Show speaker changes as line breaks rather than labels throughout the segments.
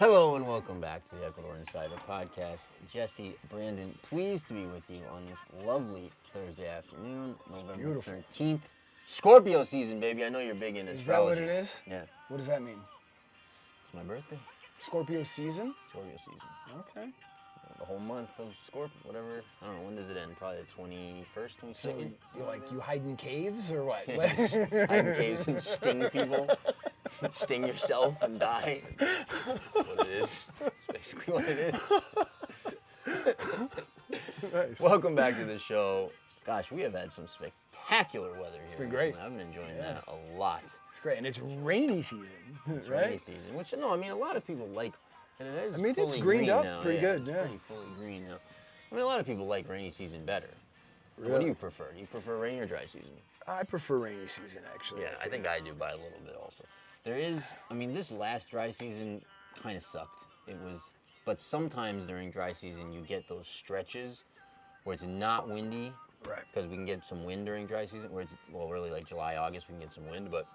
Hello and welcome back to the Ecuador Insider Podcast. Jesse, Brandon, pleased to be with you on this lovely Thursday afternoon, November 13th. Scorpio season, baby. I know you're big into astrology.
Is that what it is?
Yeah.
What does that mean?
It's my birthday.
Scorpio season?
Scorpio season.
Okay.
The whole month of Scorpio, whatever. I don't know, when does it end? Probably the 21st, 22nd?
So you hide in caves or what?
Hide in caves and sting people. Sting yourself and die. That's what it is. That's basically what it is.
Nice.
Welcome back to the show. Gosh, we have had some spectacular weather here.
It's been great.
I've been enjoying that a lot.
It's great, and it's rainy season,
It's
right?
rainy season, which, no, I mean, a lot of people like, and it is
I mean, it's
fully
greened
green
up
now.
pretty good,
It's
yeah.
pretty fully green now. I mean, a lot of people like rainy season better.
Really?
What do you prefer? Do you prefer rainy or dry season?
I prefer rainy season, actually.
Yeah, I think I do by a little bit also. There is, I mean, this last dry season kind of sucked. It was, but sometimes during dry season you get those stretches where it's not windy.
Right.
Because we can get some wind during dry season, where it's, well, really like July, August, we can get some wind, but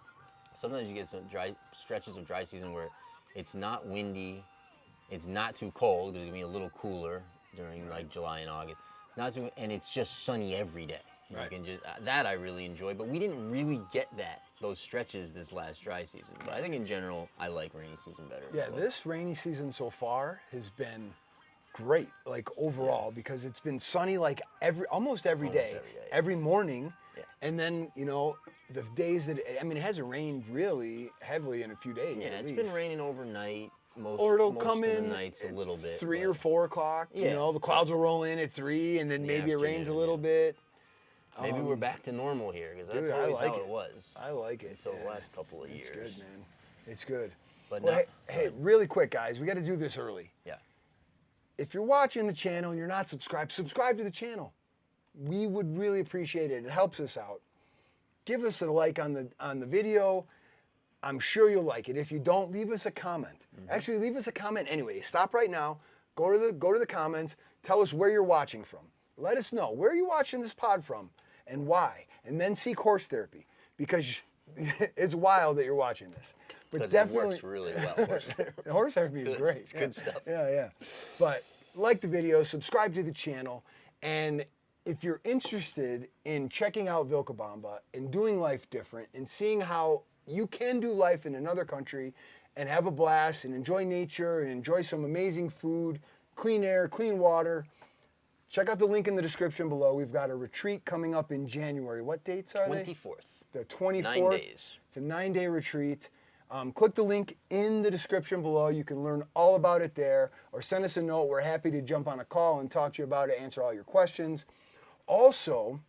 sometimes you get some dry stretches of dry season where it's not windy, it's not too cold, because it can be a little cooler during like July and August. It's not too, and it's just sunny every day.
Right.
You can just, that I really enjoy, but we didn't really get those stretches this last dry season. But I think in general, I like rainy season better.
Yeah, this rainy season so far has been great, like overall, because it's been sunny like almost every day, every morning.
Yeah.
And then, the days that, I mean, it hasn't rained really heavily in a few days.
Yeah,
at
it's
least.
been raining overnight.
Or it'll
most
come
of
in
the nights a little bit.
3
but-
or 4 o'clock.
Yeah.
The clouds will roll in at 3, and then
In the
maybe it rains a
afternoon,
little
yeah.
bit.
Maybe we're back to normal here, because that's
Dude, I
always
like
how
it.
it was.
I like it.
Until the last couple of years.
It's good, man. It's good.
But
Well,
no,
hey, really quick, guys, we got to do this early.
Yeah.
If you're watching the channel and you're not subscribed, subscribe to the channel. We would really appreciate it. It helps us out. Give us a like on the video. I'm sure you'll like it. If you don't, leave us a comment. Actually, leave us a comment anyway. Stop right now. Go to the comments. Tell us where you're watching from. Let us know where are you watching this pod from and why. And then seek horse therapy, because it's wild that you're watching this. But definitely,
it works really well. Horse therapy.
horse therapy is great.
It's good stuff.
Yeah. But like the video, subscribe to the channel, and if you're interested in checking out Vilcabamba and doing life different and seeing how you can do life in another country and have a blast and enjoy nature and enjoy some amazing food, clean air, clean water, check out the link in the description below. We've got a retreat coming up in January. What dates are they?
24th.
The 24th.
9 days.
It's a 9-day retreat. Click the link in the description below. You can learn all about it there, or send us a note. We're happy to jump on a call and talk to you about it, answer all your questions. Also,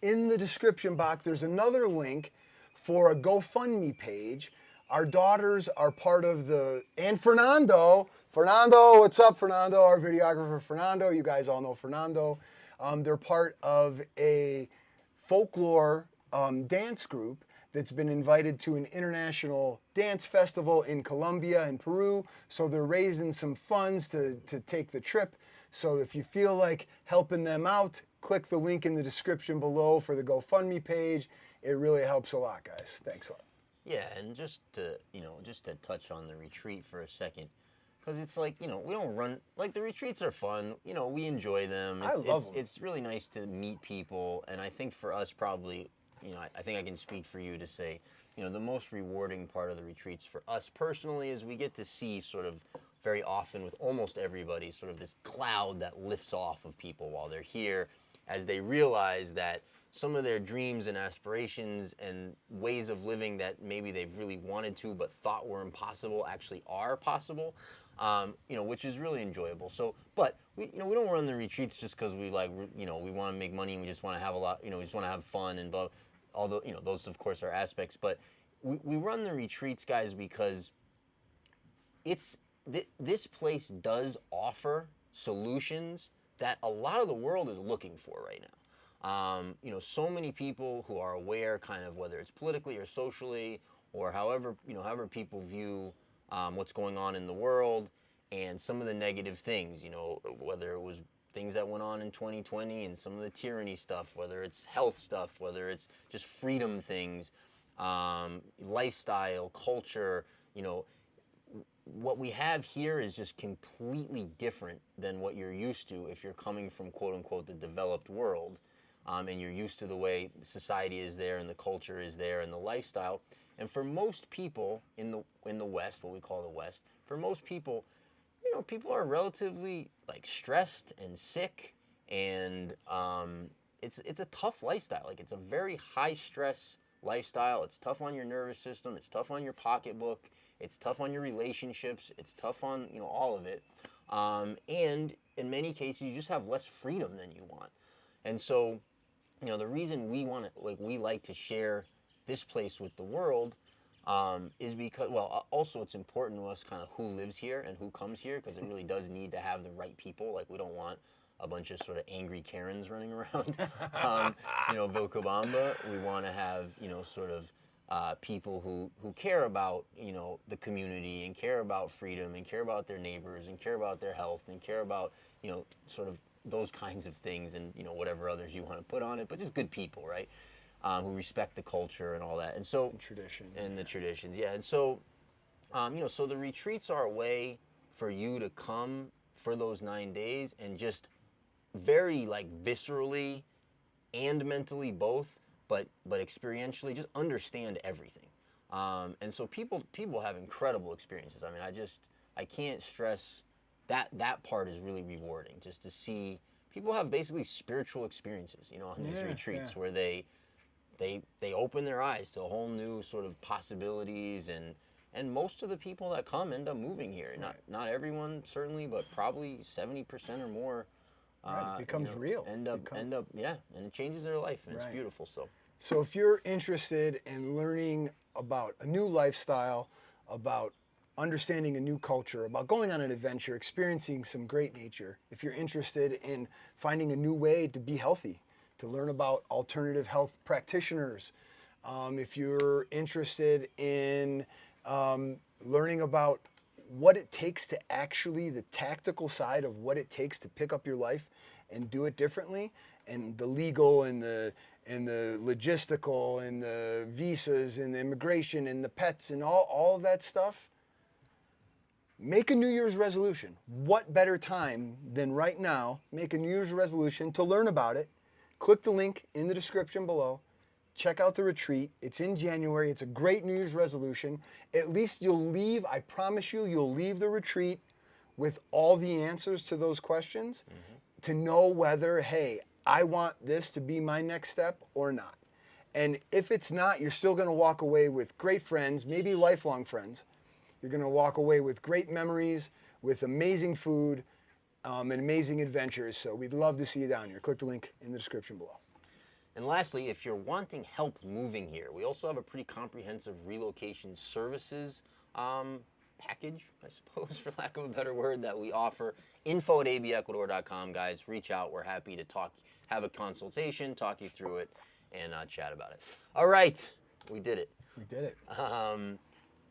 in the description box, there's another link for a GoFundMe page. Our daughters are part of and Fernando, what's up, Fernando? Our videographer, Fernando. You guys all know Fernando. They're part of a folklore dance group that's been invited to an international dance festival in Colombia and Peru. So they're raising some funds to take the trip. So if you feel like helping them out, click the link in the description below for the GoFundMe page. It really helps a lot, guys. Thanks a lot.
Yeah, and just to touch on the retreat for a second, because it's like, we don't run, like, the retreats are fun, we enjoy them.
I love them.
It's really nice to meet people, and I think for us probably, I think I can speak for you to say, the most rewarding part of the retreats for us personally is we get to see sort of very often with almost everybody sort of this cloud that lifts off of people while they're here, as they realize that some of their dreams and aspirations and ways of living that maybe they've really wanted to but thought were impossible actually are possible, which is really enjoyable. So, but we don't run the retreats just because we we want to make money and we just want to have a lot, we just want to have fun and blah. Although, those of course are aspects, but we run the retreats, guys, because this place does offer solutions that a lot of the world is looking for right now. So many people who are aware, kind of whether it's politically or socially or however people view what's going on in the world and some of the negative things, whether it was things that went on in 2020 and some of the tyranny stuff, whether it's health stuff, whether it's just freedom things, lifestyle, culture, what we have here is just completely different than what you're used to if you're coming from quote unquote the developed world, and you're used to the way society is there and the culture is there and the lifestyle. And for most people in the West, what we call the West, for most people, people are relatively like stressed and sick, and it's a tough lifestyle. Like, it's a very high stress lifestyle. It's tough on your nervous system. It's tough on your pocketbook. It's tough on your relationships. It's tough on all of it. And in many cases, you just have less freedom than you want. And so, the reason we like to share this place with the world is because, well, also it's important to us kind of who lives here and who comes here, because it really does need to have the right people. Like, we don't want a bunch of sort of angry Karens running around, Vilcabamba. We want to have, sort of people who care about, the community and care about freedom and care about their neighbors and care about their health and care about, sort of those kinds of things, and, whatever others you want to put on it, but just good people, right? Who respect the culture and all that. And so,
tradition.
And the traditions, yeah. And so, so the retreats are a way for you to come for those 9 days and just very, like, viscerally and mentally both, but experientially just understand everything. And so people have incredible experiences. I mean, I can't stress that part is really rewarding, just to see people have basically spiritual experiences, on these retreats where they open their eyes to a whole new sort of possibilities, and most of the people that come end up moving here.
Right.
Not everyone, certainly, but probably 70% or more.
Right, it becomes real.
End up, and it changes their life, and it's beautiful.
So if you're interested in learning about a new lifestyle, about understanding a new culture, about going on an adventure, experiencing some great nature, if you're interested in finding a new way to be healthy, to learn about alternative health practitioners, if you're interested in learning about what it takes to actually, the tactical side of what it takes to pick up your life and do it differently, and the legal and the logistical and the visas and the immigration and the pets and all of that stuff, make a New Year's resolution. What better time than right now? Make a New Year's resolution to learn about it. Click the link in the description below. Check out the retreat. It's in January. It's a great New Year's resolution. At least you'll leave, I promise you'll leave the retreat with all the answers to those questions, to know whether, hey, I want this to be my next step or not. And if it's not, you're still going to walk away with great friends, maybe lifelong friends. You're going to walk away with great memories, with amazing food, and amazing adventures. So we'd love to see you down here. Click the link in the description below.
And lastly, if you're wanting help moving here, we also have a pretty comprehensive relocation services package, I suppose, for lack of a better word, that we offer. info@abecuador.com, guys. Reach out. We're happy to talk, have a consultation, talk you through it, and chat about it. All right. We did it.
We did it.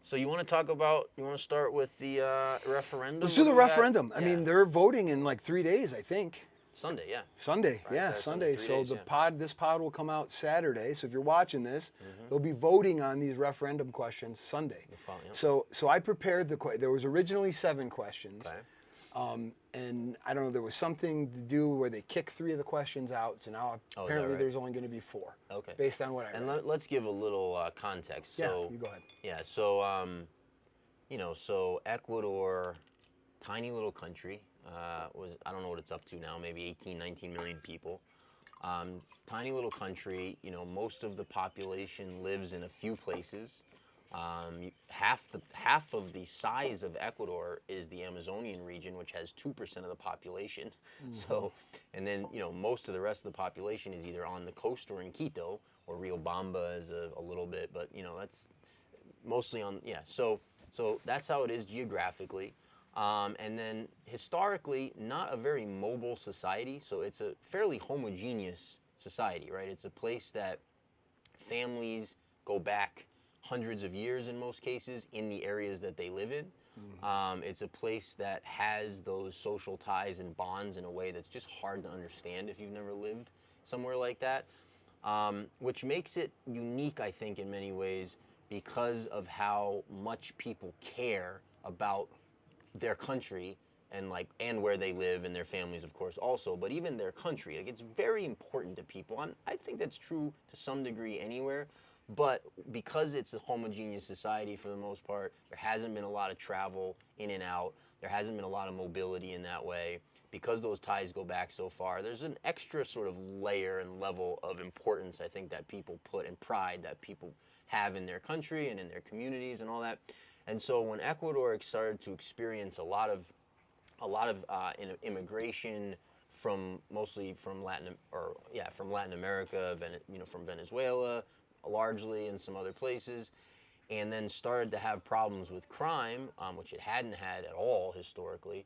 So you want to start with the referendum?
Let's do the referendum. I mean, they're voting in like 3 days, I think.
Sunday, yeah.
Sunday,
Friday,
yeah,
Saturday,
Sunday.
3
So
days,
this pod will come out Saturday. So if you're watching this, they'll be voting on these referendum questions Sunday. So I prepared there was originally 7 questions.
Okay.
And I don't know, there was something to do where they kicked 3 of the questions out. So now apparently there's only going to be 4.
Okay.
Based on what I read.
And let's give a little context.
Yeah, you go ahead.
Yeah, so, so Ecuador, tiny little country, I don't know what it's up to now, maybe 18, 19 million people. Tiny little country, most of the population lives in a few places. Half of the size of Ecuador is the Amazonian region, which has 2% of the population. So, and then, most of the rest of the population is either on the coast or in Quito, or Vilcabamba is a little bit, but, that's mostly on, So that's how it is geographically. And then historically, not a very mobile society, so it's a fairly homogeneous society, right? It's a place that families go back hundreds of years in most cases in the areas that they live in. It's a place that has those social ties and bonds in a way that's just hard to understand if you've never lived somewhere like that, which makes it unique, I think, in many ways, because of how much people care about their country and where they live and their families, of course, also, but even their country. Like, it's very important to people. I think that's true to some degree anywhere, but because it's a homogeneous society for the most part, there hasn't been a lot of travel in and out. There hasn't been a lot of mobility in that way. Because those ties go back so far, there's an extra sort of layer and level of importance, I think, that people put, and pride that people have in their country and in their communities and all that. And so when Ecuador started to experience a lot of immigration mostly from Latin America, from Venezuela, largely, and some other places, and then started to have problems with crime, which it hadn't had at all historically,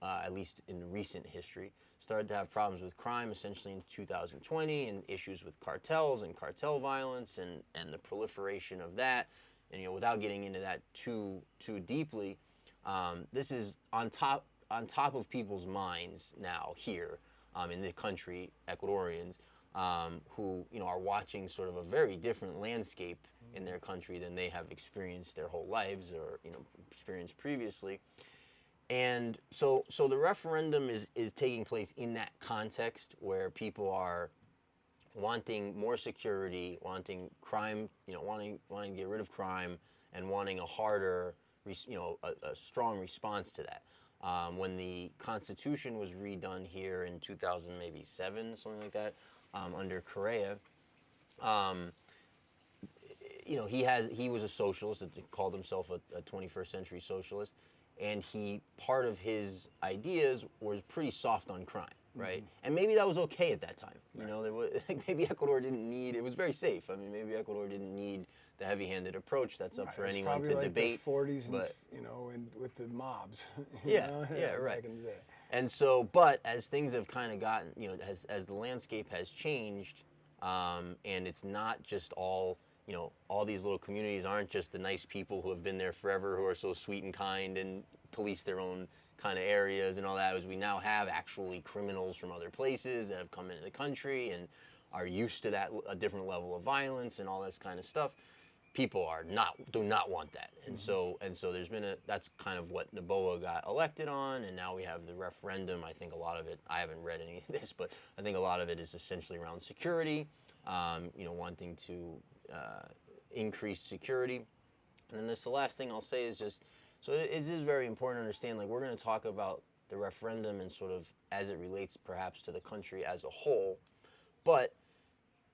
at least in recent history. Started to have problems with crime essentially in 2020, and issues with cartels and cartel violence and the proliferation of that. And without getting into that too deeply, this is on top of people's minds now here in the country, Ecuadorians, who are watching sort of a very different landscape in their country than they have experienced their whole lives or experienced previously. And so the referendum is taking place in that context where people are wanting more security, wanting crime, wanting to get rid of crime, and wanting a harder, a strong response to that. When the Constitution was redone here in 2007, something like that, under Correa, he was a socialist, called himself a 21st century socialist, and part of his ideas was pretty soft on crime, right? Mm-hmm. And maybe that was okay at that time. Right. Maybe Ecuador didn't need, it was very safe. I mean, maybe Ecuador didn't need the heavy-handed approach. That's up for anyone to debate.
The 40s, and with the mobs.
Yeah, right. Back in the day. And so, but as things have kind of gotten, as the landscape has changed, and it's not just all these little communities aren't just the nice people who have been there forever, who are so sweet and kind and police their own kind of areas and all that. As we now have actually criminals from other places that have come into the country and are used to a different level of violence and all this kind of stuff. People do not want that, and so there's been that's kind of what Noboa got elected on, and now we have the referendum. I think a lot of it, I haven't read any of this, but I think a lot of it is essentially around security, wanting to increase security. And then the last thing I'll say is just, so it is very important to understand, like, we're going to talk about the referendum and sort of as it relates perhaps to the country as a whole, but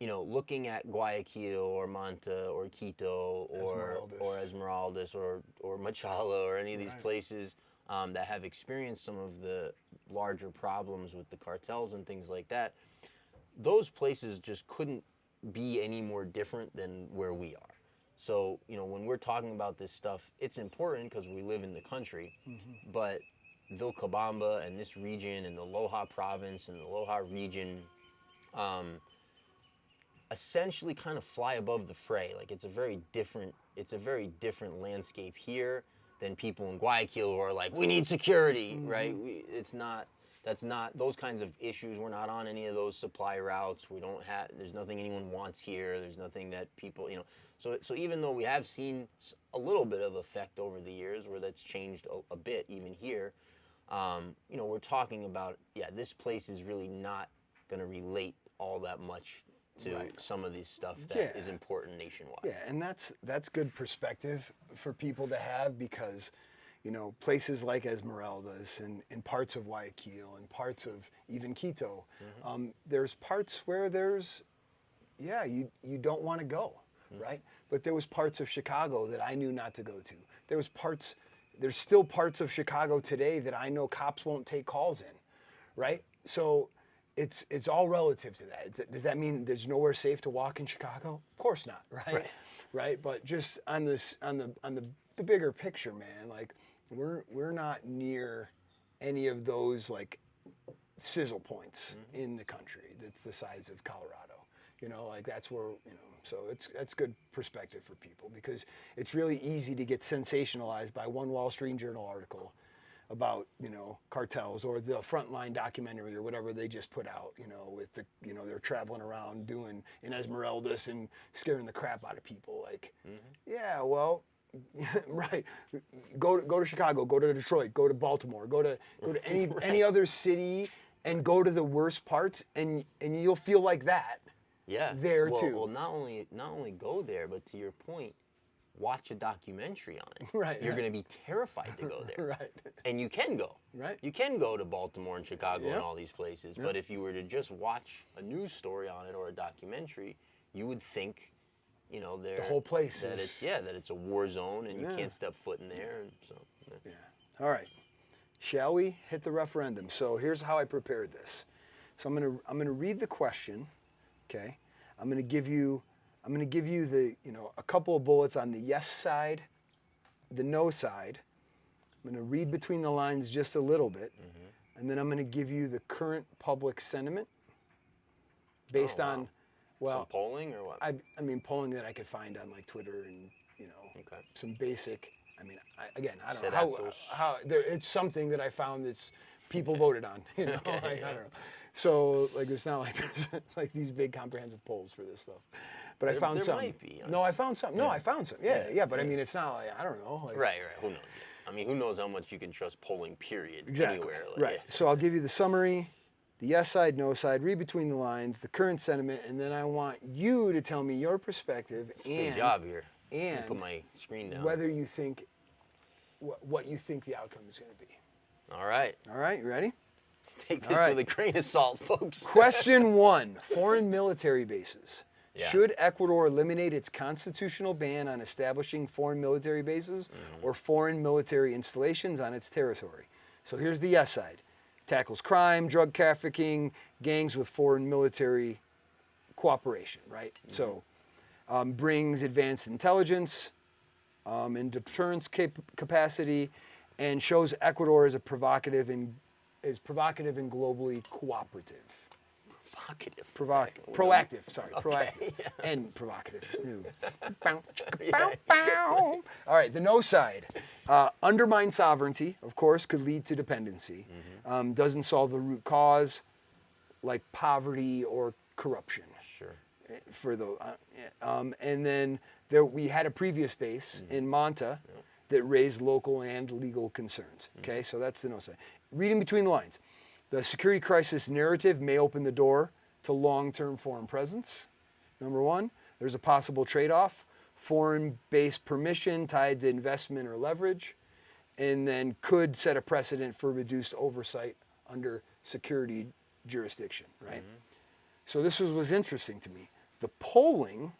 looking at Guayaquil or Manta or Quito or Esmeraldas or Machala or any of these places that have experienced some of the larger problems with the cartels and things like that, those places just couldn't be any more different than where we are. So, when we're talking about this stuff, it's important because we live in the country, but Vilcabamba and this region and the Loja province and the Loja region, essentially kind of fly above the fray. Like, it's a very different landscape here than people in Guayaquil who are like, we need security, right? That's not those kinds of issues. We're not on any of those supply routes. There's nothing anyone wants here. There's nothing that people, so even though we have seen a little bit of effect over the years where that's changed a bit even here, we're talking about, this place is really not going to relate all that much to some of this stuff that is important nationwide.
Yeah, and that's good perspective for people to have, because places like Esmeraldas and parts of Guayaquil and parts of even Quito, there's parts where you don't want to go, right? But there was parts of Chicago that I knew not to go to. There's still parts of Chicago today that I know cops won't take calls in, right? So it's all relative to that. Does that mean there's nowhere safe to walk in Chicago? Of course not, right? But just on the bigger picture, man, like, we're not near any of those like sizzle points in the country that's the size of Colorado. Like, that's where, so that's good perspective for people, because it's really easy to get sensationalized by one Wall Street Journal article about, cartels, or the Frontline documentary or whatever they just put out, with the, they're traveling around doing in Esmeraldas and scaring the crap out of people. Like, yeah, well, Right. Go to Chicago, go to Detroit, go to Baltimore, go to any other city and go to the worst parts and you'll feel like that.
Yeah.
There too.
Well, not only go there, but to your point, watch a documentary on it.
Right.
You're going to be terrified to go there.
Right.
And you can go.
Right.
You can go to Baltimore and Chicago
Yep.
and all these places.
Yep.
But if you were to just watch a news story on it or a documentary, you would think, the
whole place
that
is...
that it's a war zone and you
Yeah.
can't step foot in there. And so,
Yeah. All right. Shall we hit the referendum? So here's how I prepared this. So I'm gonna read the question. Okay. I'm gonna give you the a couple of bullets on the yes side, the no side. I'm gonna read between the lines just a little bit, and then I'm gonna give you the current public sentiment based on, well,
some polling or what?
I mean polling that I could find on like Twitter and
Okay.
some basic. I mean, I don't
Set
know
up
how there. It's something that I found that's people voted on. I don't know. So like it's not like there's like these big comprehensive polls for this stuff. But I found
there
some.
might be.
No, I found some. No, I found some. Yeah,
Yeah.
But I mean, it's not like I don't know. Like,
Right. Who knows? I mean, who knows how much you can trust polling, period,
Exactly.
anywhere.
Right.
Yeah.
So I'll give you the summary, the yes side, no side, read between the lines, the current sentiment, and then I want you to tell me your perspective
Good job here.
and
Put my screen down.
whether you think what you think the outcome is going to be.
All right.
All right, you ready?
Take this
All right.
with a grain of salt, folks.
Question 1, foreign military bases.
Yeah.
Should Ecuador eliminate its constitutional ban on establishing foreign military bases or foreign military installations on its territory? So here's the yes side. Tackles crime, drug trafficking, gangs with foreign military cooperation, right? So brings advanced intelligence and deterrence capacity and shows Ecuador as provocative and globally cooperative. Proactive, sorry, proactive and provocative. Ew. Bow, chicka, bow, bow. All right, the no side. Undermine sovereignty, of course, could lead to dependency. Doesn't solve the root cause, like poverty or corruption.
Sure.
For the and then we had a previous base in Manta that raised local and legal concerns. Okay, so that's the no side. Reading between the lines. The security crisis narrative may open the door to long-term foreign presence. Number 1, there's a possible trade-off, foreign-based permission tied to investment or leverage, and then could set a precedent for reduced oversight under security jurisdiction, right? So this was interesting to me. The polling,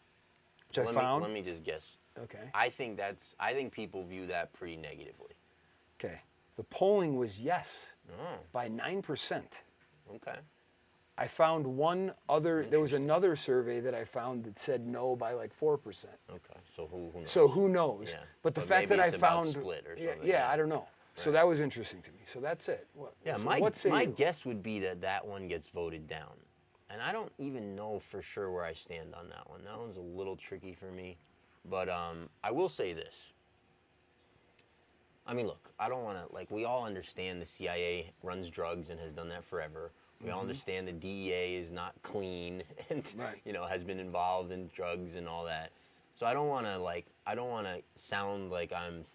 which I found.
Let me just guess.
Okay.
I think people view that pretty negatively.
Okay. The polling was yes
Oh,
by 9%.
okay.
I found there was another survey that I found that said no by like 4%.
Okay. So who knows?
So who knows?
Yeah.
But the
But
fact
maybe
that I
it's about
found,
split or
yeah,
something,
yeah,
yeah.
I don't know. So
Right.
that was interesting to me. So that's it.
Yeah,
so
my
what say you?
guess would be that one gets voted down. And I don't even know for sure where I stand on that one. That one's a little tricky for me. But I will say this. I mean, look, I don't want to, like, we all understand the CIA runs drugs and has done that forever. We all understand the DEA is not clean and,
Right.
Has been involved in drugs and all that. So I don't want to sound like I'm,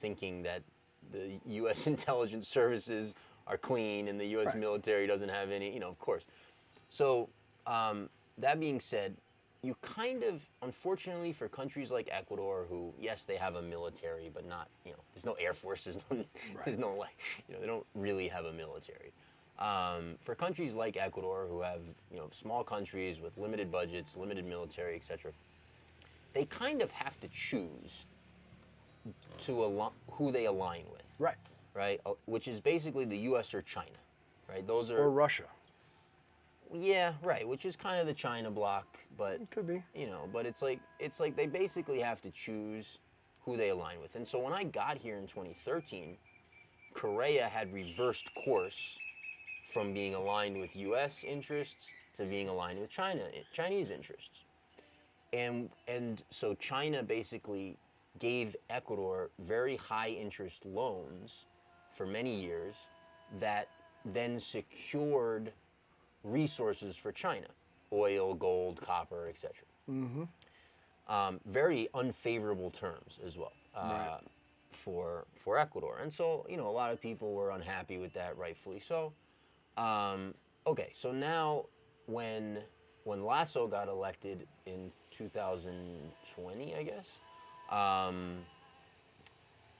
thinking that the U.S. intelligence services are clean and the U.S.
Right.
military doesn't have any, of course. So that being said, you kind of, unfortunately for countries like Ecuador, who, yes, they have a military, but not, there's no air force, there's no, like, they don't really have a military. For countries like Ecuador, who have, small countries with limited budgets, limited military, etc., they kind of have to choose who they align with.
Right.
Right? Which is basically the U.S. or China. Right? Those are.
Or Russia.
Yeah, right. Which is kind of the China bloc, but
It could be.
but it's like they basically have to choose who they align with. And so when I got here in 2013, Korea had reversed course from being aligned with U.S. interests to being aligned with Chinese interests. And so China basically gave Ecuador very high interest loans for many years that then secured resources for China, oil, gold, copper, etc. very unfavorable terms as well
Right.
for Ecuador. And so, a lot of people were unhappy with that, rightfully so. Okay, so now when Lasso got elected in 2020, I guess,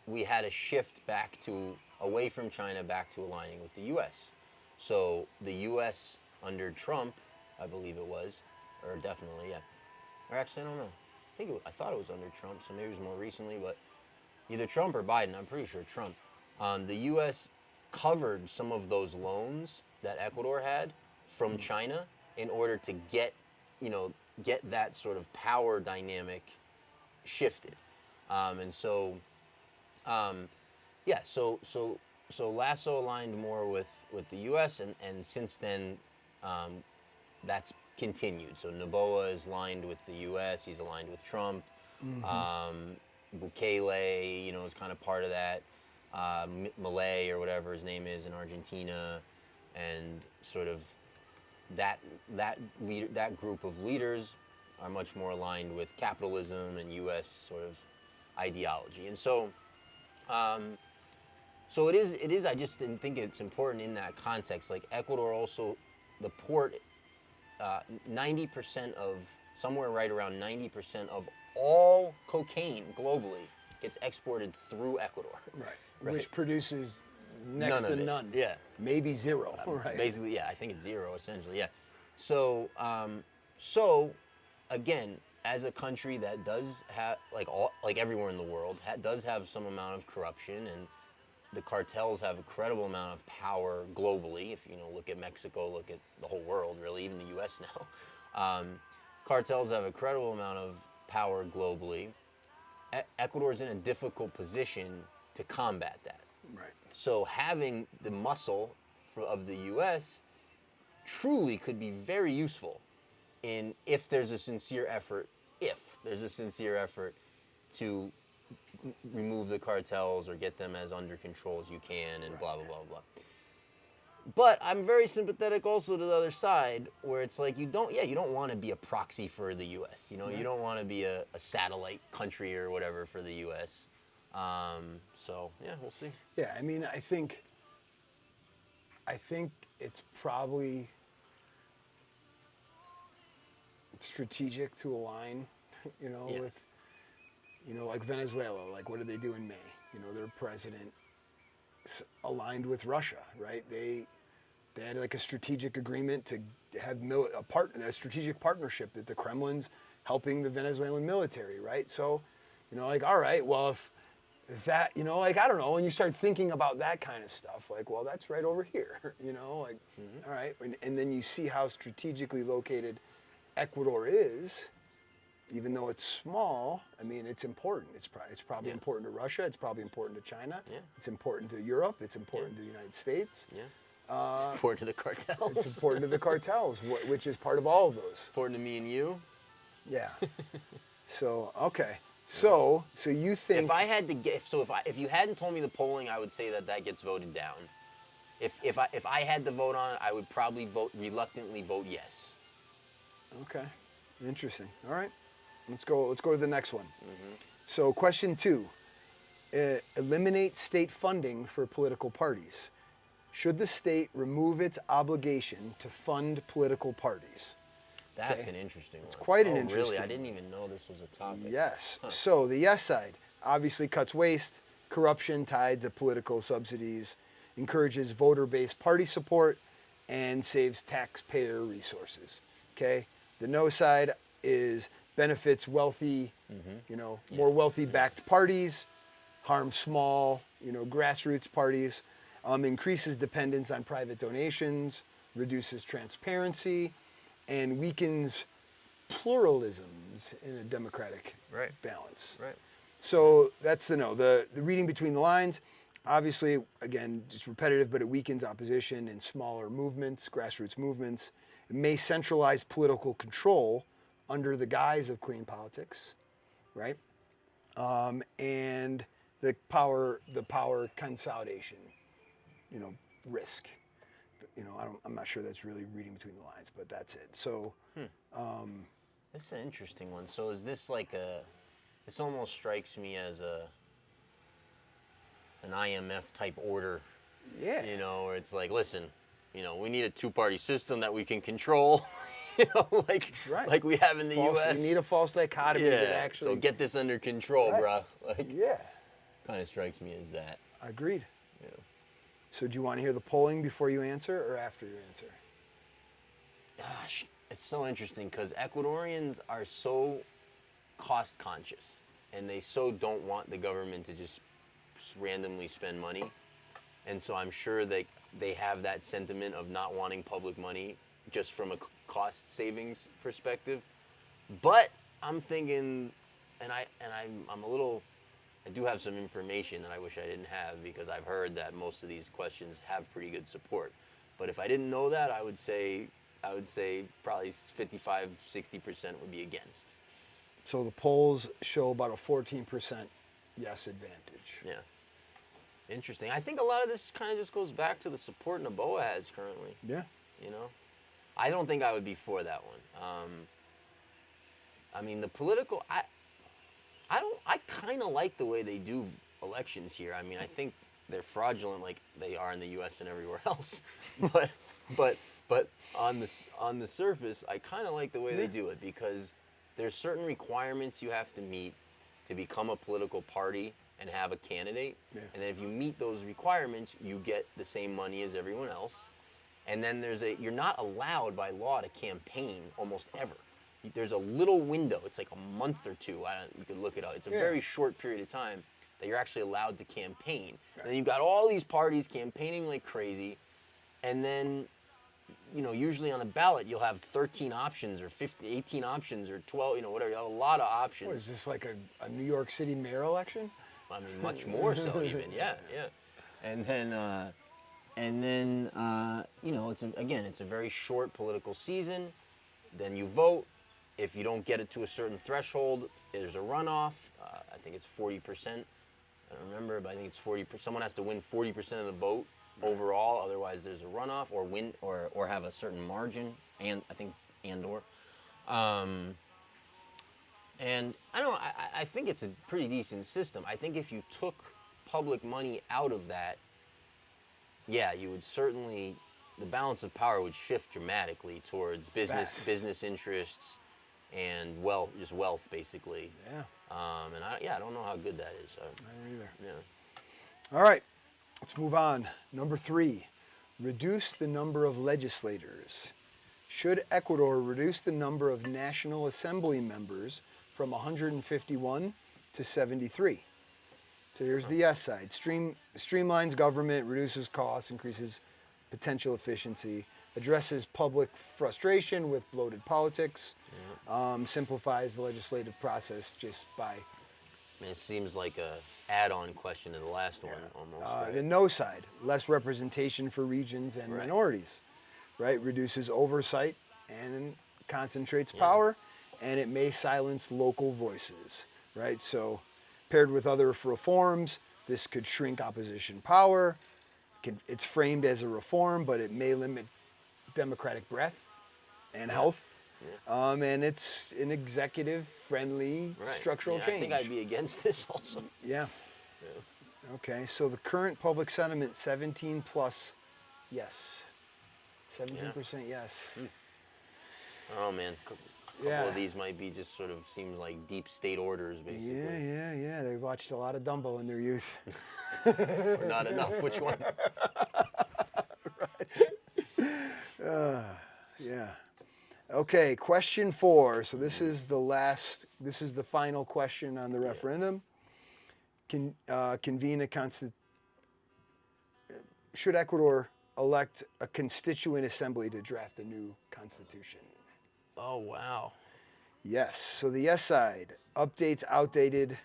we had a shift back to away from China back to aligning with the U.S. So the U.S. under Trump, I believe it was, or definitely, yeah. Or actually, I don't know. I thought it was under Trump, so maybe it was more recently, but either Trump or Biden, I'm pretty sure Trump. The U.S. covered some of those loans that Ecuador had from China in order to get that sort of power dynamic shifted. And so, yeah, so Lasso aligned more with the U.S. and since then, that's continued. So Noboa is aligned with the U.S. He's aligned with Trump. Bukele, is kind of part of that. Malay or whatever his name is in Argentina, and sort of that group of leaders are much more aligned with capitalism and U.S. sort of ideology. And so, it is. I just didn't think it's important in that context. Like Ecuador, also the port, 90% of somewhere right around 90% of all cocaine globally gets exported through Ecuador.
Right. Which produces next to none.
Yeah.
Maybe zero. Right.
Basically, yeah, I think it's zero essentially. Yeah. So, again, as a country that does have like everywhere in the world does have some amount of corruption, and the cartels have a credible amount of power globally. If look at Mexico, look at the whole world, really, even the U.S. now. Cartels have a credible amount of power globally. Ecuador is in a difficult position to combat that.
Right.
So having the muscle of the U.S. truly could be very useful if there's a sincere effort to remove the cartels or get them as under control as you can, and blah, blah, blah, blah. But I'm very sympathetic also to the other side, where it's like you don't want to be a proxy for the U.S. You don't want to be a satellite country or whatever for the U.S. So yeah, we'll see.
Yeah, I mean, I think it's probably strategic to align, with, like Venezuela. Like, what did they do in May? Their president aligned with Russia, right? They had like a strategic agreement to have a strategic partnership that the Kremlin's helping the Venezuelan military, right? So, all right, well, if that, I don't know, and you start thinking about that kind of stuff, like, well, that's right over here, all right, and then you see how strategically located Ecuador is. Even though it's small, I mean, it's important. It's probably important to Russia. It's probably important to China.
Yeah.
It's important to Europe. It's important to the United States.
Yeah. It's important to the cartels.
It's important to the cartels, which is part of all of those.
Important to me and you.
Yeah. So, okay. So you think...
If I had to get... if you hadn't told me the polling, I would say that gets voted down. If I had to vote on it, I would probably reluctantly vote yes.
Okay. Interesting. All right. Let's go to the next one. So question 2, eliminate state funding for political parties. Should the state remove its obligation to fund political parties?
That's an interesting one.
It's quite an interesting.
Really? I didn't even know this was a topic.
Yes. Huh. So the yes side obviously cuts waste, corruption tied to political subsidies, encourages voter-based party support, and saves taxpayer resources. Okay. The no side is benefits wealthy, more wealthy-backed parties, harms small, grassroots parties, increases dependence on private donations, reduces transparency, and weakens pluralisms in a democratic balance.
Right.
So that's the no. The reading between the lines, obviously, again, just repetitive, but it weakens opposition in smaller movements, grassroots movements. It may centralize political control under the guise of clean politics, right? And the power consolidation, risk. I'm not sure that's really reading between the lines, but that's it. So,
This is an interesting one. So is this like this almost strikes me as an IMF type order,
Yeah.
you know, where it's like, listen, you know, we need a two-party system that we can control, you know,
Right.
like we have in the U.S.
You need a false dichotomy that actually.
So get this under control,
Right.
bruh. Like,
Yeah.
kind of strikes me as that.
Agreed.
Yeah.
So do you want to hear the polling before you answer or after you answer?
Gosh, it's so interesting because Ecuadorians are so cost conscious and they so don't want the government to just randomly spend money. And so I'm sure they have that sentiment of not wanting public money just from a cost savings perspective. But I'm thinking, I'm a little, I do have some information that I wish I didn't have because I've heard that most of these questions have pretty good support. But if I didn't know that, I would say probably 55, 60% would be against.
So the polls show about a 14% yes advantage.
Yeah. Interesting. I think a lot of this kind of just goes back to the support Noboa has currently.
Yeah.
You know? I don't think I would be for that one. I mean, the political, I kind of like the way they do elections here. I mean, I think they're fraudulent like they are in the U.S. and everywhere else. But on the surface, I kind of like the way they do it because there's certain requirements you have to meet to become a political party and have a candidate.
Yeah.
And then if you meet those requirements, you get the same money as everyone else. And then you're not allowed by law to campaign almost ever. There's a little window. It's like a month or two. You could look it up. It's a very short period of time that you're actually allowed to campaign. And then you've got all these parties campaigning like crazy. And then, you know, usually on a ballot, you'll have 13 options or 18 options or 12, you know, whatever. You have a lot of options.
What, is this like a New York City mayor election?
I mean, much more so even, yeah. And then, you know, it's a very short political season. Then you vote. If you don't get it to a certain threshold, there's a runoff. I think it's 40%. I don't remember, but I think it's 40%. Someone has to win 40% of the vote overall. Otherwise, there's a runoff or win or have a certain margin. And I think And I don't know, I think it's a pretty decent system. I think if you took public money out of that, yeah, you would certainly, the balance of power would shift dramatically towards business interests and wealth basically.
Yeah.
And I don't know how good that is.
I don't either.
Yeah.
All right, let's move on. Number 3, reduce the number of legislators. Should Ecuador reduce the number of National Assembly members from 151 to 73? So here's the yes side. Streamlines government, reduces costs, increases potential efficiency, addresses public frustration with bloated politics, simplifies the legislative process just by...
I mean, it seems like a add-on question to the last one almost. Right?
The no side, less representation for regions and minorities, right? Reduces oversight and concentrates power, and it may silence local voices, right? So paired with other reforms, this could shrink opposition power. It's framed as a reform, but it may limit democratic breadth and health. Yeah. And it's an executive-friendly structural change.
I think I'd be against this also.
Yeah. Okay, so the current public sentiment, 17 plus yes. 17% yes.
Oh, man. A couple of these might be just sort of seems like deep state orders, basically.
Yeah. They watched a lot of Dumbo in their youth.
Or not enough. Which one?
Right. Yeah. Okay, question 4. So this is the final question on the referendum. Convene a should Ecuador elect a constituent assembly to draft a new constitution?
Oh, wow.
Yes. So the yes side updates outdated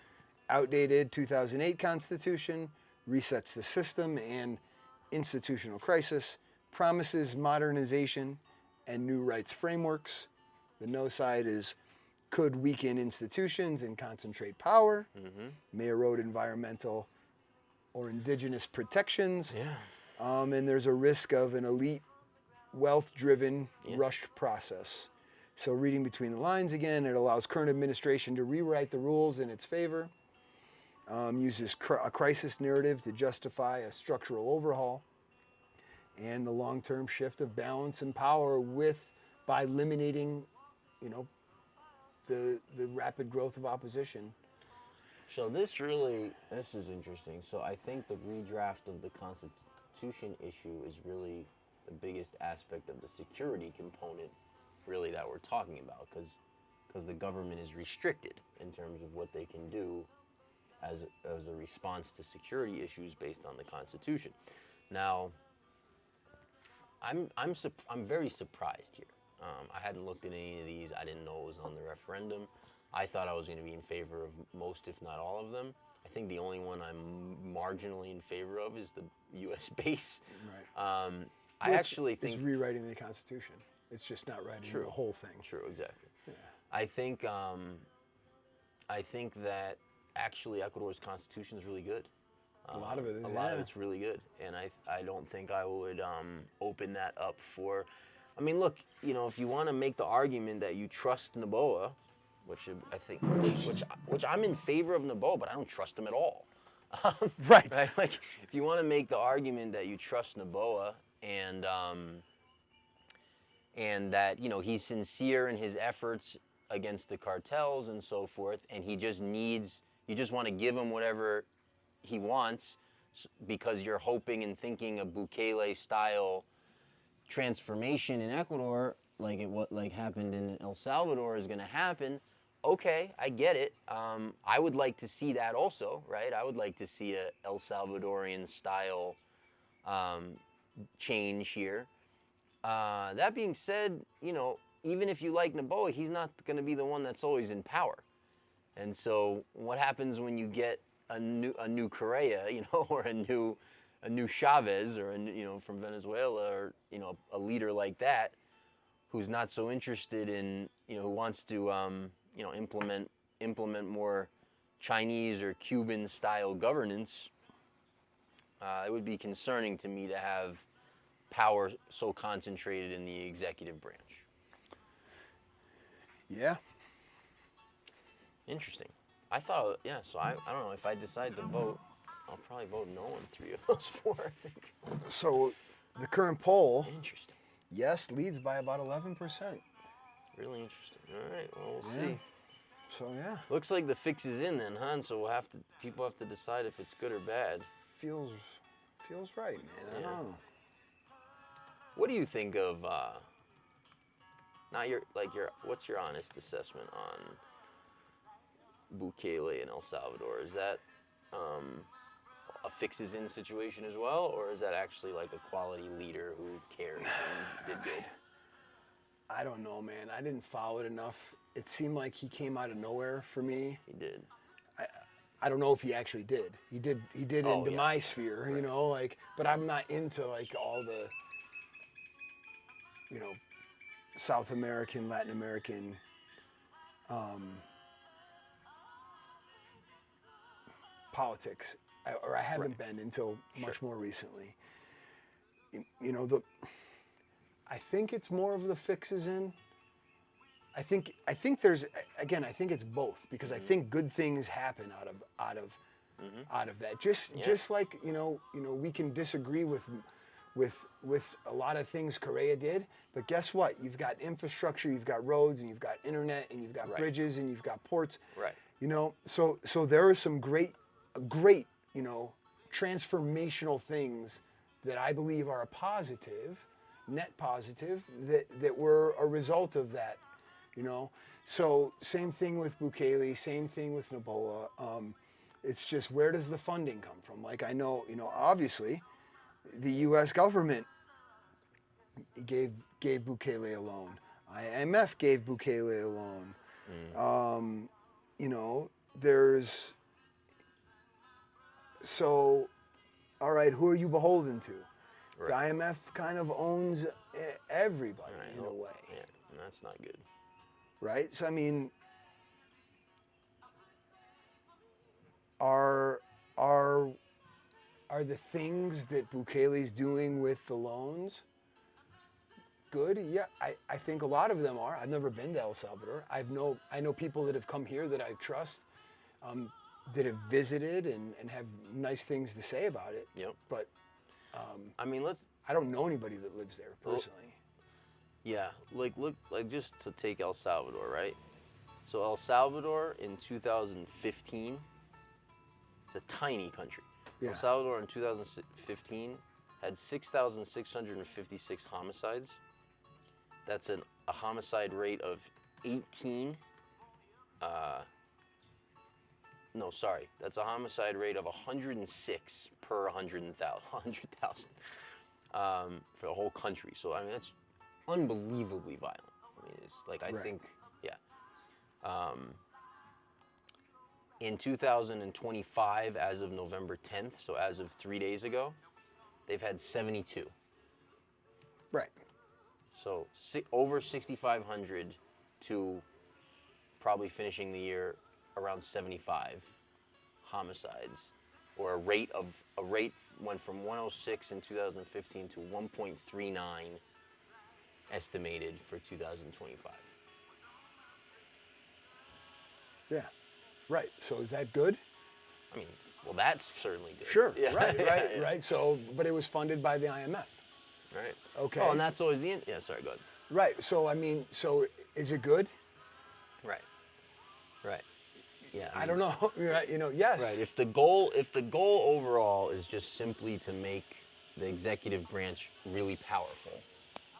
2008 constitution, resets the system and institutional crisis, promises modernization and new rights frameworks. The no side is could weaken institutions and concentrate power, may erode environmental or indigenous protections, and there's a risk of an elite, wealth-driven, rushed process. So reading between the lines again, it allows current administration to rewrite the rules in its favor, uses a crisis narrative to justify a structural overhaul, and the long-term shift of balance and power by eliminating, the rapid growth of opposition.
So this is interesting. So I think the redraft of the Constitution issue is really the biggest aspect of the security component, really, that we're talking about, because the government is restricted in terms of what they can do as a response to security issues based on the Constitution. Now, I'm very surprised here. I hadn't looked at any of these. I didn't know it was on the referendum. I thought I was going to be in favor of most, if not all of them. I think the only one I'm marginally in favor of is the U.S. base.
Right.
I actually think
it's rewriting the Constitution. It's just not writing the whole thing.
True, exactly.
Yeah.
I think that actually Ecuador's Constitution is really good.
A lot of it is.
A lot of it's really good, and I don't think I would open that up for. I mean, look, if you want to make the argument that you trust Noboa, which I think, which I'm in favor of Noboa, but I don't trust him at all.
Right.
Right. Like, if you want to make the argument that you trust Noboa and that he's sincere in his efforts against the cartels and so forth, and you just want to give him whatever he wants because you're hoping and thinking a Bukele-style transformation in Ecuador, like happened in El Salvador, is going to happen. Okay, I get it. I would like to see that also, right? I would like to see a El Salvadorian style change here. That being said, even if you like Noboa, he's not going to be the one that's always in power. And so, what happens when you get a new Correa, or a new Chavez, or from Venezuela, or a leader like that, who's not so interested in who wants to implement more Chinese or Cuban style governance? It would be concerning to me to have power so concentrated in the executive branch.
Yeah.
Interesting. I thought, so I don't know, if I decide to vote, I'll probably vote no on 3 of those 4, I think.
So the current poll,
Interesting.
yes, leads by about 11%.
Really interesting. All right, well, we'll see.
So yeah.
Looks like the fix is in then, huh? So people have to decide if it's good or bad.
Feels right, man. I don't know.
What do you think of what's your honest assessment on Bukele in El Salvador? Is that a fixes in situation as well, or is that actually like a quality leader who cares and did good?
I don't know, man. I didn't follow it enough. It seemed like he came out of nowhere for me.
He did.
I don't know if he actually did. He did into my sphere,
right.
but I'm not into all the South American, Latin American politics, I haven't been until much more recently. I think it's more of the fixes in. I think there's, again, I think it's both, because I think good things happen out of that. Just like we can disagree with a lot of things Correa did, but guess what? You've got infrastructure, you've got roads, and you've got internet, and you've got bridges, and you've got ports.
Right.
So there are some great transformational things that I believe are a positive, net positive, that were a result of that. So same thing with Bukele, same thing with Noboa. It's just, where does the funding come from? Like, I know, obviously, the U.S. government gave Bukele a loan. IMF gave Bukele a loan. So, all right, who are you beholden to? Right. The IMF kind of owns everybody in a way.
Yeah, and that's not good.
Right? So, I mean, are the things that Bukele's doing with the loans good? Yeah, I think a lot of them are. I've never been to El Salvador. I know people that have come here that I trust, that have visited and have nice things to say about it.
Yep.
But
I mean,
I don't know anybody that lives there personally.
yeah, like look, like just to take El Salvador, right? So El Salvador in 2015, it's a tiny country.
Yeah.
El Salvador in 2015 had 6,656 homicides. That's a homicide rate of 18. No, sorry. That's a homicide rate of 106 per 100,000 for the whole country. So, I mean, that's unbelievably violent. I mean, it's like, I
Right.
think, yeah. In 2025, as of November 10th, so as of 3 days ago, they've had 72.
Right.
So over 6,500 to probably finishing the year around 75 homicides, or a rate went from 106 in 2015 to 1.39 estimated for 2025.
Yeah. Right. So is that good?
I mean, well, that's certainly good.
Sure.
Yeah.
Right. Right.
Yeah.
Right. So, but it was funded by the IMF.
Right.
Okay.
Oh, and that's always the yeah. Sorry, go ahead.
Right. So I mean, so is it good?
Right. Right. Yeah.
I don't know. Right. You know. Yes.
Right. If the goal overall is just simply to make the executive branch really powerful,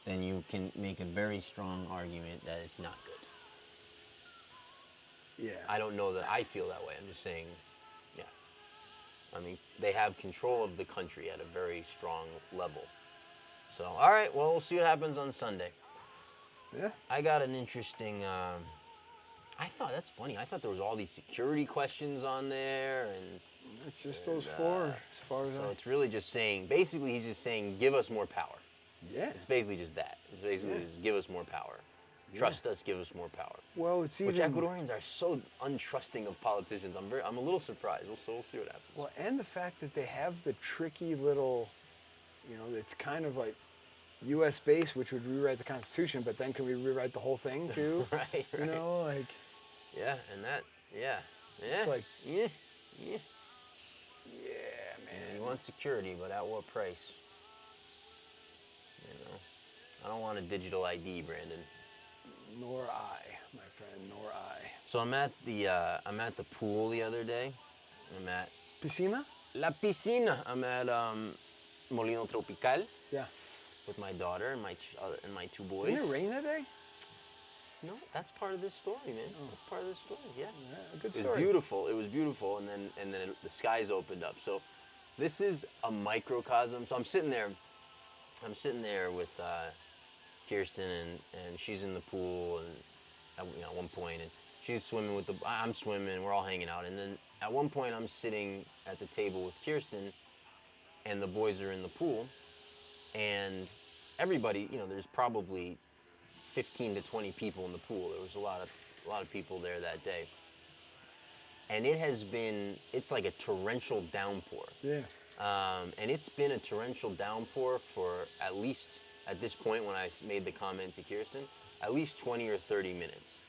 then you can make a very strong argument that it's not good.
Yeah.
I don't know that I feel that way. I'm just saying, yeah. I mean, they have control of the country at a very strong level. So, all right. Well, we'll see what happens on Sunday.
Yeah.
I got an interesting. I thought that's funny. I thought there was all these security questions on there, and
It's just those four, as far as
so it's really just saying. Basically, he's just saying, give us more power.
Yeah.
It's basically just that. It's basically just give us more power. Trust us, give us more power.
Well, it's even.
Which Ecuadorians are so untrusting of politicians. I'm a little surprised. We'll see what happens.
Well, and the fact that they have the tricky little, you know, it's kind of like U.S. base, which would rewrite the Constitution, but then can we rewrite the whole thing too?
Right.
You know, like.
Yeah, and that. Yeah.
It's like.
Yeah.
Yeah, man.
You want security, but at what price? You know, I don't want a digital ID, Brandon.
Nor I, my friend, nor I.
So I'm at the pool the other day. I'm at
Piscina?
La Piscina. I'm at Molino Tropical
Yeah.
with my daughter and my two boys.
Didn't it rain that day?
No, that's part of this story, man. That's part of this story. Yeah.
Yeah, good
It
story.
was beautiful, and then the skies opened up. So this is a microcosm. So I'm sitting there with Kirsten, and she's in the pool, and at one point, and she's swimming I'm swimming, we're all hanging out, and then at one point I'm sitting at the table with Kirsten, and the boys are in the pool, and everybody, you know, there's probably 15 to 20 people in the pool. There was a lot of people there that day. And it's like a torrential downpour.
Yeah.
And it's been a torrential downpour for at least, at this point when I made the comment to Kirsten, at least 20 or 30 minutes.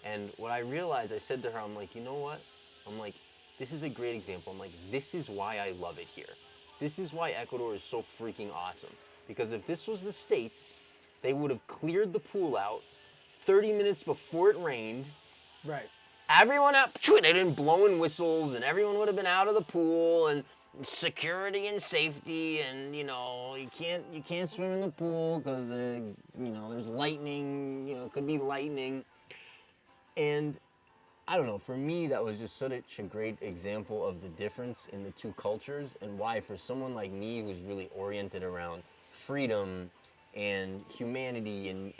And what I realized, I said to her, I'm like, you know what? I'm like, this is a great example. I'm like, this is why I love it here. This is why Ecuador is so freaking awesome. Because if this was the States, they would have cleared the pool out 30 minutes before it rained.
Right.
Everyone out, they'd been blowing whistles, and everyone would have been out of the pool, and security and safety, and you know, you can't swim in the pool because there's lightning, it could be lightning. And I don't know, for me that was just such a great example of the difference in the two cultures, and why for someone like me who's really oriented around freedom and humanity and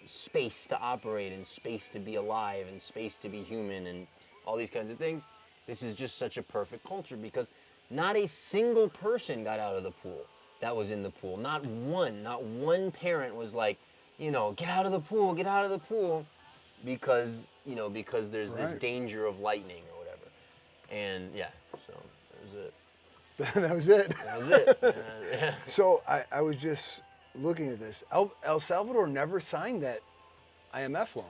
space to operate and space to be alive and space to be human and all these kinds of things, this is just such a perfect culture, because not a single person got out of the pool that was in the pool. Not one parent was like, get out of the pool, because there's this danger of lightning or whatever. And yeah, so that was it.
That was it.
That was it. Yeah.
So I was just looking at this. El Salvador never signed that IMF loan.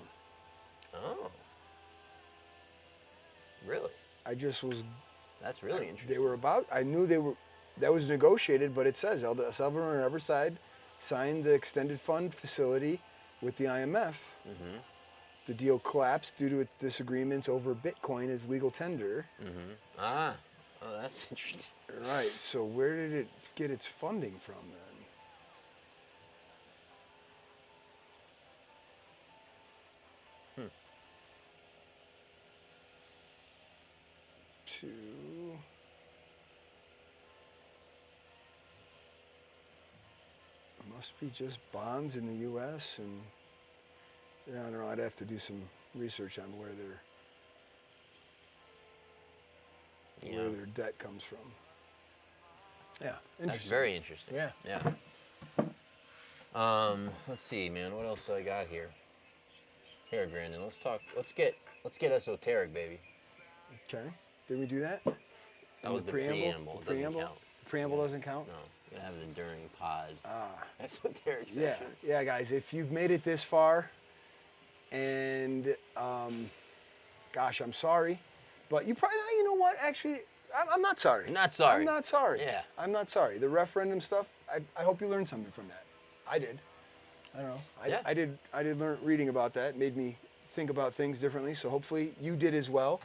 Oh. Really?
I just was.
That's really interesting.
They were about. I knew they were. That was negotiated, but it says El Salvador never signed the extended fund facility with the IMF.
Mm-hmm.
The deal collapsed due to its disagreements over Bitcoin as legal tender.
Mm-hmm. Ah. Oh, that's interesting.
Right. So where did it get its funding from then? To must be just bonds in the U.S. and yeah, I don't know. I'd have to do some research on where their debt comes from. Yeah, interesting.
That's very interesting.
Yeah.
Yeah. Let's see, man. What else I got here? Here, Brandon. Let's talk. Let's get esoteric, baby.
Okay. Did we do that?
That was the preamble. It doesn't count.
The preamble doesn't count?
No. You have it during pod.
Ah.
Esoteric section.
Yeah. Yeah, guys. If you've made it this far, and gosh, I'm sorry, but you probably, you know what? Actually, I'm not sorry.
You're not sorry.
I'm not sorry.
Yeah.
I'm not sorry. The referendum stuff. I hope you learned something from that. I did. I don't know. I did learn reading about that. It made me think about things differently. So hopefully you did as well.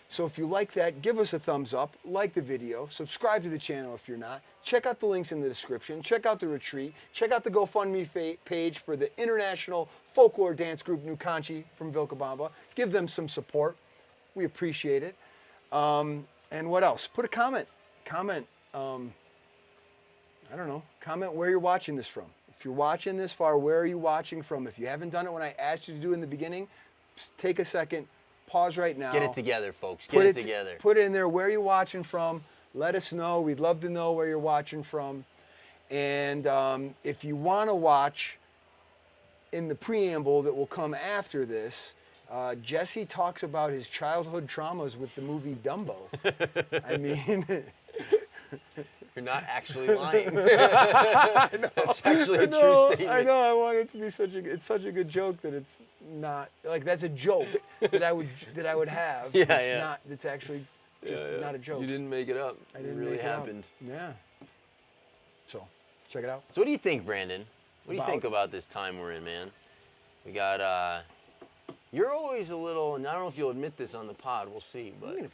So if you like that, give us a thumbs up, like the video, subscribe to the channel if you're not. Check out the links in the description. Check out the retreat. Check out the GoFundMe page for the international folklore dance group Nukanchi from Vilcabamba. Give them some support. We appreciate it. And what else? Put a comment. Comment. I don't know. Comment where you're watching this from. If you're watching this far, where are you watching from? If you haven't done it when I asked you to do it in the beginning, just take a second. Pause right now.
Get it together, folks. Get it together.
Put it in there where you're watching from. Let us know. We'd love to know where you're watching from. And if you want to watch in the preamble that will come after this, Jesse talks about his childhood traumas with the movie Dumbo. I mean...
You're not actually lying. That's actually a true statement.
I know. I want it to be it's such a good joke that it's not like that's a joke that I would have.
Yeah,
it's not. It's actually just not a joke.
You didn't make it up.
I didn't
It really
make it
happened.
Up. Yeah. So, check it out.
So what do you think, Brandon? What do you think about this time we're in, man? We got. You're always a little, and I don't know if you'll admit this on the pod. We'll see. But
I mean,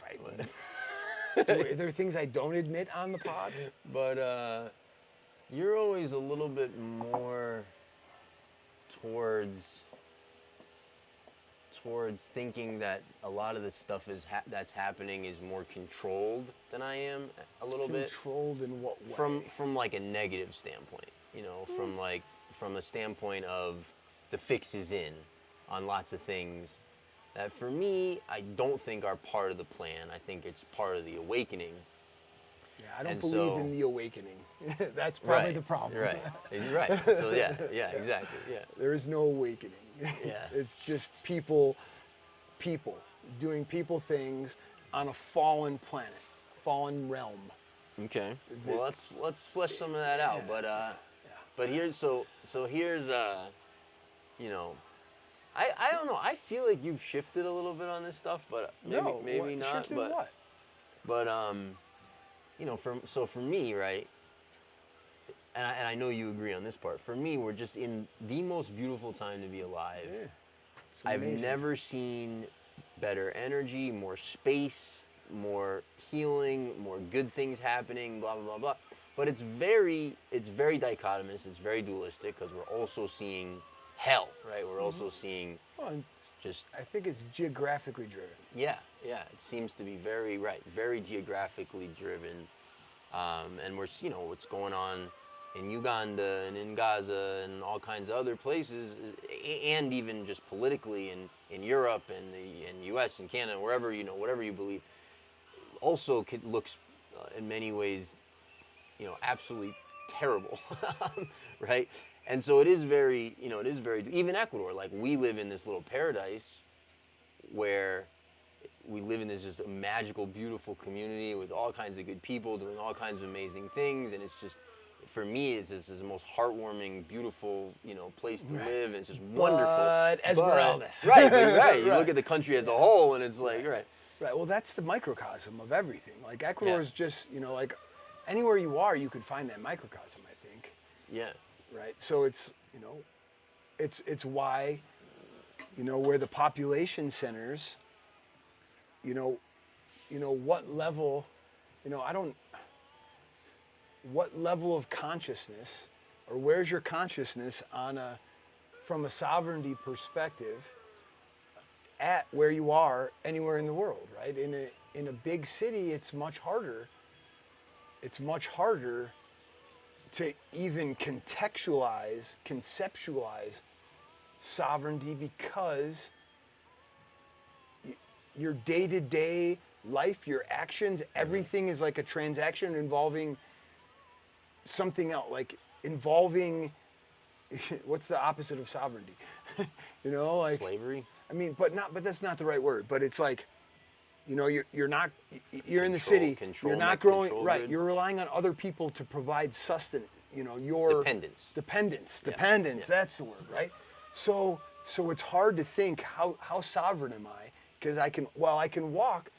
are there things I don't admit on the pod?
But you're always a little bit more towards thinking that a lot of the stuff that's happening is more controlled than I am a little bit.
Controlled in what way?
From like a negative standpoint, you know, from a standpoint of the fix is in on lots of things. That for me, I don't think are part of the plan. I think it's part of the awakening.
Yeah, I don't believe in the awakening. That's probably the problem.
Right, right. So yeah, exactly, yeah.
There is no awakening.
Yeah.
It's just people doing people things on a fallen planet, fallen realm.
Okay. Well, let's flesh some of that out.
Yeah.
But here's here's you know. I don't know. I feel like you've shifted a little bit on this stuff, but maybe not.
Shifted what?
But you know, for me, right? And I know you agree on this part. For me, we're just in the most beautiful time to be alive.
Yeah.
I've never seen better energy, more space, more healing, more good things happening, blah blah blah blah. But it's very dichotomous. It's very dualistic because we're also seeing hell, right? We're also seeing
I think it's geographically driven.
Yeah. It seems to be very geographically driven, and we're what's going on in Uganda and in Gaza and all kinds of other places, and even just politically in Europe and the U.S. and Canada, wherever whatever you believe, also looks in many ways, absolutely terrible, right? And so it is very, even Ecuador, like we live in this little paradise where we live in this just magical, beautiful community with all kinds of good people doing all kinds of amazing things. And for me, is the most heartwarming, beautiful, place to live. And it's just
But
wonderful.
Esmeraldas.
Right, but right. You
Right.
look at the country as a whole, and it's like, right.
Right. Well, that's the microcosm of everything. Like Ecuador
Yeah.
is just, like anywhere you are, you could find that microcosm, I think.
Yeah.
Right. So it's, it's why, where the population centers, what level, what level of consciousness, or where's your consciousness from a sovereignty perspective at where you are anywhere in the world, right? In a big city, it's much harder to even conceptualize sovereignty, because your day-to-day life, your actions, everything is like a transaction involving something else, like involving what's the opposite of sovereignty? Like
Slavery.
I mean, but that's not the right word. But it's like, you're in the
Control-
city,
control
you're not
net,
growing,
control
right?
grid.
You're relying on other people to provide sustenance. Your
Dependence.
Dependence. That's the word, right? So it's hard to think how sovereign am I? Because I can walk,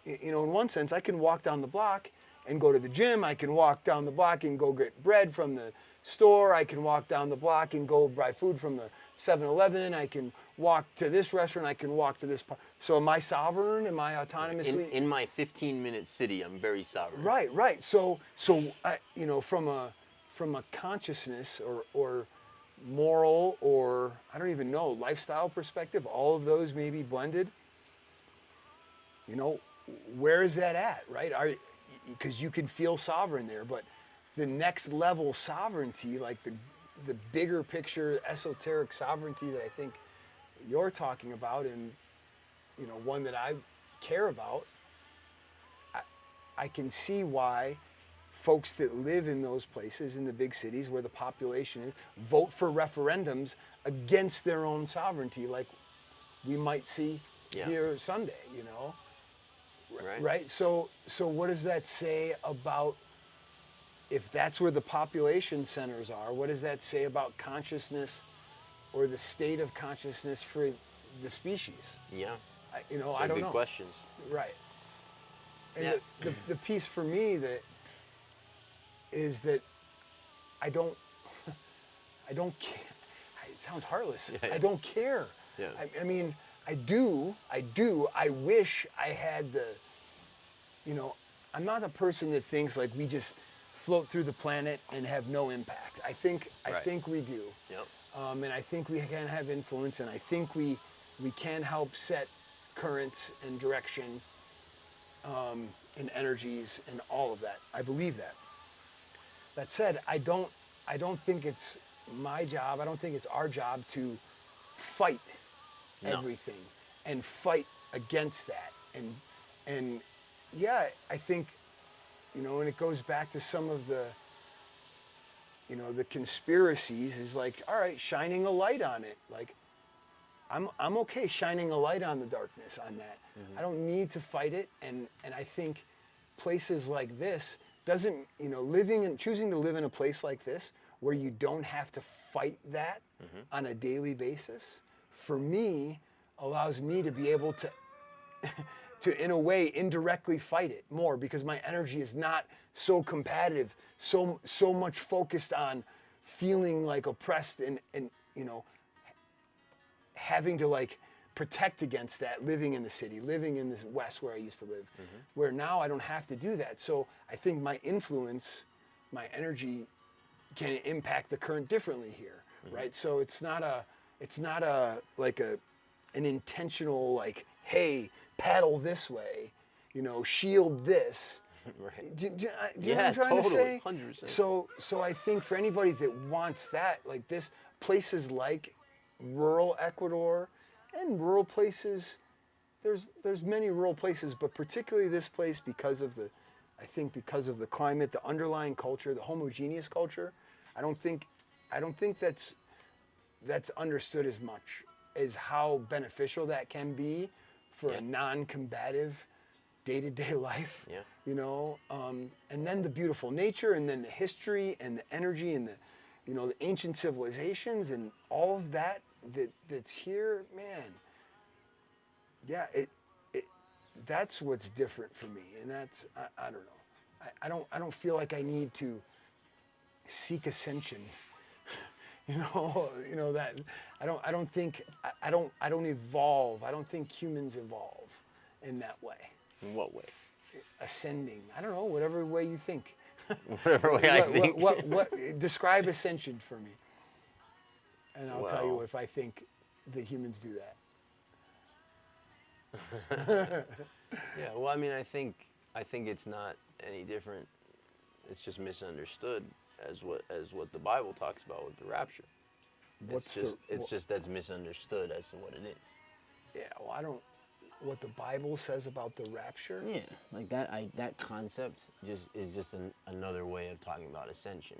in one sense, I can walk down the block and go to the gym. I can walk down the block and go get bread from the store. I can walk down the block and go buy food from the 7-Eleven. I can walk to this restaurant. I can walk to this part. So am I sovereign? Am I autonomously?
In my 15-minute city, I'm very sovereign.
Right. So from a consciousness or moral, or I don't even know, lifestyle perspective, all of those may be blended. Where is that at, right? Because you can feel sovereign there, but the next level sovereignty, like the bigger picture esoteric sovereignty that I think you're talking about, and one that I care about, I can see why folks that live in those places, in the big cities where the population is, vote for referendums against their own sovereignty, like we might see here Sunday, Right? So what does that say about, if that's where the population centers are, what does that say about consciousness, or the state of consciousness for the species?
Yeah.
I don't know.
Good questions.
Right. And the piece for me is that I don't care. It sounds heartless.
Yeah.
I don't care.
Yeah.
I mean, I do. I wish I had I'm not a person that thinks like we just float through the planet and have no impact. I think we do.
Yep.
And I think we can have influence, and I think we can help set currents and direction, and energies and all of that. I believe that. That said, I don't think it's my job. I don't think it's our job to fight everything and fight against that. And yeah, I think, and it goes back to some of the, the conspiracies, is like, all right, shining a light on it. Like, I'm okay shining a light on the darkness on that. Mm-hmm. I don't need to fight it. And I think places like this doesn't, choosing to live in a place like this where you don't have to fight that on a daily basis, for me, allows me to be able to in a way indirectly fight it more, because my energy is not so competitive, so much focused on feeling like oppressed and having to like protect against that, living in the city, living in the West where I used to live, where now I don't have to do that. So I think my influence, my energy can impact the current differently here, right? So it's not an intentional like, hey, paddle this way, shield this.
Right.
Do you know what I'm trying to say?
100%.
So I think for anybody that wants that, like this, places like rural Ecuador and rural places, there's many rural places, but particularly this place because of the climate, the underlying culture, the homogeneous culture. I don't think that's understood as much as how beneficial that can be for a non-combative day-to-day life.
Yeah.
You know, and then the beautiful nature, and then the history and the energy and the, you know, the ancient civilizations and all of that's here, man. Yeah, that's what's different for me, and that's I don't know. I don't feel like I need to seek ascension. You know that I don't think I don't evolve. I don't think humans evolve in that way.
In what way?
Ascending. I don't know, whatever way you think.
Whatever way I think.
What describe ascension for me, and I'll tell you
Well.
if I think that humans do that.
Yeah, well, I mean, I think it's not any different. It's just misunderstood as what the Bible talks about with the rapture. It's just that's misunderstood as to what it is.
Yeah, well, what the Bible says about the rapture?
Yeah, like that concept is just another way of talking about ascension.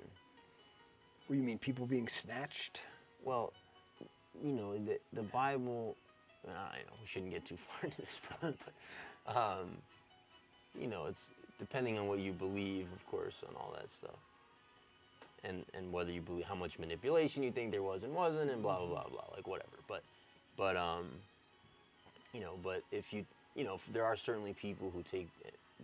What do you mean, people being snatched?
Well, you know, the Bible, I know we shouldn't get too far into this, probably, but, you know, it's depending on what you believe, of course, on all that stuff. And whether you believe how much manipulation you think there was and wasn't, and blah, blah, blah, blah, like whatever. But you know, but if there are certainly people who take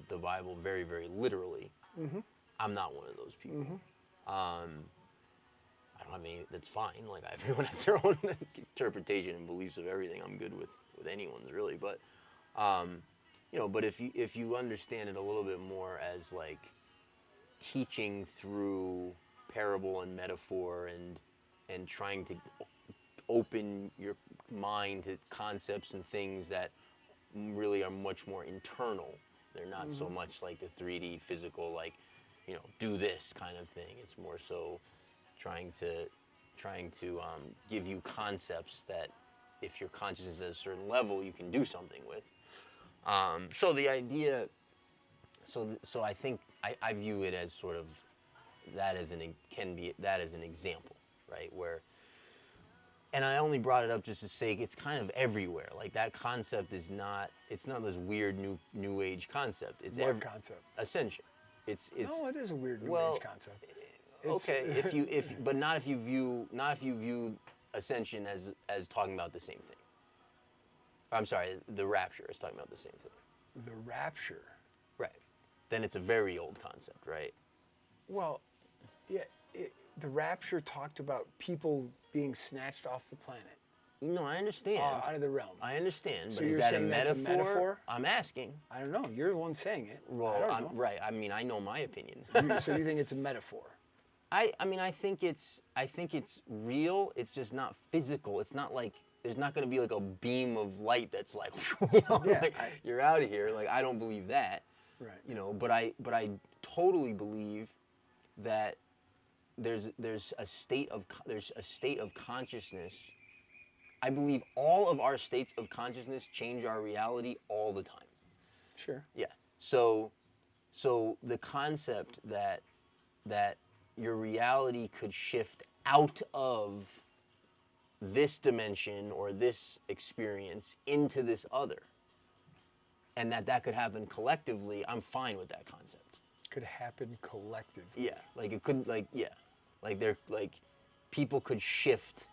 the Bible very, very literally.
Mm-hmm.
I'm not one of those people.
Mm-hmm.
I don't have any, that's fine. Like, everyone has their own interpretation and beliefs of everything. I'm good with anyone's, really. But, you know, but if you understand it a little bit more as, like, teaching through parable and metaphor and trying to open your mind to concepts and things that really are much more internal. They're not so much like the 3D physical, like, you know, do this kind of thing. It's more so trying to give you concepts that if your consciousness is at a certain level, you can do something with. So the idea, so I think I view it as sort of that as an example, right? Where, and I only brought it up just to say it's kind of everywhere. Like, that concept it's not this weird new age concept. It's
what concept?
Ascension. It's
no, it is a weird new age concept.
Okay, but not if you view ascension as talking about the same thing. I'm sorry, the rapture is talking about the same thing.
The rapture.
Right. Then it's a very old concept, right?
Well, yeah, the rapture talked about people being snatched off the planet.
No, I understand.
Out of the realm.
I understand,
So
but is
you're
that
saying that's a metaphor?
I'm asking.
I don't know. You're the one saying it.
Well,
I don't know.
right. I mean, I know my opinion.
So you think it's a metaphor?
I mean, I think it's real. It's just not physical. It's not like there's not going to be like a beam of light that's like, you know,
Yeah,
like, you're out of here. Like, I don't believe that.
Right.
You know, but I totally believe that there's a state of consciousness. I believe all of our states of consciousness change our reality all the time.
Sure.
Yeah. So the concept that your reality could shift out of this dimension or this experience into this other, and that could happen collectively, I'm fine with that concept.
Could happen collectively.
Yeah, like it could, like, yeah, like people could shift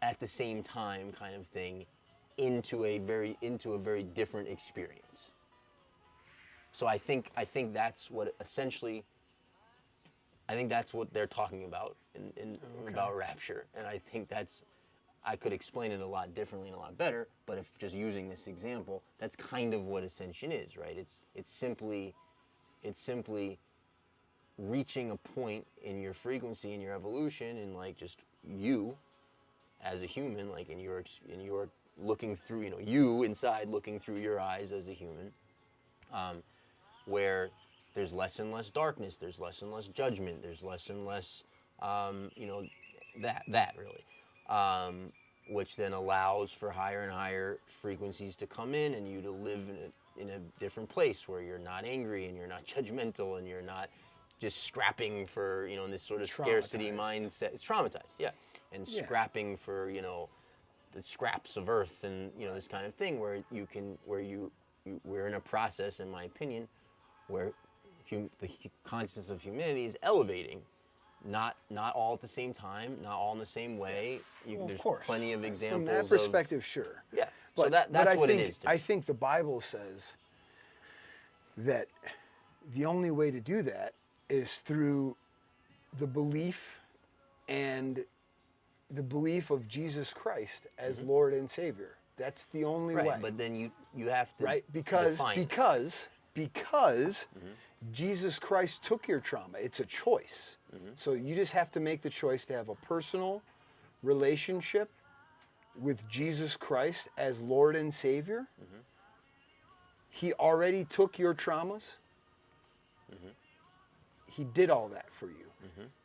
at the same time, kind of thing, into a very different experience. So I think that's what essentially. I think that's what they're talking about about rapture, and I think I could explain it a lot differently and a lot better. But if just using this example, that's kind of what ascension is, right? It's simply reaching a point in your frequency, in your evolution, and like just you as a human, like in your looking through, you know, you inside looking through your eyes as a human, where there's less and less darkness, there's less and less judgment, there's less and less, you know, that really, which then allows for higher and higher frequencies to come in and you to live in a different place where you're not angry and you're not judgmental and you're not just scrapping for, you know, in this sort of scarcity mindset. It's traumatized, yeah. And scrapping for, you know, the scraps of earth and, you know, this kind of thing where you we're in a process, in my opinion, where the consciousness of humanity is elevating. Not all at the same time, not all in the same way.
Well,
there's
of course.
plenty of examples.
From that perspective, sure.
Yeah.
But,
so that's what it is to me.
I think the Bible says that the only way to do that is through the belief of Jesus Christ as Lord and Savior. That's the only way.
Right, but then you have to
because
define
Jesus Christ took your trauma. It's a choice. So you just have to make the choice to have a personal relationship with Jesus Christ as Lord and Savior. He already took your traumas. He did all that for you.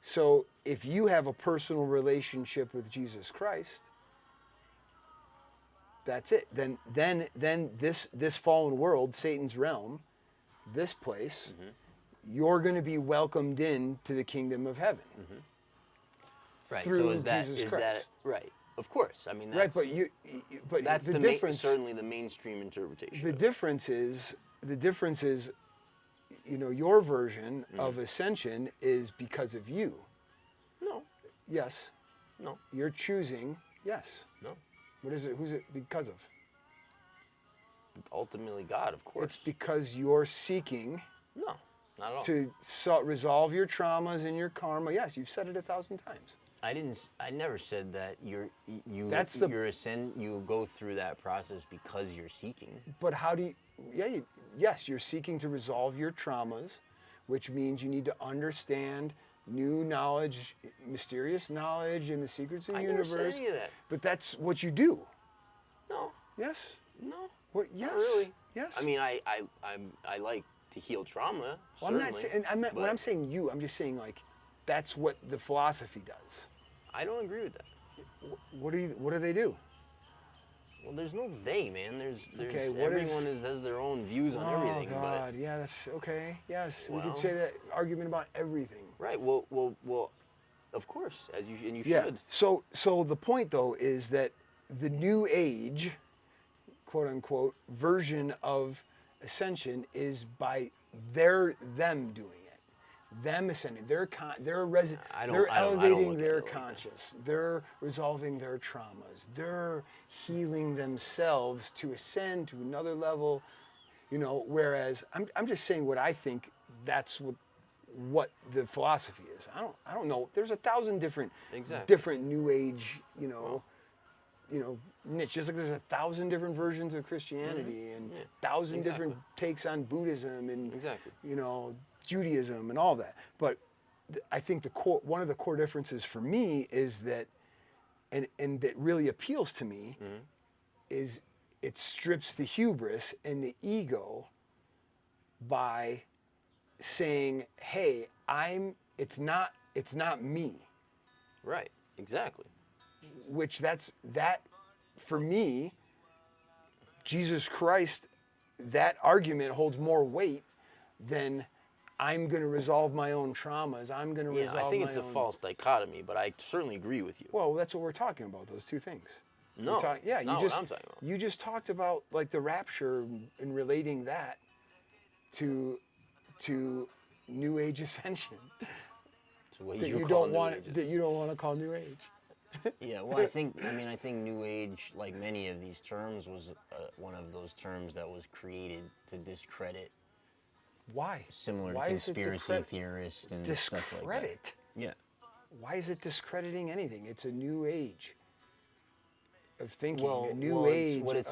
So if you have a personal relationship with Jesus Christ, that's it. Then this fallen world, Satan's realm, this place, you're going to be welcomed into the kingdom of heaven.
Right.
Through
so is that
Jesus
is
Christ.
that right? Of course. I mean, that's,
Right, but
that's
the difference.
certainly the mainstream interpretation.
The difference is, your version of ascension is because of you.
No.
Yes.
No.
You're choosing. Yes.
No.
What is it? Who's it because of?
Ultimately, God, of course.
It's because you're seeking
No, not at all.
to resolve your traumas and your karma. Yes, you've said it 1,000 times.
I never said that you go through that process because you're seeking.
But how do you? Yes, you're seeking to resolve your traumas, which means you need to understand new knowledge, mysterious knowledge, and the secrets of the universe.
I never said any of that.
But that's what you do.
No.
Yes.
No.
What? Yes.
Not really.
Yes.
I mean, I like to heal trauma.
Well,
certainly,
I'm not saying. When I'm saying you, I'm just saying like, that's what the philosophy does.
I don't agree with that.
What do they do?
Well, there's no they, man. There's
Okay,
everyone has their own views on everything.
Oh God, yeah, that's okay. Yes, we could say that argument about everything.
Right. Well, of course, you
Yeah.
should.
So the point though is that the New Age, quote unquote, version of ascension is by them doing it. Them ascending, they're elevating their conscious, they're resolving their traumas, they're healing themselves to ascend to another level, whereas I'm just saying what I think that's what the philosophy is. I don't know. There's 1,000 different New Age, niche, just like there's 1,000 different versions of Christianity and 1,000 different takes on Buddhism and Judaism and all that. But I think one of the core differences for me is that, and that really appeals to me, is it strips the hubris and the ego by saying, "Hey, it's not me."
Right. Exactly.
Which that for me, Jesus Christ, that argument holds more weight than I'm going to resolve my own traumas. I'm going to resolve my own...
I think it's a false dichotomy, but I certainly agree with you.
Well, that's what we're talking about, those two things.
No,
what I'm talking about. You just talked about like the rapture and relating that to New Age ascension. That you don't want to call New Age.
Yeah, well, I think New Age, like many of these terms, was one of those terms that was created to discredit.
Why?
Similar to conspiracy theorists and stuff like that.
Discredit?
Yeah.
Why is it discrediting anything? It's a new age of thinking. A new age.
It's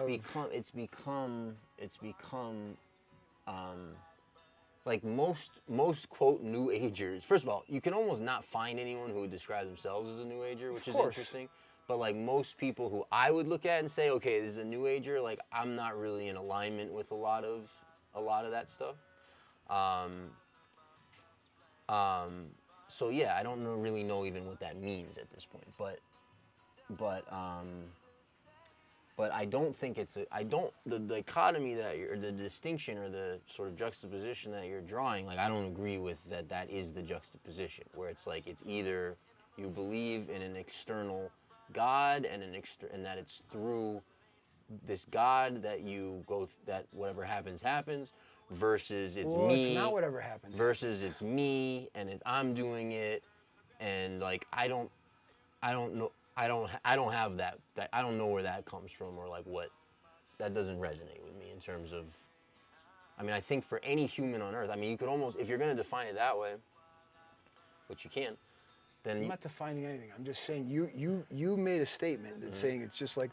become like most quote New Agers. First of all, you can almost not find anyone who would describe themselves as a New Ager, which is interesting. But like most people who I would look at and say, okay, this is a New Ager, like I'm not really in alignment with a lot of that stuff. So yeah, I don't really know even what that means at this point. But I don't think the dichotomy the distinction or the sort of juxtaposition that you're drawing, like I don't agree with that is the juxtaposition, where it's like it's either you believe in an external God and that it's through this God that you go that whatever happens happens, versus it's
Well,
me.
it's not whatever happens.
Versus it's me and I'm doing it, and like I don't know. I don't have that. I don't know where that comes from, or like what. That doesn't resonate with me in terms of. I mean, I think for any human on Earth, I mean, you could almost, if you're going to define it that way, which you can, then
I'm not defining anything. I'm just saying you made a statement that's saying it's just like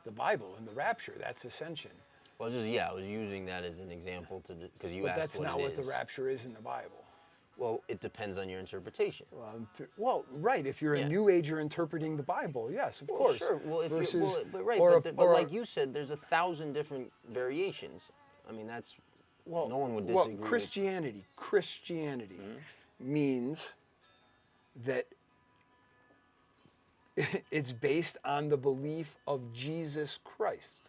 the Bible and the rapture. That's ascension.
well, I was using that as an example because you
But
asked
that's
what
not
it
what the
is.
rapture is in the Bible.
Well, it depends on your interpretation.
Well, right. If you're
Yeah.
a New Ager interpreting the Bible, yes, of
Well,
course.
sure. Well, if
Versus,
you, well, but right,
or
but,
a-
but
or a-
like you said, there's 1,000 different variations. I mean, that's no one would disagree.
Well, Christianity means that it's based on the belief of Jesus Christ.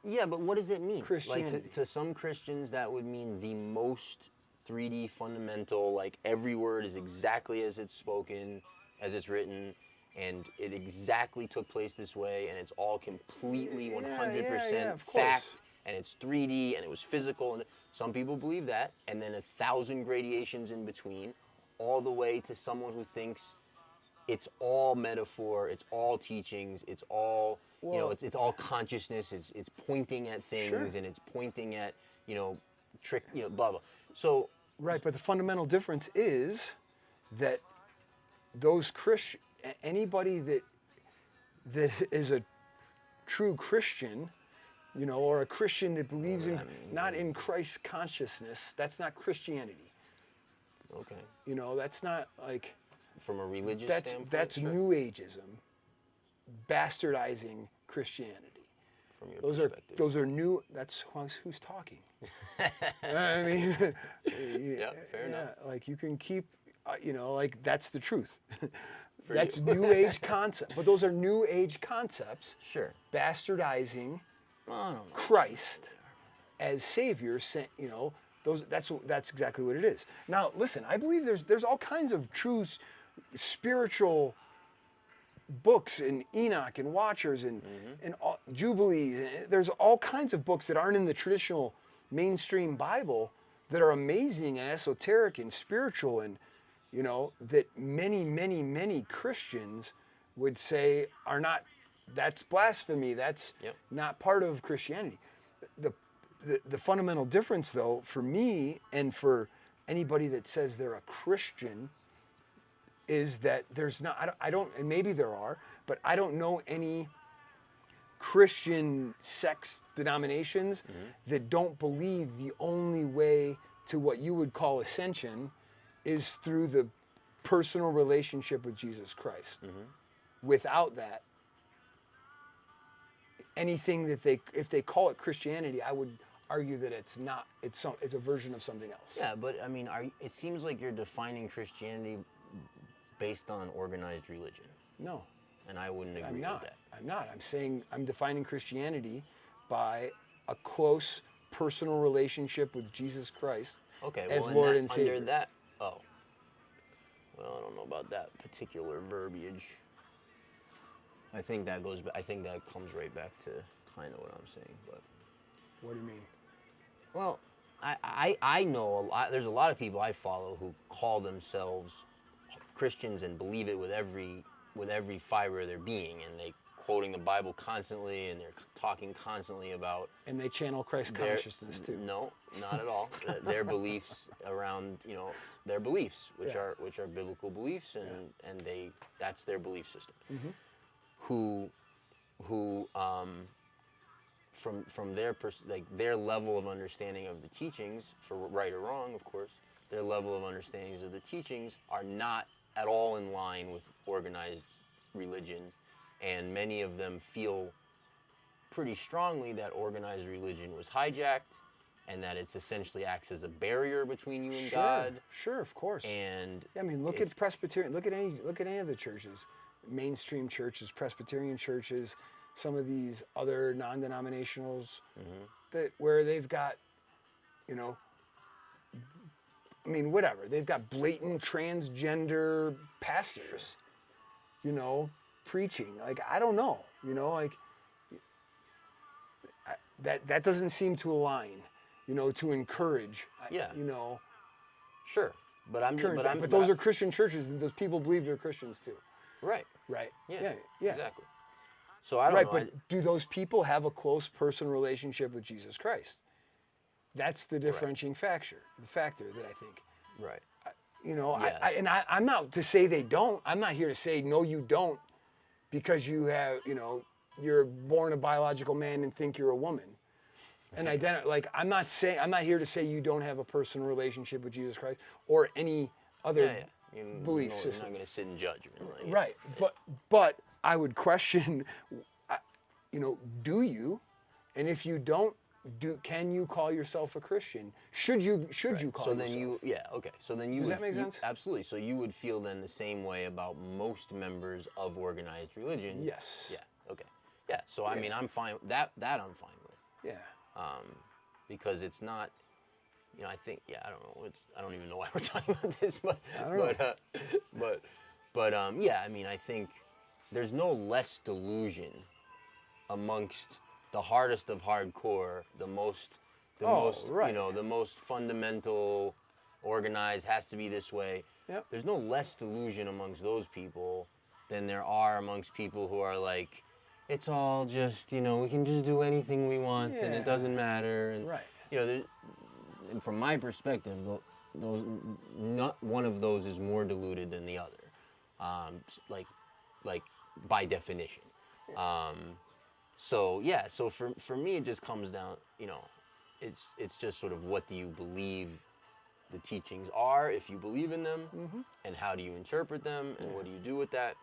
Yeah, but what does it mean?
Christianity.
Like to some Christians, that would mean the most 3D fundamental. Like every word is exactly as it's spoken, as it's written, and it exactly took place this way, and it's all completely 100%
of course.
fact, and it's 3D, and it was physical. And some people believe that, and then 1,000 gradations in between, all the way to someone who thinks it's all metaphor, it's all teachings, it's all it's all consciousness. It's pointing at things,
Sure.
and it's pointing at trick blah blah. So
Right, but the fundamental difference is that anybody that is a true Christian, or a Christian that believes not in Christ's consciousness, that's not Christianity.
okay,
That's not like
from a religious standpoint,
that's
sure.
New Ageism, bastardizing Christianity.
From your perspective.
Those are new. That's who's talking. I mean,
Yeah, fair enough.
like you can keep, like that's the truth.
For
That's
you.
New Age concept, but those are New Age concepts
Sure.
bastardizing
Well, I don't know.
Christ as Savior. That's exactly what it is. Now, listen, I believe there's all kinds of true spiritual books in Enoch and Watchers and Jubilee. There's all kinds of books that aren't in the traditional mainstream Bible that are amazing and esoteric and spiritual, and that many Christians would say are not. That's blasphemy. That's not part of Christianity. The fundamental difference, though, for me and for anybody that says they're a Christian, is that there's not, I don't, and maybe there are, but I don't know any Christian sects, denominations that don't believe the only way to what you would call ascension is through the personal relationship with Jesus Christ. Without that, anything that if they call it Christianity, I would argue that it's not. It's a version of something else.
Yeah, but I mean, it seems like you're defining Christianity based on organized religion.
No.
And I wouldn't agree with that.
I'm not. I'm saying I'm defining Christianity by a close personal relationship with Jesus Christ as Lord and Savior.
Under that, well, I don't know about that particular verbiage. I think that comes right back to kind of what I'm saying. But
what do you mean?
Well, I know a lot. There's a lot of people I follow who call themselves Christians and believe it with every fiber of their being, and they quoting the Bible constantly, and they're talking constantly about.
And they channel Christ consciousness too.
No, not at all. Their beliefs around their beliefs, which are biblical beliefs, and that's their belief system. Who from their level of understanding of the teachings, for right or wrong, of course, their level of understandings of the teachings are not at all in line with organized religion, and many of them feel pretty strongly that organized religion was hijacked, and that it's essentially acts as a barrier between you and God.
Sure, of course.
And
I mean, look at Presbyterian. Look at any of the churches, mainstream churches, Presbyterian churches, some of these other non-denominationals where they've got, I mean, whatever. They've got blatant transgender pastors, preaching. Like, I don't know, that doesn't seem to align, to encourage.
Yeah.
You know,
Sure, but
but those are Christian churches, and those people believe they're Christians too.
right.
Right.
Yeah.
Yeah.
Exactly. So I don't
Right,
know.
but do those people have a close personal relationship with Jesus Christ? That's the differentiating factor that I think.
Right.
Yeah. I'm not to say they don't. I'm not here to say no, you don't, because you have, you're born a biological man and think you're a woman. And I'm not here to say you don't have a personal relationship with Jesus Christ or any other belief system.
You're not going to sit in judgment.
Right. But I would question, do you? And if you don't, can you call yourself a Christian? Should you call yourself?
So then So then
Does that make sense?
Absolutely. So you would feel then the same way about most members of organized religion.
Yes.
Yeah. Okay. Yeah. So I mean, I'm fine. That I'm fine with.
Yeah.
Because it's not. I think. Yeah. I don't know. I don't even know why we're talking about this, but yeah. I mean, I think there's no less delusion amongst the hardest of hardcore, the most fundamental, organized, has to be this way.
Yep.
There's no less delusion amongst those people than there are amongst people who are like, it's all just, we can just do anything we want and it doesn't matter. And,
right.
And from my perspective, not one of those is more deluded than the other, like by definition. So for me, it just comes down, it's just sort of what do you believe the teachings are, if you believe in them, and how do you interpret them, and what do you do with that?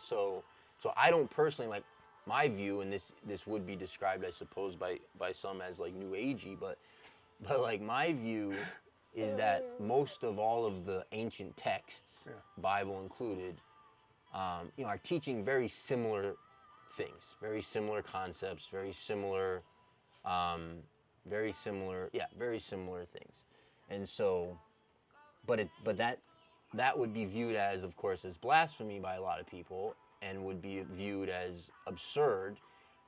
So I don't personally, like, my view, and this would be described, I suppose, by some as like new agey, but like my view is that most of all of the ancient texts, Bible included, are teaching very similar things, very similar concepts, very similar things. And so, but that would be viewed as, of course, as blasphemy by a lot of people, and would be viewed as absurd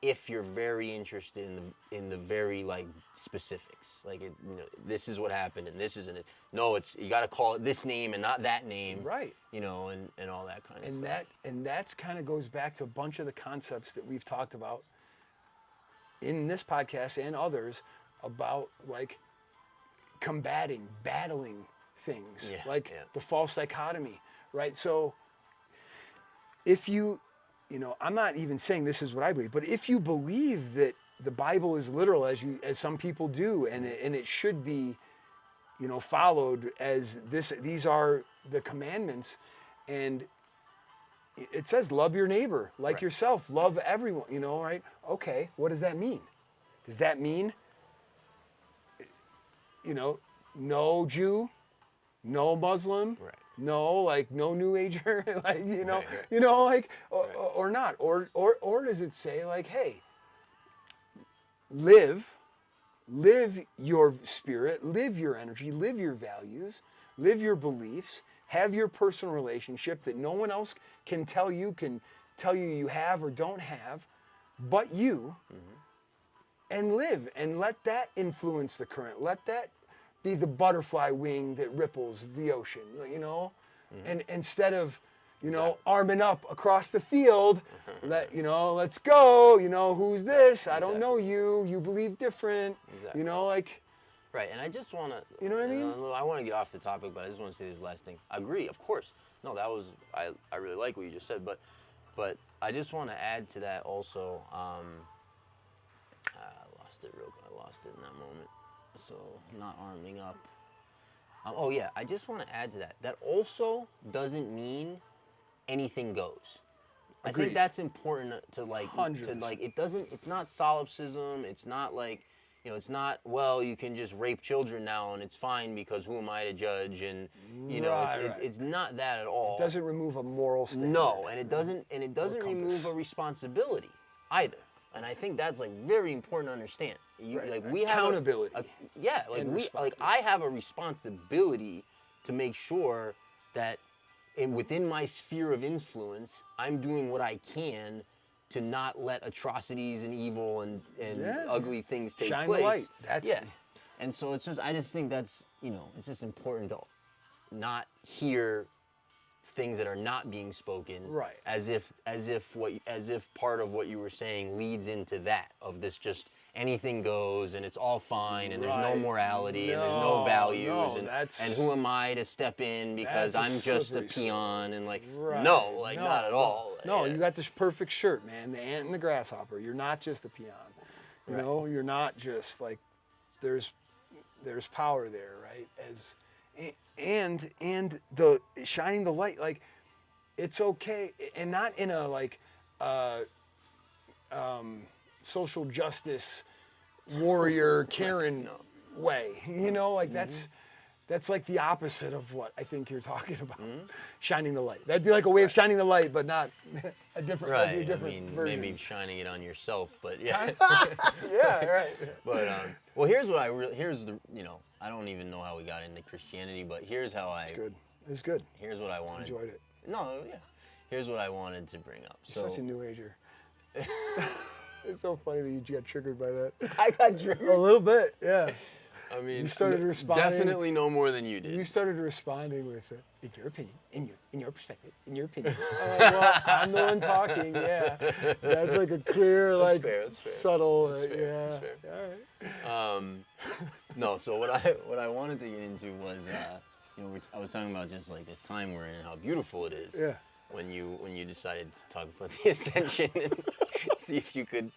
if you're very interested in the very like specifics, like this is what happened and this isn't it. No, you got to call it this name and not that name,
right?
And all that kind of stuff.
And that's kind of goes back to a bunch of the concepts that we've talked about in this podcast and others about like battling things, the false dichotomy, right? So if you I'm not even saying this is what I believe, but if you believe that the Bible is literal, as some people do, and it should be, followed as these are the commandments, and it says love your neighbor like yourself, love everyone, right? Okay, what does that mean? Does that mean, no Jew, no Muslim?
Right.
No, like no New Ager, like or not, or does it say like, hey, live your spirit, live your energy, live your values, live your beliefs, have your personal relationship that no one else can tell you you have or don't have, but you, and live and let that influence the current. Let that be the butterfly wing that ripples the ocean, and instead of, arming up across the field, let's go, who's this? I don't know you. You believe different,
Right, and I just want to,
you know what I mean?
I want to get off the topic, but I just want to say this last thing. I agree, of course. No, I really like what you just said, but I just want to add to that also. I lost it in that moment. So not arming up. I just want to add to that. That also doesn't mean anything goes.
Agreed.
I think that's important to like.
100%.
It's not solipsism. It's not like, it's not, well, you can just rape children now and it's fine because who am I to judge? And it's not that at all.
It doesn't remove a moral standard.
No, and it doesn't remove a responsibility either. And I think that's like very important to understand. We have
accountability.
I have a responsibility to make sure that within my sphere of influence, I'm doing what I can to not let atrocities and evil and
Yeah.
ugly things take
Shine
place.
the light. That's
yeah. And so it's just, I just think that's, you know, it's just important to not hear things that are not being spoken,
Right.
as if part of what you were saying leads into that, of this just anything goes and it's all fine and there's no
Right.
morality and there's
No,
no values
no,
and
that's-
who am I to step in because
That's a
I'm just a
slippery slope.
peon, and like
Right.
no, like not at
no.
all.
No,
Yeah.
you got this perfect shirt, man. The ant and the grasshopper. You're not just a peon. You
Right.
know, you're not just like there's power there, right? And the shining the light, like it's okay, and not in a like social justice warrior Karen
No.
way. You know, like that's like the opposite of what I think you're talking about. Shining the light. That'd be like a way of shining the light, but not a different. That'd be a
Right.
different
I mean,
version.
maybe shining it on yourself, but yeah.
Yeah, right.
But well, here's what here's the, you know, I don't even know how we got into Christianity, but here's how I.
It's good. It's good.
Here's what I wanted.
Enjoyed it.
No, yeah. Here's what I wanted to bring up.
You're
So
such a new ager. It's so funny that you got triggered by that.
I got triggered.
A little bit, yeah.
I mean,
You started responding.
Definitely no more than you did.
You started responding with, in your opinion, in your perspective, in your opinion. Well, I'm the one talking. Yeah, that's like a clear, like
fair, that's fair.
subtle.
That's fair,
Yeah.
that's fair.
All right.
No, so what I wanted to get into was, you know, I was talking about just like this time we're in and how beautiful it is.
Yeah.
When you decided to talk about the Ascension and see if you could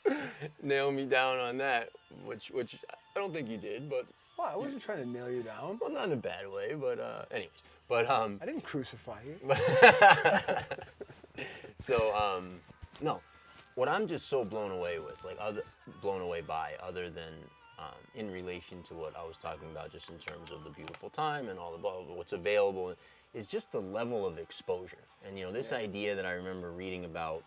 nail me down on that, which I don't think you did, but
Well, I wasn't trying to nail you down.
well, not in a bad way, but anyways, but
I didn't crucify you.
So no, what I'm just so blown away with, like blown away by, other than in relation to what I was talking about, just in terms of the beautiful time and all the blah, blah, blah, what's available, is just the level of exposure. And you know, this idea that I remember reading about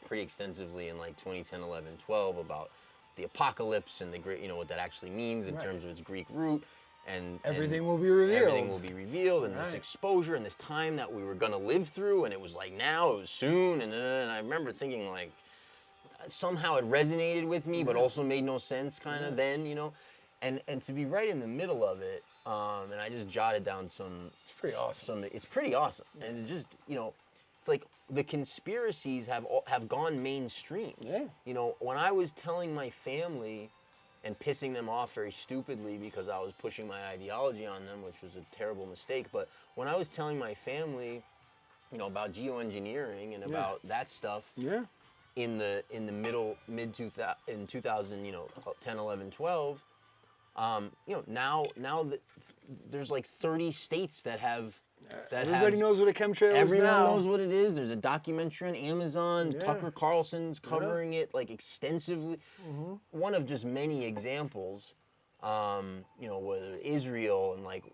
pretty extensively in like 2010, 11, 12 about the apocalypse and the great, you know, what that actually means in terms of its Greek root, and
Everything will be revealed.
Everything will be revealed, and this exposure and this time that we were gonna live through, and it was like now, it was soon, and I remember thinking like somehow it resonated with me, but also made no sense kind of then, you know, and to be right in the middle of it, and I just jotted down some.
It's pretty awesome.
It's pretty awesome, and it just, you know, it's like the conspiracies have gone mainstream.
Yeah.
You know, when I was telling my family and pissing them off very stupidly because I was pushing my ideology on them, which was a terrible mistake, but when I was telling my family, you know, about geoengineering and about that stuff,
Yeah.
in the mid 2000, you know, 10, 11, 12, you know, now that there's like 30 states that have
Everybody knows what a chemtrail is
everyone
now.
knows what it is. There's a documentary on Amazon.
Yeah.
Tucker Carlson's covering it like extensively. One of just many examples. You know, whether Israel and like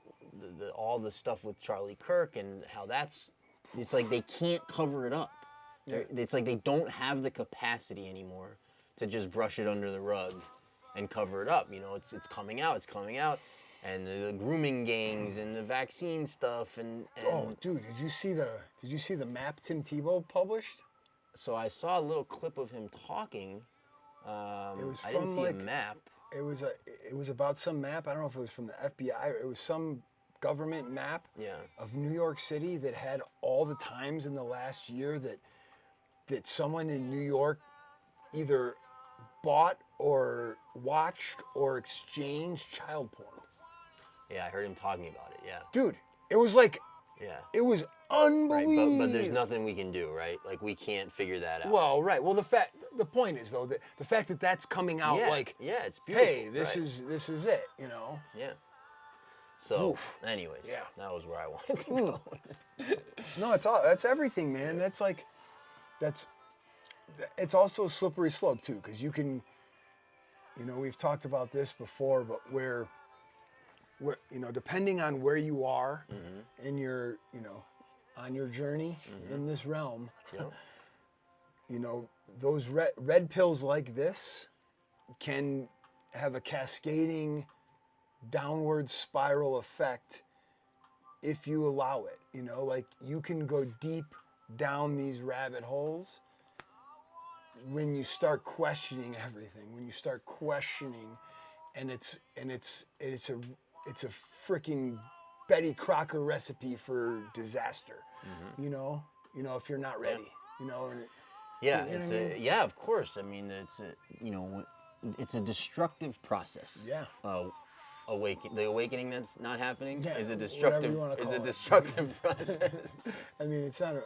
all the stuff with Charlie Kirk and how it's like they can't cover it up. It's like they don't have the capacity anymore to just brush it under the rug and cover it up. You know, it's coming out. And the grooming gangs and the vaccine stuff and
Oh, dude, did you see the map Tim Tebow published?
so I saw a little clip of him talking.
It was
I didn't
from,
see
like,
a map.
It was about some map. I don't know if it was from the FBI or it was some government map
Yeah.
of New York City that had all the times in the last year that someone in New York either bought or watched or exchanged child porn.
Yeah, I heard him talking about it. Yeah.
Dude, it was like,
Yeah.
it was
Right,
unbelievable.
but there's nothing we can do, right? Like we can't figure that out.
Well, right. Well, the point is though that the fact that that's coming out
yeah,
like,
yeah, it's beautiful.
hey, this
right.
is it, you know.
Yeah. So,
Oof.
anyways,
Yeah.
that was where I wanted to go.
No, that's everything, man. That's like, it's also a slippery slope too, because you can, you know, we've talked about this before, but where you know, depending on where you are in your, you know, on your journey in this realm,
Yep.
you know, those red pills like this can have a cascading downward spiral effect if you allow it. You know, like you can go deep down these rabbit holes when you start questioning everything, when you start questioning, and it's a freaking Betty Crocker recipe for disaster. You know, if you're not ready, you know. And
Yeah,
you know
it's
what I mean?
yeah, of course. I mean, it's a destructive process.
Yeah.
The awakening that's not happening
Yeah,
is a
whatever
destructive
you wanna
is
call
a
it.
destructive process.
I mean, it's not.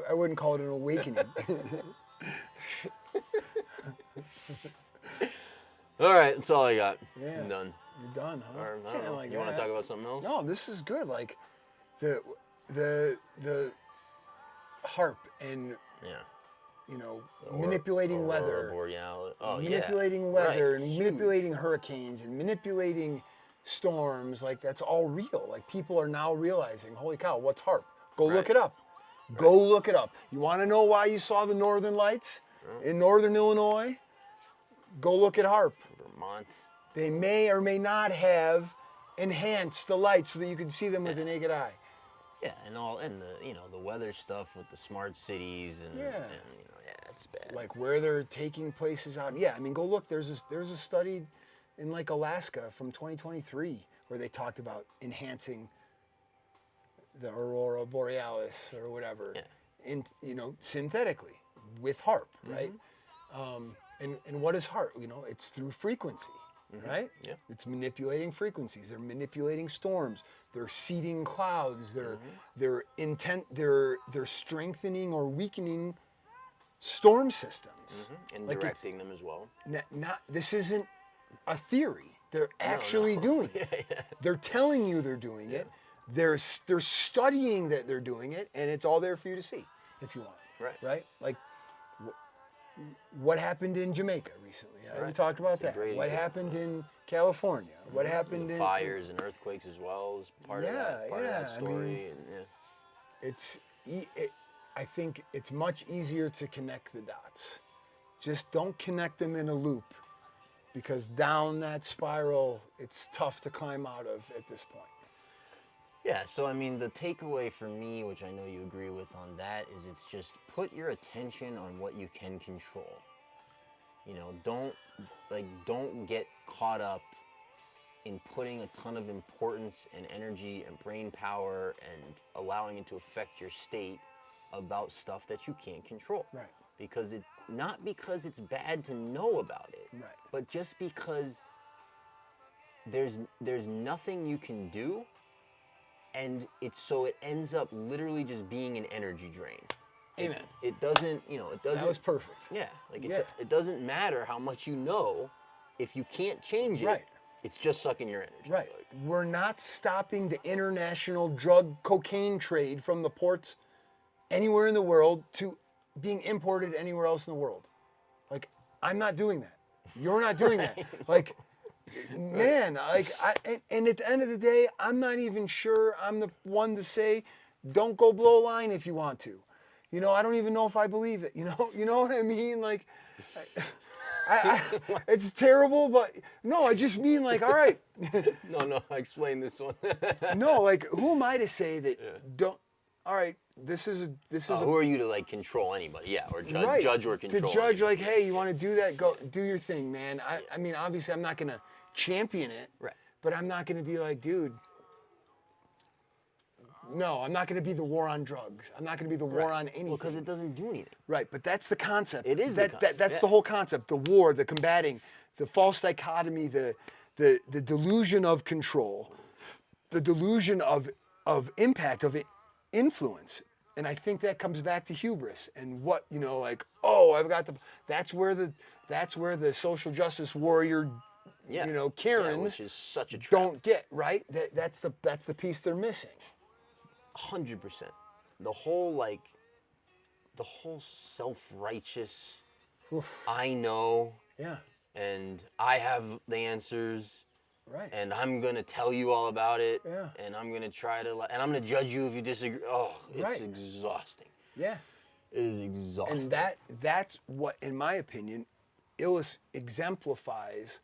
I wouldn't call it an awakening.
All right, that's all I got.
Yeah.
I'm done.
You're done, huh?
Or, I don't
Can't
know.
like
You want to
that.
talk about something else?
No, this is good. Like the harp and
Yeah.
manipulating
Aurora
weather,
Borealis. Oh,
manipulating
yeah.
weather,
Right.
and
Huge.
manipulating hurricanes and manipulating storms. Like that's all real. Like people are now realizing, holy cow, what's harp? Go look it up. Go look it up. You want to know why you saw the Northern Lights in Northern Illinois? Go look at harp.
Vermont.
They may or may not have enhanced the lights so that you can see them with the naked eye.
Yeah, and the weather stuff with the smart cities and it's bad.
Like where they're taking places out. Yeah, I mean, go look. There's a study in like Alaska from 2023 where they talked about enhancing the Aurora Borealis or whatever, synthetically with harp, right? And what is harp? It's through frequency, right?
Yeah.
It's manipulating frequencies. They're manipulating storms. They're seeding clouds. They're strengthening or weakening storm systems.
And
Like
directing them as well.
This isn't a theory. They're actually doing it. They're telling you they're doing it. They're studying that they're doing it, and it's all there for you to see if you want.
Right.
Right? Like what happened in Jamaica recently? We talked about that. What happened in California? What happened in
fires and earthquakes as well as part of that story.
I think it's much easier to connect the dots. Just don't connect them in a loop, because down that spiral, it's tough to climb out of at this point.
Yeah, so I mean, the takeaway for me, which I know you agree with on that, is it's just put your attention on what you can control. Don't get caught up in putting a ton of importance and energy and brain power and allowing it to affect your state about stuff that you can't control.
Right.
Not because it's bad to know about it,
Right.
but just because there's nothing you can do, and it ends up literally just being an energy drain.
Amen.
It doesn't.
That was perfect.
Yeah, it doesn't matter how much you know, if you can't change it.
Right.
It's just sucking your energy.
Right. We're not stopping the international drug cocaine trade from the ports anywhere in the world to being imported anywhere else in the world. Like, I'm not doing that. You're not doing that. Like, man, and at the end of the day, I'm not even sure I'm the one to say, don't go blow a line if you want to. I don't even know if I believe it. You know what I mean? Like, it's terrible, but no, I just mean like, all right.
No, I explained this one.
No, like, who am I to say that don't? All right, this is
who are you to control anybody? Yeah, or judge or control.
To judge, like, hey, you want to do that? Go do your thing, man. I mean, obviously, I'm not gonna champion it,
right?
But I'm not gonna be like, dude. No, I'm not going to be the war on drugs. I'm not going to be the war on anything.
Well, because it doesn't do anything.
Right, but that's the concept.
It is the concept.
That's the whole concept. The war, the combating, the false dichotomy, the delusion of control, the delusion of impact, of influence. And I think that comes back to hubris and what, I've got that's where the social justice warrior, Karens,
which is such a trap.
Don't get, right? That's the piece they're missing.
100%. The whole self-righteous, I know, and I have the answers,
right?
And I'm gonna tell you all about it,
and
I'm gonna and I'm gonna judge you if you disagree. Oh, it's exhausting.
Yeah,
it is exhausting.
And that's what, in my opinion, exemplifies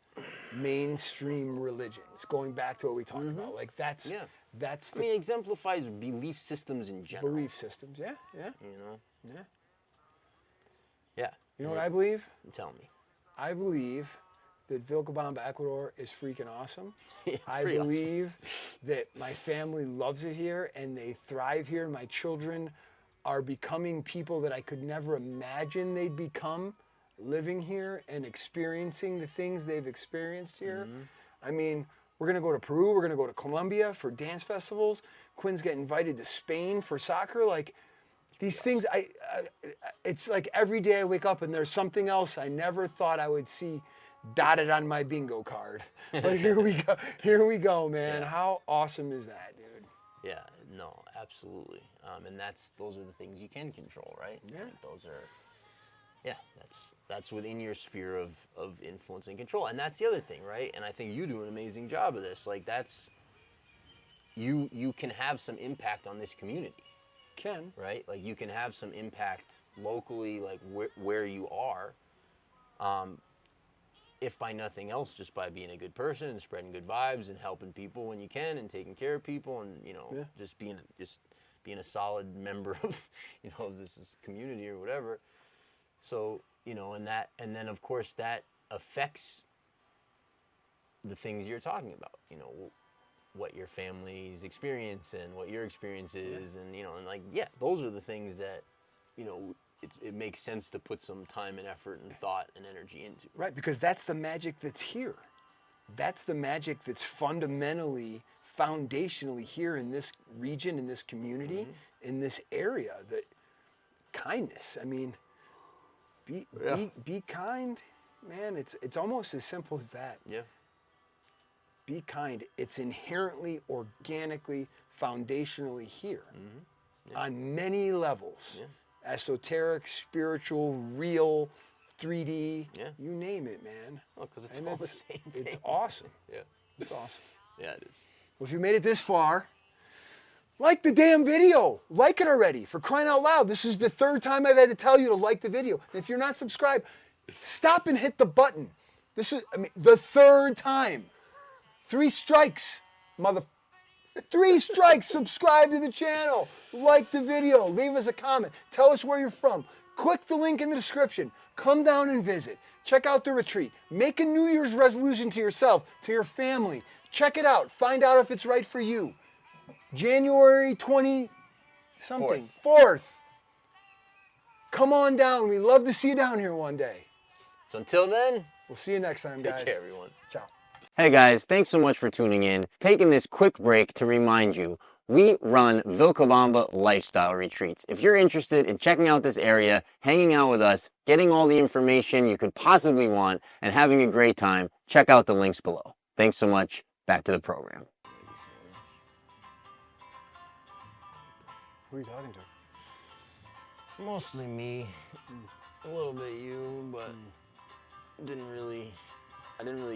mainstream religions. Going back to what we talked about, like that's. I mean, it exemplifies belief systems in general. Belief systems, yeah.
Yeah.
You know what I believe?
Tell me.
I believe that Vilcabamba, Ecuador is freaking awesome.
Yeah, it's
I
pretty awesome.
believe that my family loves it here and they thrive here. My children are becoming people that I could never imagine they'd become living here and experiencing the things they've experienced here. I mean, we're going to go to Peru. We're going to go to Colombia for dance festivals. Quinn's getting invited to Spain for soccer. Like, these things, it's like every day I wake up and there's something else I never thought I would see dotted on my bingo card. But here we go. Here we go, man.
Yeah.
How awesome is that, dude?
Yeah, no, absolutely. And those are the things you can control, right?
Yeah.
Like those are, yeah, that's within your sphere of influence and control. And that's the other thing, right? And I think you do an amazing job of this. Like you can have some impact on this community.
Ken.
Right? Like you can have some impact locally, like where you are, if by nothing else, just by being a good person and spreading good vibes and helping people when you can and taking care of people and, you know, just being a solid member of, you know, this community or whatever. So, you know, and then of course that affects the things you're talking about, you know, what your family's experience and what your experience is, and you know, and like, yeah, those are the things that, you know, it makes sense to put some time and effort and thought and energy into.
Right, because that's the magic that's here. That's the magic that's fundamentally, foundationally here in this region, in this community, in this area. That kindness. I mean, be kind, man. It's almost as simple as that.
Yeah.
Be kind. It's inherently, organically, foundationally here on many levels.
Yeah.
Esoteric, spiritual, real, 3D,
Yeah.
you name it, man.
Oh, because it's
And
all the same thing.
It's awesome.
Yeah.
It's awesome.
Yeah, it is.
Well, if you made it this far, like the damn video. Like it already. For crying out loud. This is the third time I've had to tell you to like the video. And if you're not subscribed, stop and hit the button. This is, I mean, the third time. 3 strikes, mother. 3 strikes. Subscribe to the channel. Like the video. Leave us a comment. Tell us where you're from. Click the link in the description. Come down and visit. Check out the retreat. Make a New Year's resolution to yourself, to your family. Check it out. Find out if it's right for you. January 20-something. 4th. Come on down. We'd love to see you down here one day.
So until then,
We'll see you next time, guys.
take care, everyone.
Ciao.
Hey guys, thanks so much for tuning in. Taking this quick break to remind you, we run Vilcabamba lifestyle retreats. If you're interested in checking out this area, hanging out with us, getting all the information you could possibly want, and having a great time, check out the links below. Thanks so much. Back to the program.
Who are you talking to?
Mostly me, a little bit you, but I didn't really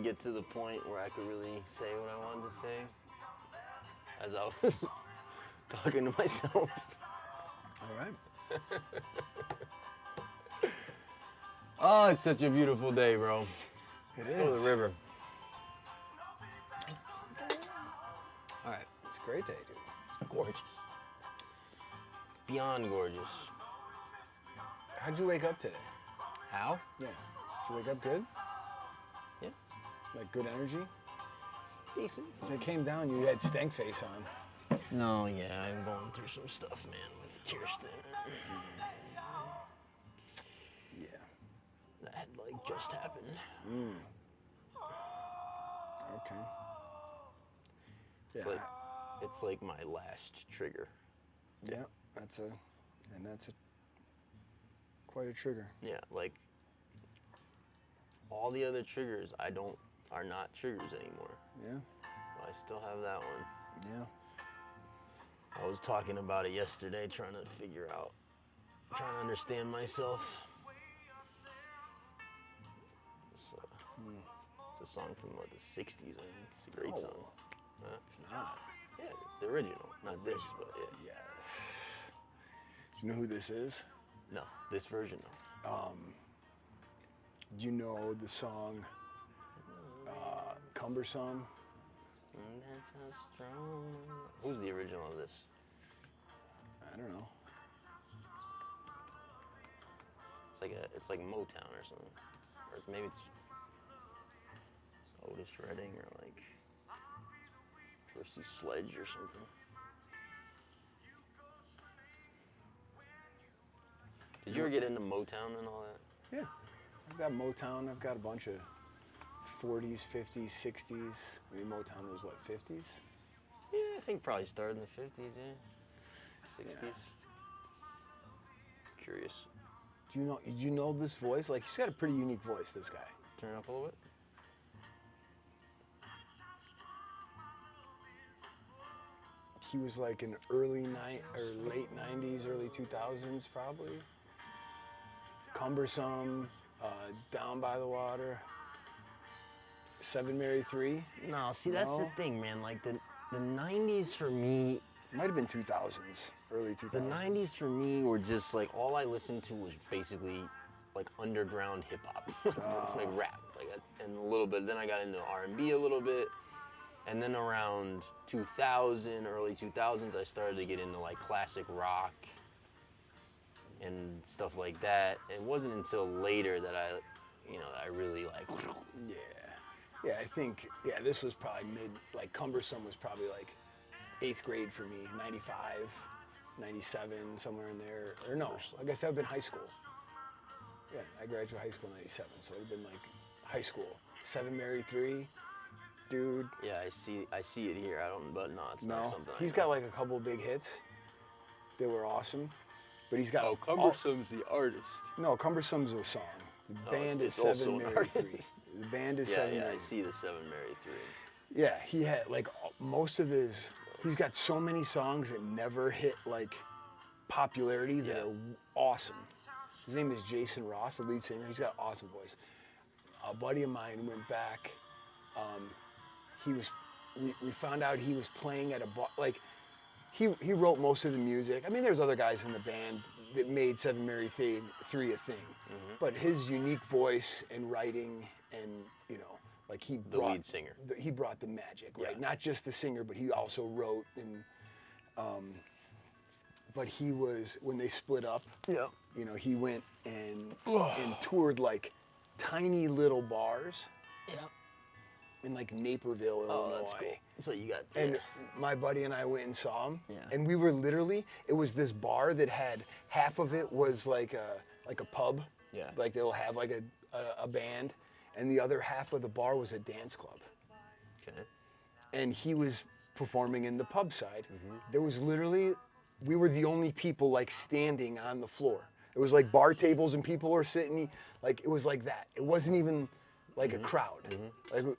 get to the point where I could really say what I wanted to say as I was talking to myself.
All right.
Oh, it's such a beautiful day, bro.
It
Go to
is.
the river. All right,
It's a great day, dude.
gorgeous. Beyond gorgeous.
How'd you wake up today?
How?
Yeah. Did you wake up good?
Yeah,
Like good energy?
decent.
As I came down, you had stank face on.
No, yeah, I'm going through some stuff, man, with Kirsten.
Yeah.
That had, like, just happened.
Okay.
It's
Yeah.
like, it's like my last trigger.
Yeah. That's quite a trigger.
Yeah, like, all the other triggers are not triggers anymore.
Yeah.
I still have that one.
Yeah.
I was talking about it yesterday, trying to understand myself. It's a song from like the 60s, I think. It's a great
No.
song. Huh?
It's not.
Yeah, it's the original. Not this, but yeah.
Yes. Do you know who this is?
No, this version, no.
Do you know the song Cumbersome?
That's how strong. Who's the original of this?
I don't know.
It's it's like Motown or something, or maybe it's Otis Redding or like Percy Sledge or something. Did you ever get into Motown and all that?
Yeah, I've got Motown. I've got a bunch of 40s, 50s, 60s. I mean, Motown was what, 50s?
Yeah, I think probably started in the 50s, yeah. 60s. Yeah. Curious.
Do you know this voice? Like, he's got a pretty unique voice, this guy.
Turn it up a little bit.
He was like in late 90s, early 2000s, probably. Cumbersome, Down by the Water, 7 Mary 3.
No, see, that's the thing, man. Like, the 90s for me...
It might have been 2000s, early 2000s.
The 90s for me were just, like, all I listened to was basically, like, underground hip-hop. Like, rap. Like, and a little bit. Then I got into R&B a little bit. And then around 2000, early 2000s, I started to get into, like, classic rock and stuff like that. It wasn't until later that I really like.
Yeah, I think this was probably like Cumbersome was probably like 8th grade for me, 95, 97, somewhere in there. Or no, I guess that would have been high school. Yeah, I graduated high school in 97, so it would have been like high school. 7 Mary 3, dude.
Yeah, I see it here. But no, it's not something.
He's got like a couple big hits. They were awesome. But he's got.
Oh, Cumbersome's the artist.
No, Cumbersome's a song. The band is 7 Mary 3. The band is 7 Mary.
Yeah, I see the 7 Mary 3.
Yeah, he had like most of his. He's got so many songs that never hit like popularity that are awesome. His name is Jason Ross, the lead singer. He's got an awesome voice. A buddy of mine went back. We found out he was playing at a bar. Like, he wrote most of the music. I mean, there's other guys in the band that made 7 Mary 3 a thing. Mm-hmm. But his unique voice and writing and, like he brought...
The lead singer.
He brought the magic, right?
Yeah.
Not just the singer, but he also wrote and... but he was, when they split up, he went and toured like tiny little bars.
Yeah.
In like Naperville, Illinois.
Oh, that's cool. So you got...
And my buddy and I went and saw him.
Yeah.
And we were literally, it was this bar that had, half of it was like a pub.
Yeah.
Like they'll have like a band. And the other half of the bar was a dance club.
Okay.
And he was performing in the pub side. Mm-hmm. There was literally, we were the only people like standing on the floor. It was like bar tables and people were sitting, like it was like that. It wasn't even like a crowd. Mm-hmm. Like,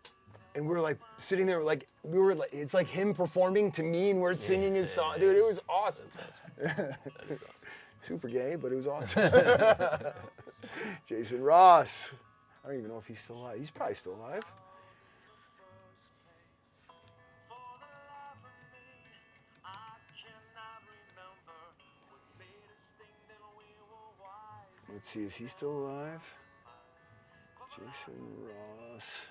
and we were like sitting there, like we were like, it's like him performing to me, and we're singing his song, dude. It was awesome.
That's awesome.
Super gay, but it was awesome. Jason Ross. I don't even know if he's still alive. He's probably still alive. Let's see, is he still alive? Jason Ross.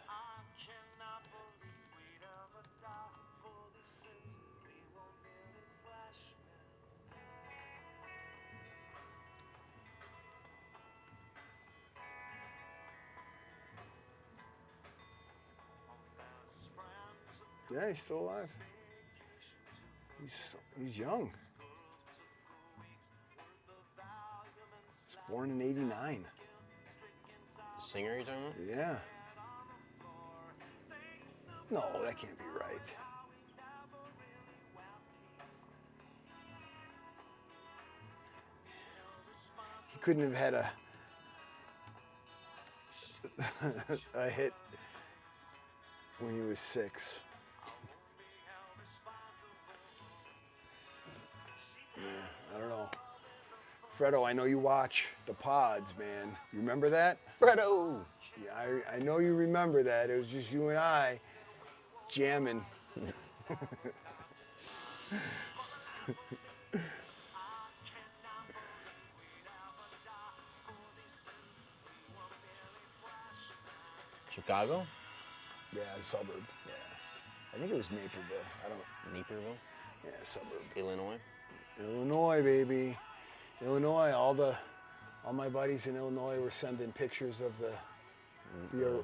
Yeah, he's still alive. He's young. He was born in '89.
The singer you're talking about?
Yeah. No, that can't be right. He couldn't have had a hit when he was 6. Yeah, I don't know. Fredo, I know you watch the pods, man. You remember that?
Fredo!
Yeah, I know you remember that. It was just you and I jamming.
Chicago?
Yeah, a suburb. Yeah. I think it was Naperville. I don't know.
Naperville?
Yeah, suburb.
Illinois?
Illinois, baby. Illinois, all All my buddies in Illinois were sending pictures of the
Yeah.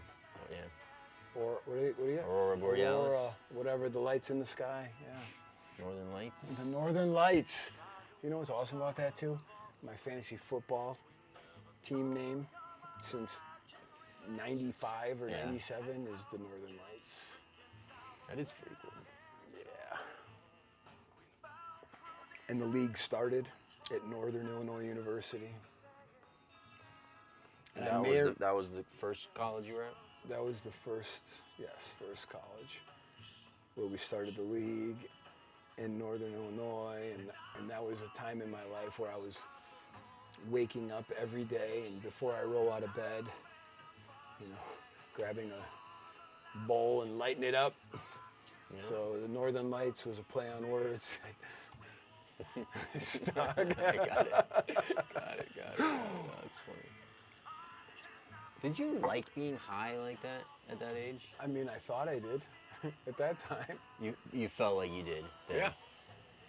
or what do you
Aurora Borealis.
Aurora, whatever, the lights in the sky. Yeah.
Northern Lights.
The Northern Lights. You know what's awesome about that too? My fantasy football team name since 95 or 97 is the Northern Lights.
That is pretty cool.
Yeah. And the league started at Northern Illinois University. And
that was the first college you were at?
That was the first college where we started the league in Northern Illinois, and that was a time in my life where I was waking up every day, and before I roll out of bed, you know, grabbing a bowl and lighting it up. Yeah. So the Northern Lights was a play on words. Stuck.
I got it. Oh, that's funny. Did you like being high like that at that age?
I mean, I thought I did at that time.
You felt like you did then.
Yeah.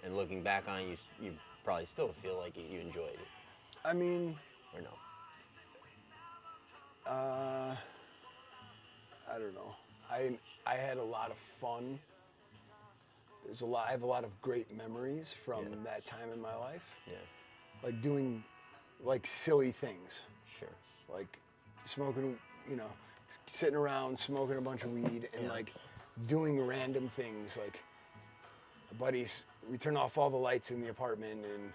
And looking back on it, you probably still feel like you enjoyed it.
I mean...
Or no?
I don't know. I had a lot of fun. I have a lot of great memories from that time in my life.
Yeah.
Like doing, like, silly things.
Sure.
Like smoking, you know, sitting around smoking a bunch of weed and like doing random things. Like buddies, we turn off all the lights in the apartment, and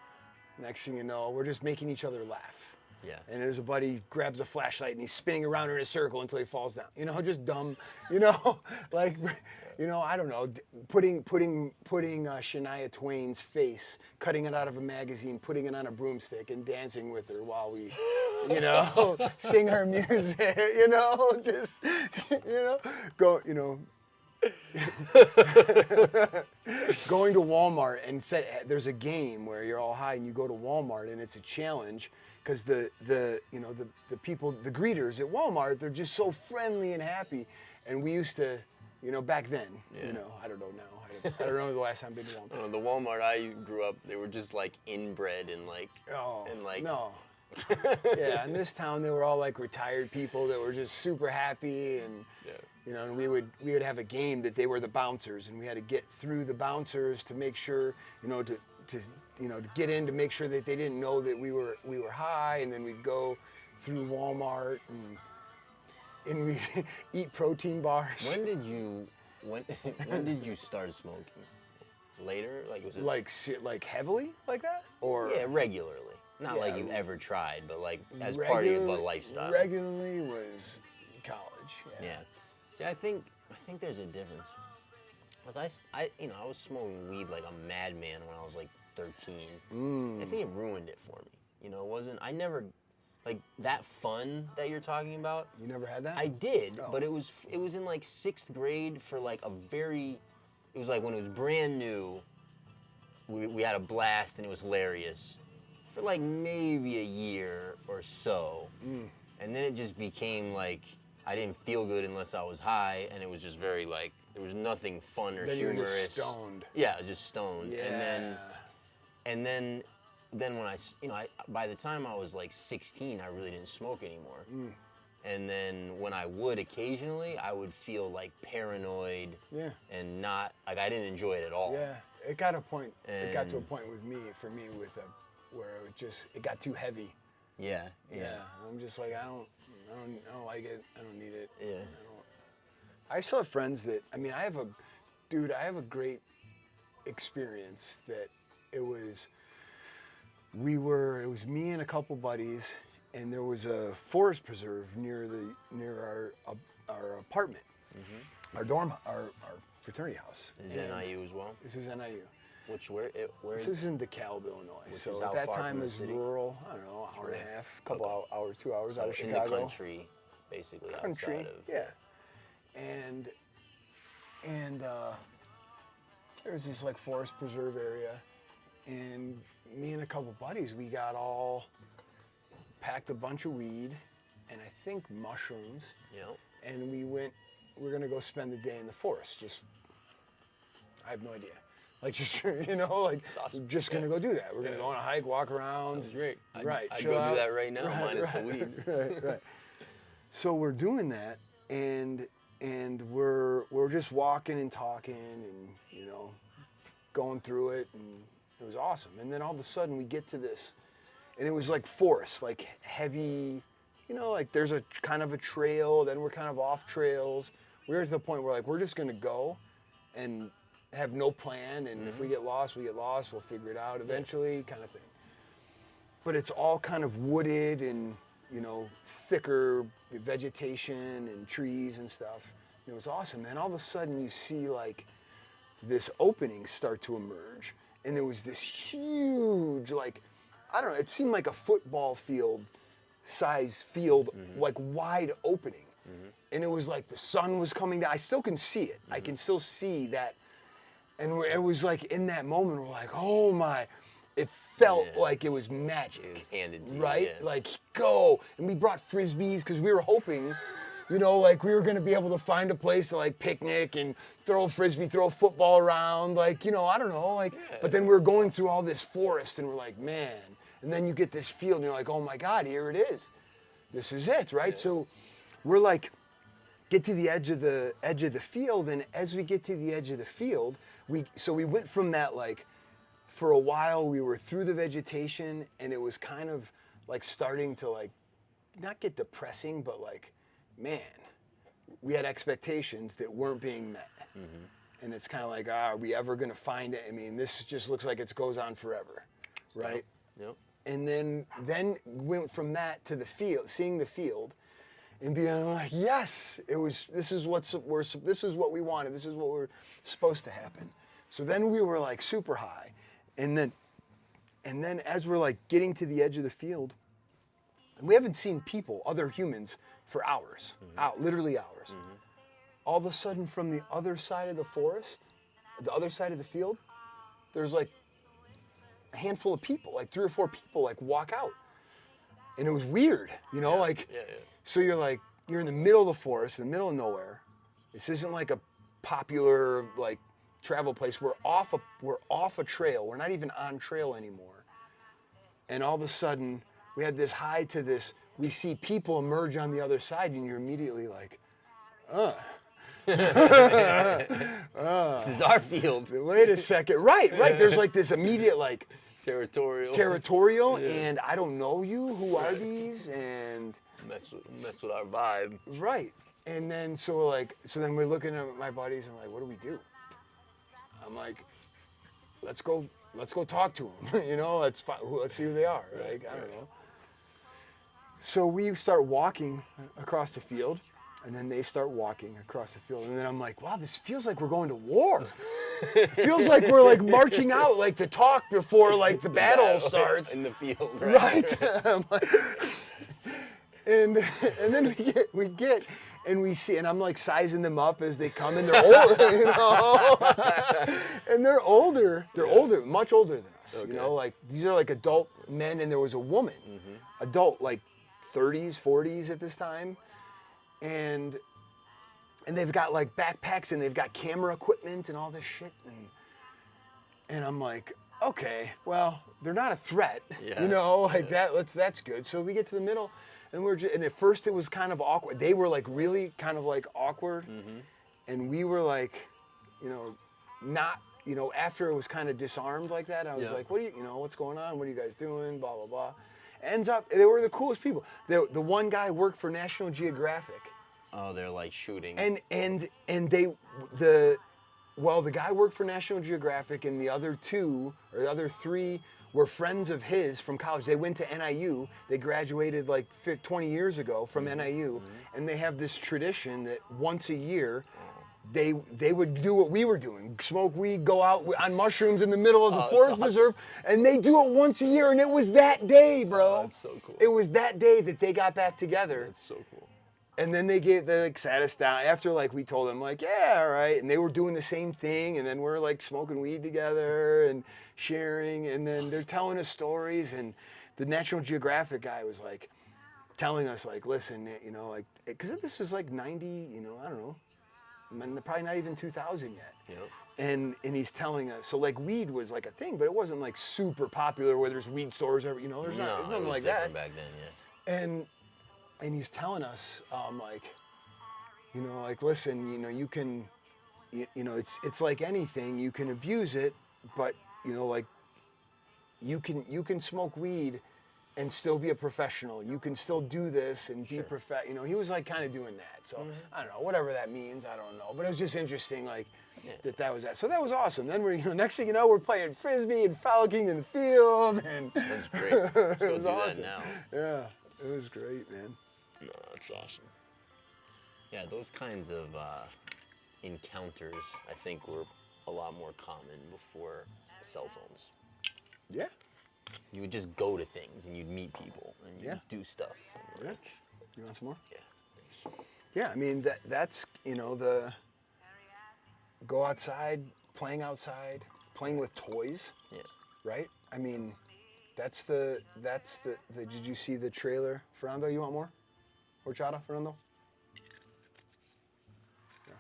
next thing you know, we're just making each other laugh.
Yeah.
And there's a buddy grabs a flashlight and he's spinning around in a circle until he falls down. You know, just dumb. You know, like, you know, I don't know, putting Shania Twain's face, cutting it out of a magazine, putting it on a broomstick, and dancing with her while we, you know, sing her music. You know, just, you know, going to Walmart and there's a game where you're all high and you go to Walmart and it's a challenge because the people, the greeters at Walmart, they're just so friendly and happy. And we used to, you know, back then, you know, I don't know now. I don't know the last time I've been to Walmart.
The Walmart I grew up, they were just like inbred and like,
no. Yeah, in this town they were all like retired people that were just super happy, and you know, and we would have a game that they were the bouncers, and we had to get through the bouncers to make sure, you know, to get in, to make sure that they didn't know that we were high, and then we'd go through Walmart and we'd eat protein bars.
When did you start smoking? Later, like was it
like heavily like that, or
regularly? Not like you ever tried, but like as part of the lifestyle.
Regularly was college.
Yeah. See, I think there's a difference. Cause I was smoking weed like a madman when I was like 13. I think it ruined it for me. You know, I never, like that fun that you're talking about.
You never had that?
I did, but it was in like 6th grade for like it was like when it was brand new. We had a blast and it was hilarious. For like maybe a year or so. And then it just became like I didn't feel good unless I was high, and it was just very like there was nothing fun or
then
humorous.
You were just stoned.
Yeah, just stoned.
Yeah.
And then when I by the time I was like 16, I really didn't smoke anymore. And then when I would occasionally, I would feel like paranoid. Yeah. And not like I didn't enjoy it at all.
Yeah. It got to a point with me, where it got too heavy.
Yeah.
I'm just like, I don't like it. I don't need it.
Yeah.
I still have friends that, I mean, I have a great experience that it was me and a couple buddies, and there was a forest preserve near our apartment, our dorm, our fraternity house.
Is it NIU as well?
This is NIU.
Where?
This is in DeKalb, Illinois. So at that time it was rural. I don't know, hour and a half, couple hours, 2 hours out of Chicago.
In the country, basically.
Country,
outside of,
yeah. And there's this like forest preserve area, and me and a couple buddies, we got all packed a bunch of weed, and I think mushrooms.
Yep.
And we're gonna go spend the day in the forest. I have no idea. Like just, you know, like
awesome.
we're just gonna go do that. We're gonna go on a hike, walk around.
That's great.
Right.
I'd
chill
go
out.
do that right now, minus the weed.
Right. So we're doing that, and we're just walking and talking, and you know, going through it, and it was awesome. And then all of a sudden we get to this, and it was like forest, like heavy, you know, like there's a kind of a trail, then we're kind of off trails. We're to the point where like we're just gonna go, and have no plan, and if we get lost, we get lost. We'll figure it out eventually, kind of thing. But it's all kind of wooded and, you know, thicker vegetation and trees and stuff. And it was awesome. Then all of a sudden you see like this opening start to emerge, and there was this huge, like, I don't know, it seemed like a football field size field, like wide opening. And it was like the sun was coming down. I still can see it. I can still see that. And it was like in that moment, we're like, oh my, it felt like it was magic.
It was handed to you,
right?
yeah.
Like, go. And we brought Frisbees because we were hoping, you know, like we were going to be able to find a place to like picnic and throw a Frisbee, throw a football around. Like, you know, I don't know. Like, but then we were going through all this forest and we're like, man. And then you get this field and you're like, oh my God, here it is. This is it, right?
Yeah.
So we're like, get to the edge of the field, and as we get to the edge of the field, we went from that, like, for a while we were through the vegetation, and it was kind of like starting to like not get depressing, but like, man, we had expectations that weren't being met. And it's kind of like, are we ever gonna find it? I mean, this just looks like it goes on forever, right?
Yep.
And then went from that to the field, seeing the field, and being like, yes, this is what we wanted. This is what we're supposed to happen. So then we were like super high, and then as we're like getting to the edge of the field, and we haven't seen people, other humans, for hours, literally hours. All of a sudden, from the other side of the forest, the other side of the field, there's like a handful of people, like 3 or 4 people, like walk out, and it was weird, you know, like.
Yeah.
So you're in the middle of the forest, in the middle of nowhere. This isn't like a popular like travel place. We're off a trail. We're not even on trail anymore. And all of a sudden, we had this high to this. We see people emerge on the other side, and you're immediately like,
This is our field.
wait a second. Right. There's like this immediate like
Territorial.
and I don't know you. Who are these? And
Mess with our vibe.
right. And then so then we're looking at my buddies and we're like, what do we do? I'm like, let's go talk to them. You know, let's see who they are. Like, I don't know. So we start walking across the field, and then they start walking across the field, and then I'm like, wow, this feels like we're going to war. It feels like we're like marching out, like to talk before like the battle starts.
In the field,
Right? I'm like, and then we get and we see, and I'm like sizing them up as they come, and they're old, you know, and they're older, much older than us, you know, like these are like adult men, and there was a woman, adult, like 30s, 40s at this time, and they've got like backpacks, and they've got camera equipment and all this shit, and I'm like, okay, well, they're not a threat, you know, like that's good. So we get to the middle, and and at first it was kind of awkward. They were like really kind of like awkward, and we were like, you know, not, you know, after it was kind of disarmed like that, I was like, what do you know, what's going on? What are you guys doing? Blah, blah, blah. Ends up, they were the coolest people. The one guy worked for National Geographic.
Oh, they're like shooting.
And the guy worked for National Geographic, and the other 3 were friends of his from college. They went to NIU. They graduated like 20 years ago from NIU, and they have this tradition that once a year, they would do what we were doing, smoke weed, go out on mushrooms in the middle of the forest preserve, and they do it once a year, and it was that day, bro.
Oh, that's so cool.
It was that day that they got back together.
That's so cool.
And then they like sat us down after like we told them like, yeah, all right, and they were doing the same thing, and then we're like smoking weed together and sharing, and then they're telling us stories, and the National Geographic guy was like telling us like, listen, you know, like, because this is like 90, you know, I don't know, probably not even 2000 yet.
Yep.
And he's telling us, so like weed was like a thing, but it wasn't like super popular where there's weed stores, you know, there's nothing like that.
Back then, yeah.
And he's telling us, like, you know, like, listen, you know, you can, you know, it's like anything, you can abuse it, but, you know, like, you can smoke weed and still be a professional. You can still do this and be you know, he was like kind of doing that. So I don't know, whatever that means, I don't know. But it was just interesting, like, that was that. So that was awesome. Then we're, you know, next thing you know, we're playing frisbee and frolicking in the field, and
That's great. Let's
it
go
was
do
awesome.
that now.
Yeah, it was great, man.
No, that's awesome. Yeah, those kinds of encounters, I think, were a lot more common before cell phones.
Yeah.
You would just go to things and you'd meet people and you'd do stuff. And like,
You want some more?
Yeah. Thanks.
Yeah, I mean that's, you know, the go outside, playing with toys.
Yeah.
Right? I mean, that's the did you see the trailer, Fernando? You want more? Horchata, Fernando? Yeah.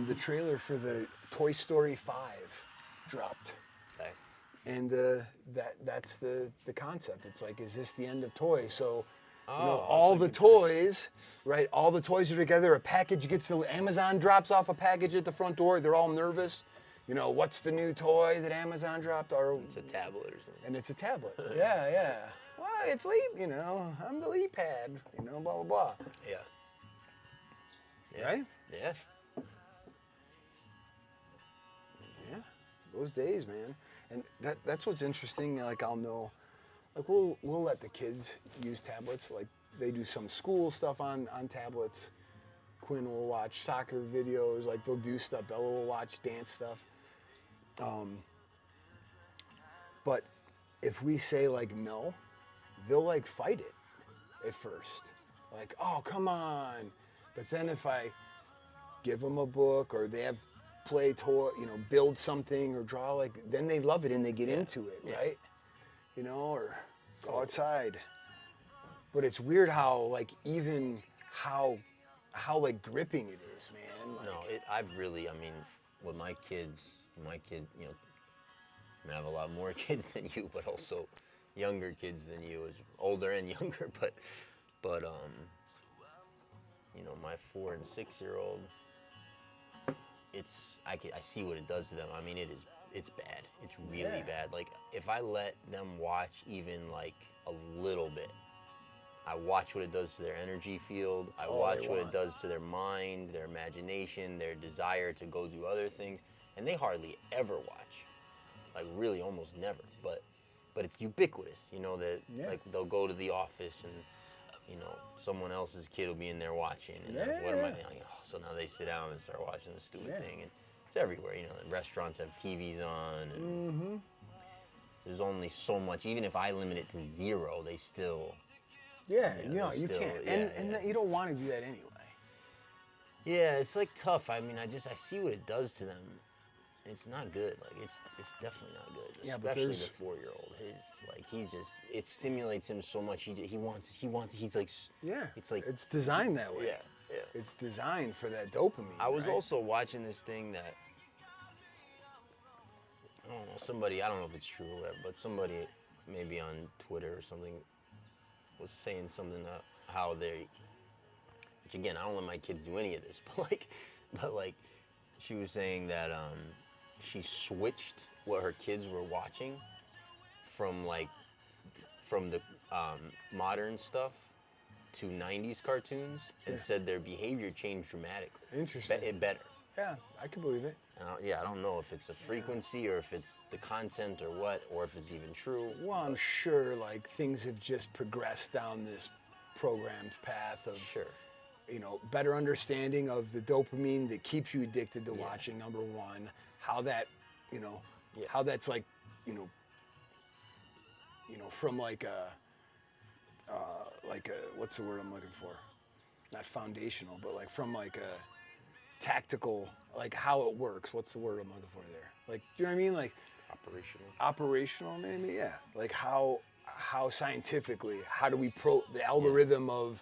The trailer for the Toy Story 5 dropped.
Okay.
And that's the concept. It's like, is this the end of toys? So, you know, all the toys, right? All the toys are together. A package gets Amazon drops off a package at the front door. They're all nervous. You know, what's the new toy that Amazon dropped? Or
it's a tablet or something.
And it's a tablet. Yeah. Well, it's Leap. You know, I'm the Leap pad. You know, blah blah blah.
Yeah.
Right?
Yeah.
Yeah. Those days, man. And that's what's interesting. Like, I'll know, like, we'll let the kids use tablets. Like, they do some school stuff on tablets. Quinn will watch soccer videos. Like, they'll do stuff. Bella will watch dance stuff. But if we say, like, no, they'll, like, fight it at first. Like, oh, come on. But then if I give them a book, or they have play toy, you know, build something or draw, like, then they love it and they get into it, right? You know, or go outside. But it's weird how, like, even how like gripping it is, man. Like,
No, I've really, I mean, with my kid, you know, I mean, I have a lot more kids than you, but also younger kids than you, is older and younger, but you know, my 4 and 6-year-old, I see what it does to them. I mean, it's bad. It's really bad. Like, if I let them watch even like a little bit, I watch what it does to their energy field. I watch what it does to their mind, their imagination, their desire to go do other things, and they hardly ever watch. Like, really, almost never. But it's ubiquitous. You know that, like, they'll go to the office and, you know, someone else's kid will be in there watching, and what am I thinking? Like, oh, so now they sit down and start watching the stupid thing, and it's everywhere. You know, the restaurants have TVs on, and there's only so much. Even if I limit it to 0, they still.
Yeah, you can't, and you don't want to do that anyway.
Yeah, it's like tough. I mean, I see what it does to them. It's not good. Like, it's definitely not good.
Yeah, but
especially the 4-year-old. It stimulates him so much. He wants. He's like.
Yeah.
It's like.
It's designed that way.
Yeah.
It's designed for that dopamine.
I was also watching this thing that. I don't know. Somebody. I don't know if it's true or whatever, but somebody maybe on Twitter or something was saying something how they. Which again, I don't let my kids do any of this, but like, she was saying that she switched what her kids were watching from the modern stuff to 90s cartoons, and said their behavior changed dramatically.
Interesting.
Better.
Yeah, I can believe it.
And I don't know if it's a frequency or if it's the content or what, or if it's even true.
Well, I'm sure, like, things have just progressed down this program's path of, you know, better understanding of the dopamine that keeps you addicted to watching, number one, how that, you know, how that's like, you know, from like a, what's the word I'm looking for? Not foundational, but like from like a tactical, like how it works. What's the word I'm looking for there? Like, do you know what I mean? Like operational, maybe, yeah. Like how scientifically, how do we the algorithm of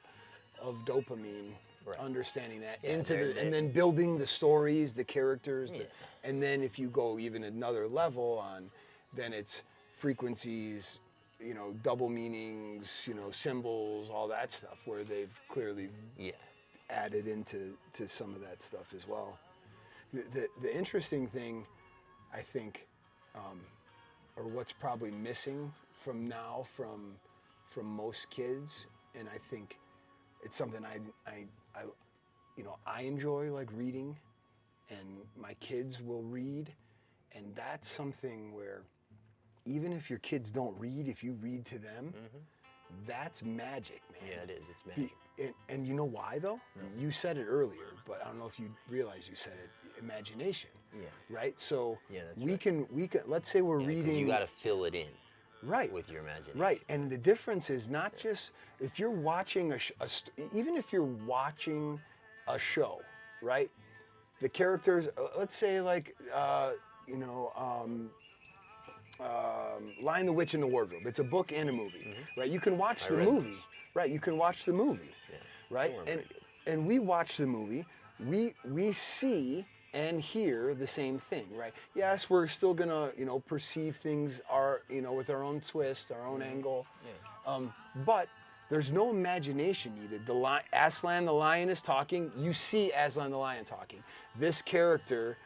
dopamine, understanding that
Yeah,
and then building the stories, the characters,
Yeah.
and then if you go even another level on, then it's frequencies, double meanings, symbols, all that stuff, where they've clearly added into some of that stuff as well. The interesting thing, I think, or what's probably missing from most kids, and I think it's something I enjoy, like reading, and my kids will read, and that's something where even if your kids don't read, if you read to them, that's magic, man.
Yeah, it is. It's magic.
And you know why, though?
No.
You said it earlier, but I don't know if you realize you said it. Imagination.
Yeah.
Right? So
Yeah, that's
we
right.
can, let's say we're
'Cause
reading.
you got to fill it in.
Right.
With your imagination.
Right. And the difference is not just if you're watching even if you're watching a show, right? The characters, let's say like, Lion the Witch in the Wardrobe. It's a book and a movie, right? You can watch the movie, right? You can watch the movie, right? And we watch the movie. We see and hear the same thing, right? Yes, we're still gonna, perceive things with our own twist, our own angle, but there's no imagination needed. Aslan the lion is talking. You see Aslan the lion talking. This character,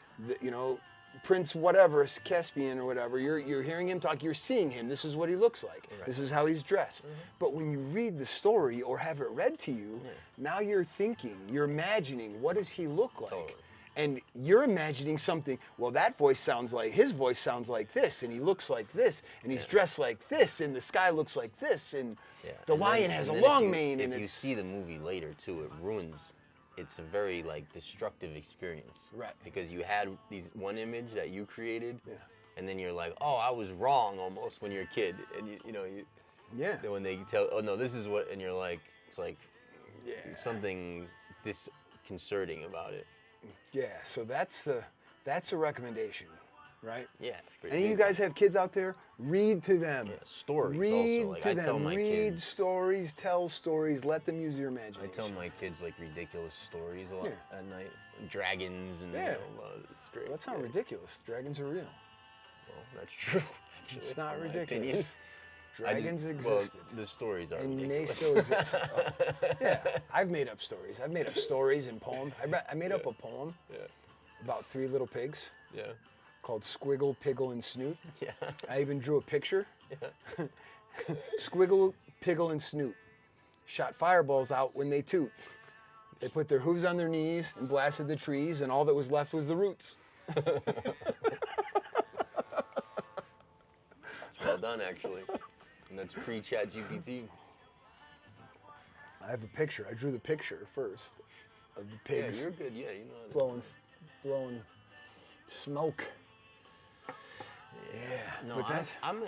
Prince whatever, Caspian or whatever, you're hearing him talk, you're seeing him, this is what he looks like, this is how he's dressed. But when you read the story or have it read to you, now you're thinking, you're imagining, what does he look like?
Totally.
And you're imagining something, well, his voice sounds like this, and he looks like this, and he's dressed like this, and the sky looks like this, and the lion has a long mane, and
if you see the movie later too, it ruins. It's a very destructive experience,
right?
Because you had one image that you created, and then you're like, oh, I was wrong almost when you're a kid, and then when they tell, oh no, this is what, and you're like, it's like something disconcerting about it.
Yeah, so that's a recommendation, right?
Yeah.
Any of you guys have kids out there? Read to them.
Yeah, stories.
Read
also.
to
I
them.
tell my
Read
kids,
stories. Tell stories. Let them use your imagination.
I tell my kids ridiculous stories a lot at night. Dragons and it's great.
Well, that's not ridiculous. Dragons are real.
Well, that's true. Actually,
It's not
in my
ridiculous.
opinion.
Dragons existed.
Well, the stories are
and
ridiculous.
they still exist. Yeah, I've made up stories. I've made up stories and poems. I made up a poem about 3 little pigs called Squiggle, Piggle, and Snoot.
Yeah.
I even drew a picture. Squiggle, Piggle, and Snoot shot fireballs out when they toot. They put their hooves on their knees and blasted the trees, and all that was left was the roots.
That's well done, actually. And that's pre-chat GPT.
I have a picture. I drew the picture first of the pigs.
Yeah, you're good. Yeah, you know.
Blowing smoke. Yeah.
No,
but
I'm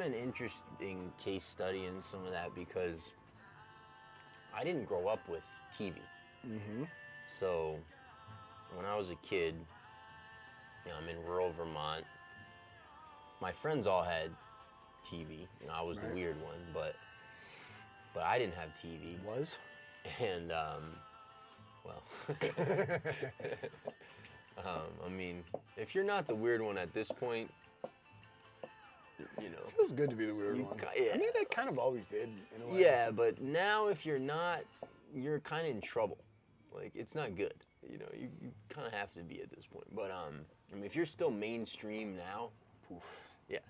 an interesting case study in some of that because I didn't grow up with TV. So when I was a kid, I'm in rural Vermont. My friends all had TV. I was the weird one, but I didn't have TV.
Was?
And I mean, if you're not the weird one at this point,
It feels good to be the weird one.
Yeah.
I mean, I kind of always did, in a way.
Yeah, but now if you're not, you're kind of in trouble. It's not good. You kind of have to be at this point. But I mean, if you're still mainstream now, yeah.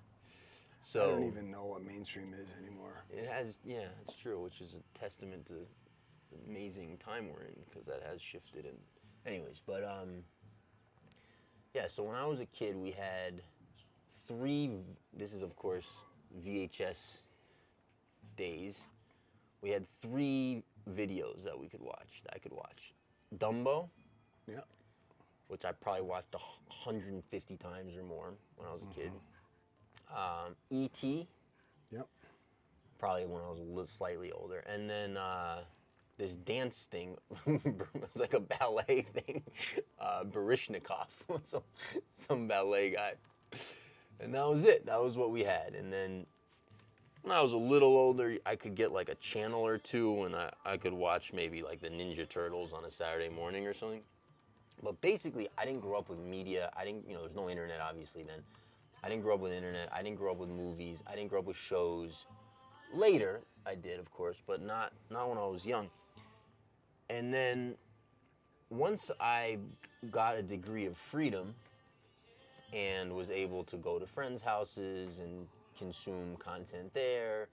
So
I don't even know what mainstream is anymore.
It has, it's true, which is a testament to the amazing time we're in because that has shifted. And anyways, but so when I was a kid, we had 3. This is of course VHS days. We had 3 videos that I could watch. Dumbo.
Yeah.
Which I probably watched 150 times or more when I was a kid. E.T.
Yep.
Probably when I was slightly older. And then this dance thing, it was like a ballet thing. Baryshnikov, some ballet guy. And that was it. That was what we had. And then when I was a little older, I could get like a channel or two, and I could watch maybe like the Ninja Turtles on a Saturday morning or something. But basically, I didn't grow up with media. I didn't, there's no internet obviously then. I didn't grow up with internet. I didn't grow up with movies. I didn't grow up with shows. Later, I did, of course, but not when I was young. And then once I got a degree of freedom and was able to go to friends' houses and consume content there,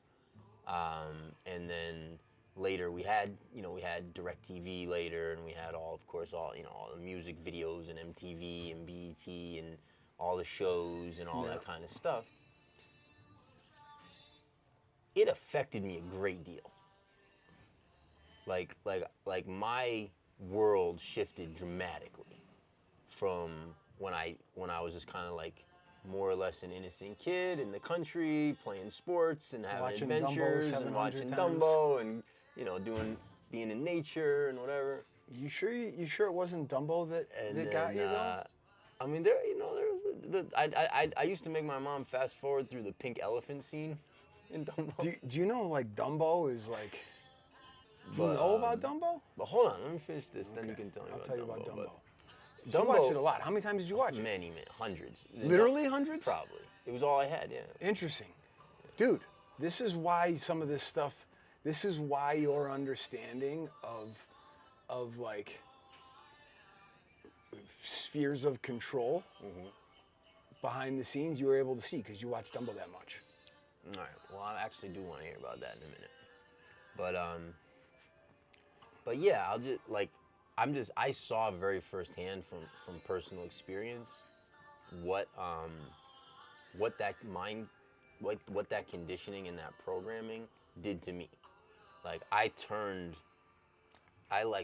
and then later we had DirecTV later, and we had all the music videos and MTV and BET and all the shows and all that kind of stuff. It affected me a great deal. Like my world shifted dramatically from when I was just kind of like more or less an innocent kid in the country playing sports and having
Watching
adventures
Dumbo
and watching
700 times.
Dumbo and being in nature and whatever.
You sure it wasn't Dumbo that got you though?
I mean, I used to make my mom fast forward through the pink elephant scene in Dumbo.
Do you know like Dumbo is like? Do you know about Dumbo?
But hold on, let me finish this.
Okay.
Then you can tell me
I'll
about
tell you
Dumbo.
about Dumbo.
But
You watched it a lot. How many times did you watch it?
Many, hundreds.
Literally hundreds?
Probably. It was all I had. Yeah.
Interesting, dude. This is why some of this stuff. This is why your understanding of like spheres of control behind the scenes you were able to see because you watched Dumbo that much.
All right. Well, I actually do want to hear about that in a minute. But yeah, I saw very firsthand from personal experience what that conditioning and that programming did to me. Like I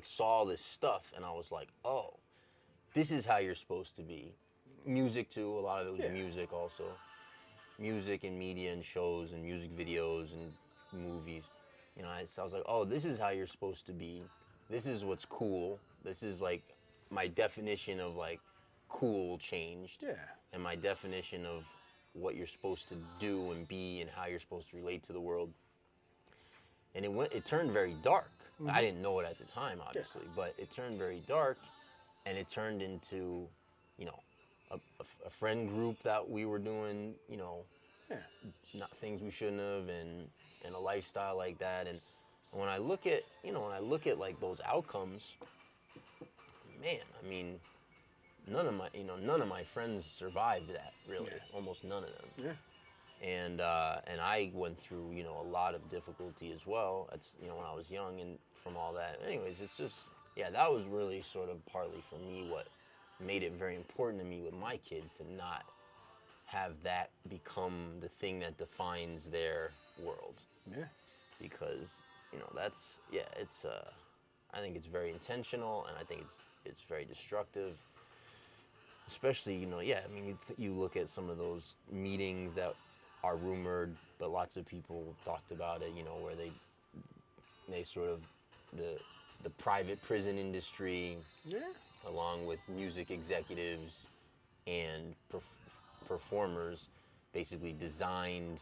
saw this stuff and I was like, oh, this is how you're supposed to be. Music too, a lot of it was music also. Music and media and shows and music videos and movies. So I was like, oh, this is how you're supposed to be. This is what's cool. This is like my definition of like cool changed.
Yeah.
And my definition of what you're supposed to do and be and how you're supposed to relate to the world. And it turned very dark. I didn't know it at the time, obviously, but it turned very dark, and it turned into, a friend group that we were doing, not things we shouldn't have, and a lifestyle like that. And when I look at, like those outcomes, man, I mean, none of my friends survived that, really.
Yeah.
Almost none of them.
Yeah.
And I went through, a lot of difficulty as well. That's, when I was young and from all that. Anyways, it's just, that was really sort of partly for me what made it very important to me with my kids to not have that become the thing that defines their world.
Yeah.
Because, it's, I think it's very intentional, and I think it's very destructive. Especially, you look at some of those meetings that are rumored, but lots of people talked about it, where they sort of, the private prison industry, along with music executives and performers, basically designed,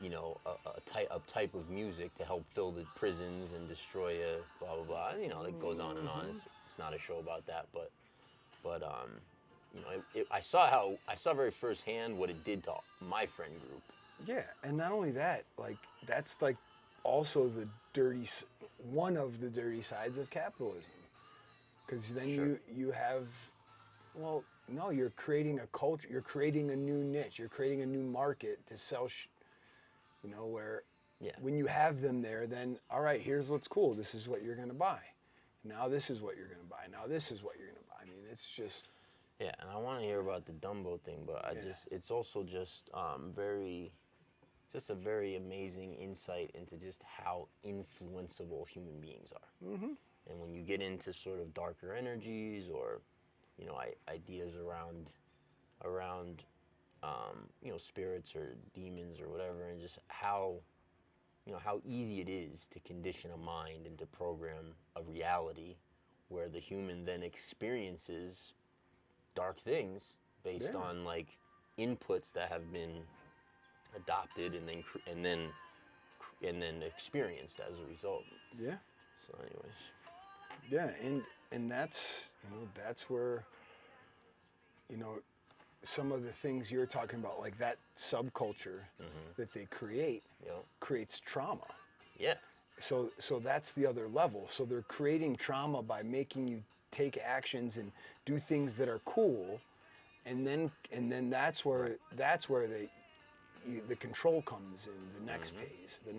a type of music to help fill the prisons and destroy a blah, blah, blah. It goes on and on. It's not a show about that, but I saw very firsthand what it did to my friend group.
Yeah, and not only that, like that's like also one of the dirty sides of capitalism, because then you have, well, no, you're creating a culture, you're creating a new niche, you're creating a new market to sell, where when you have them there, then all right, here's what's cool. This is what you're gonna buy. Now this is what you're gonna buy. Now this is what you're gonna buy. I mean, it's just.
Yeah, and I want to hear about the Dumbo thing, but it's also just a very amazing insight into just how influenceable human beings are.
Mm-hmm.
And when you get into sort of darker energies or, ideas around, spirits or demons or whatever, and just how easy it is to condition a mind and to program a reality where the human then experiences dark things based on like inputs that have been adopted and then experienced as a result.
Yeah.
So, anyways.
Yeah, and that's, that's where, some of the things you're talking about, like that subculture that they create, creates trauma.
Yeah.
So that's the other level. So they're creating trauma by making you take actions and do things that are cool, and then that's where the control comes in the next phase, the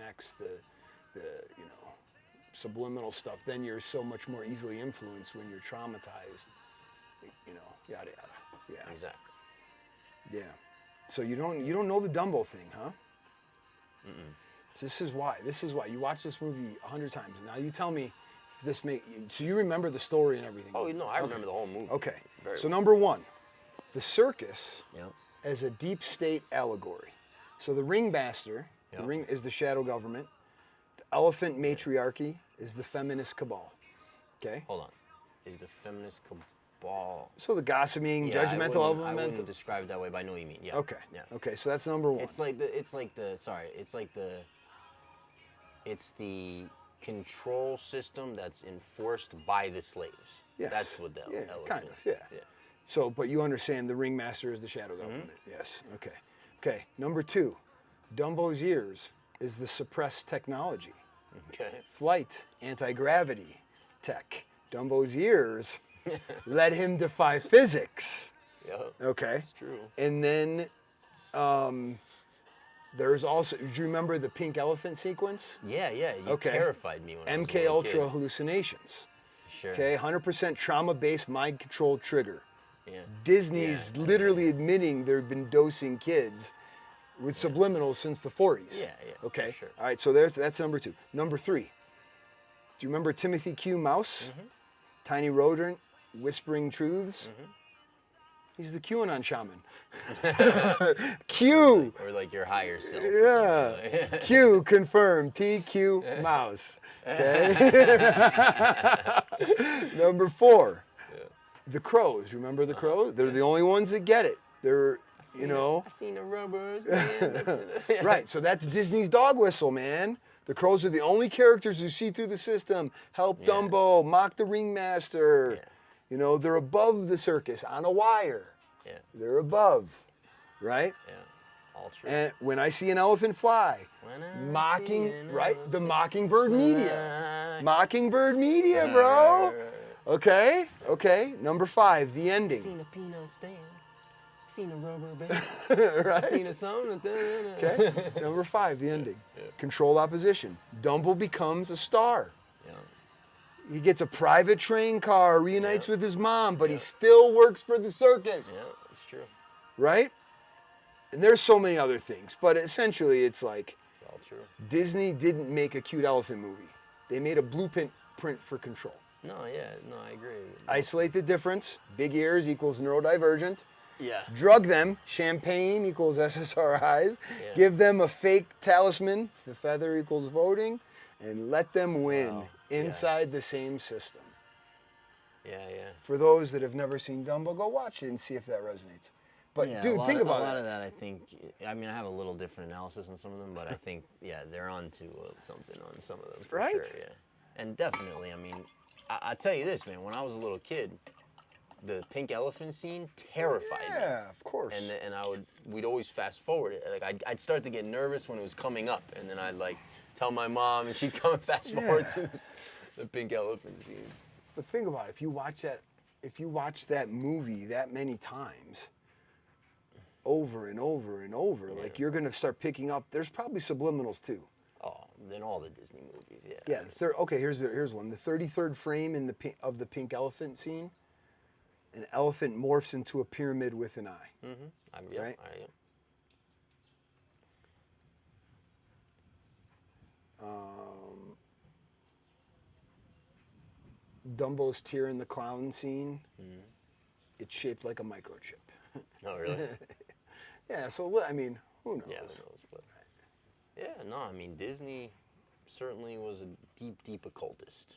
subliminal stuff. Then you're so much more easily influenced when you're traumatized, yada yada. Yeah.
Exactly.
Yeah. So you don't know the Dumbo thing, huh? This is why. You watch this movie 100 times. Now you tell me if this so you remember the story and everything.
Oh, no, I remember the whole movie.
Okay.
Very
So
well.
number one, the circus
Yep.
as a deep state allegory. So the ringmaster, the
Yep.
ring is the shadow government. The elephant matriarchy is the feminist cabal. Okay.
Hold on. Is the feminist cabal?
So the gossiping,
Yeah,
judgmental,
I
elemental.
wouldn't describe it that way, but I know what you mean. Yeah.
Okay.
Yeah.
Okay. So that's number one.
It's the control system that's enforced by the slaves.
Yes.
That's what the elephant.
Kind of. Yeah. So, but you understand the ringmaster is the shadow government. Yes. Okay. Okay. Number two, Dumbo's ears is the suppressed technology.
Okay.
Flight, anti-gravity tech. Dumbo's ears let him defy physics.
Yeah.
Okay.
It's true.
And then there's also, do you remember the pink elephant sequence?
Yeah. You terrified me when I was a
MK
little
Ultra
kid.
hallucinations.
Sure.
Okay, 100% trauma-based mind control trigger.
Yeah.
Disney's literally admitting they've been dosing kids with subliminals since the 40s.
Yeah.
Okay.
For sure.
All right. So that's number two. Number three. Do you remember Timothy Q. Mouse? Tiny rodent, whispering truths. He's the QAnon shaman. Q.
Or like your higher self.
Yeah. Q confirmed. TQ Mouse. Okay. Number four. The crows. Remember the crows? They're the only ones that get it. They're,
I seen the rubbers.
Right. So that's Disney's dog whistle, man. The crows are the only characters who see through the system, help Dumbo, mock the ringmaster.
Yeah.
They're above the circus on a wire.
Yeah.
They're above, right?
Yeah. All true.
And when I see an elephant fly, the Mockingbird media. Mockingbird media, bro. Okay. Number five, the ending.
Seen a peanut stand. Seen a rubber band.
Right?
Seen a song.
Okay. Number five, the ending. Controlled opposition. Dumbo becomes a star.
Yeah.
He gets a private train car, reunites with his mom, but he still works for the circus.
Yeah, it's true.
Right? And there's so many other things, but essentially it's like
It's all true.
Disney didn't make a cute elephant movie. They made a blueprint for control.
No, I agree.
Isolate the difference. Big ears equals neurodivergent.
Yeah.
Drug them. Champagne equals SSRIs.
Yeah.
Give them a fake talisman. The feather equals voting. And let them win inside the same system.
Yeah.
For those that have never seen Dumbo, go watch it and see if that resonates. But dude, think about
a lot
that.
of that, I think. I mean, I have a little different analysis on some of them, but I think, they're onto something on some of them for
Right?
sure. Yeah. And definitely, I mean, I tell you this, man. When I was a little kid, the pink elephant scene terrified me.
Yeah, of course.
And we'd always fast forward it. Like I'd start to get nervous when it was coming up, and then I'd like tell my mom, and she'd come and fast forward to the pink elephant scene.
But think about it. If you watch that movie that many times, over and over and over, like you're gonna start picking up. There's probably subliminals too.
Oh, then all the Disney movies, yeah.
Yeah. Okay. Here's one. The 33rd frame of the pink elephant scene. An elephant morphs into a pyramid with an eye.
Mm-hmm.
Right? Dumbo's tear in the clown scene. It's shaped like a microchip.
Oh, really?
Yeah. So I mean, who knows?
Yeah, who knows? But I mean, Disney certainly was a deep occultist.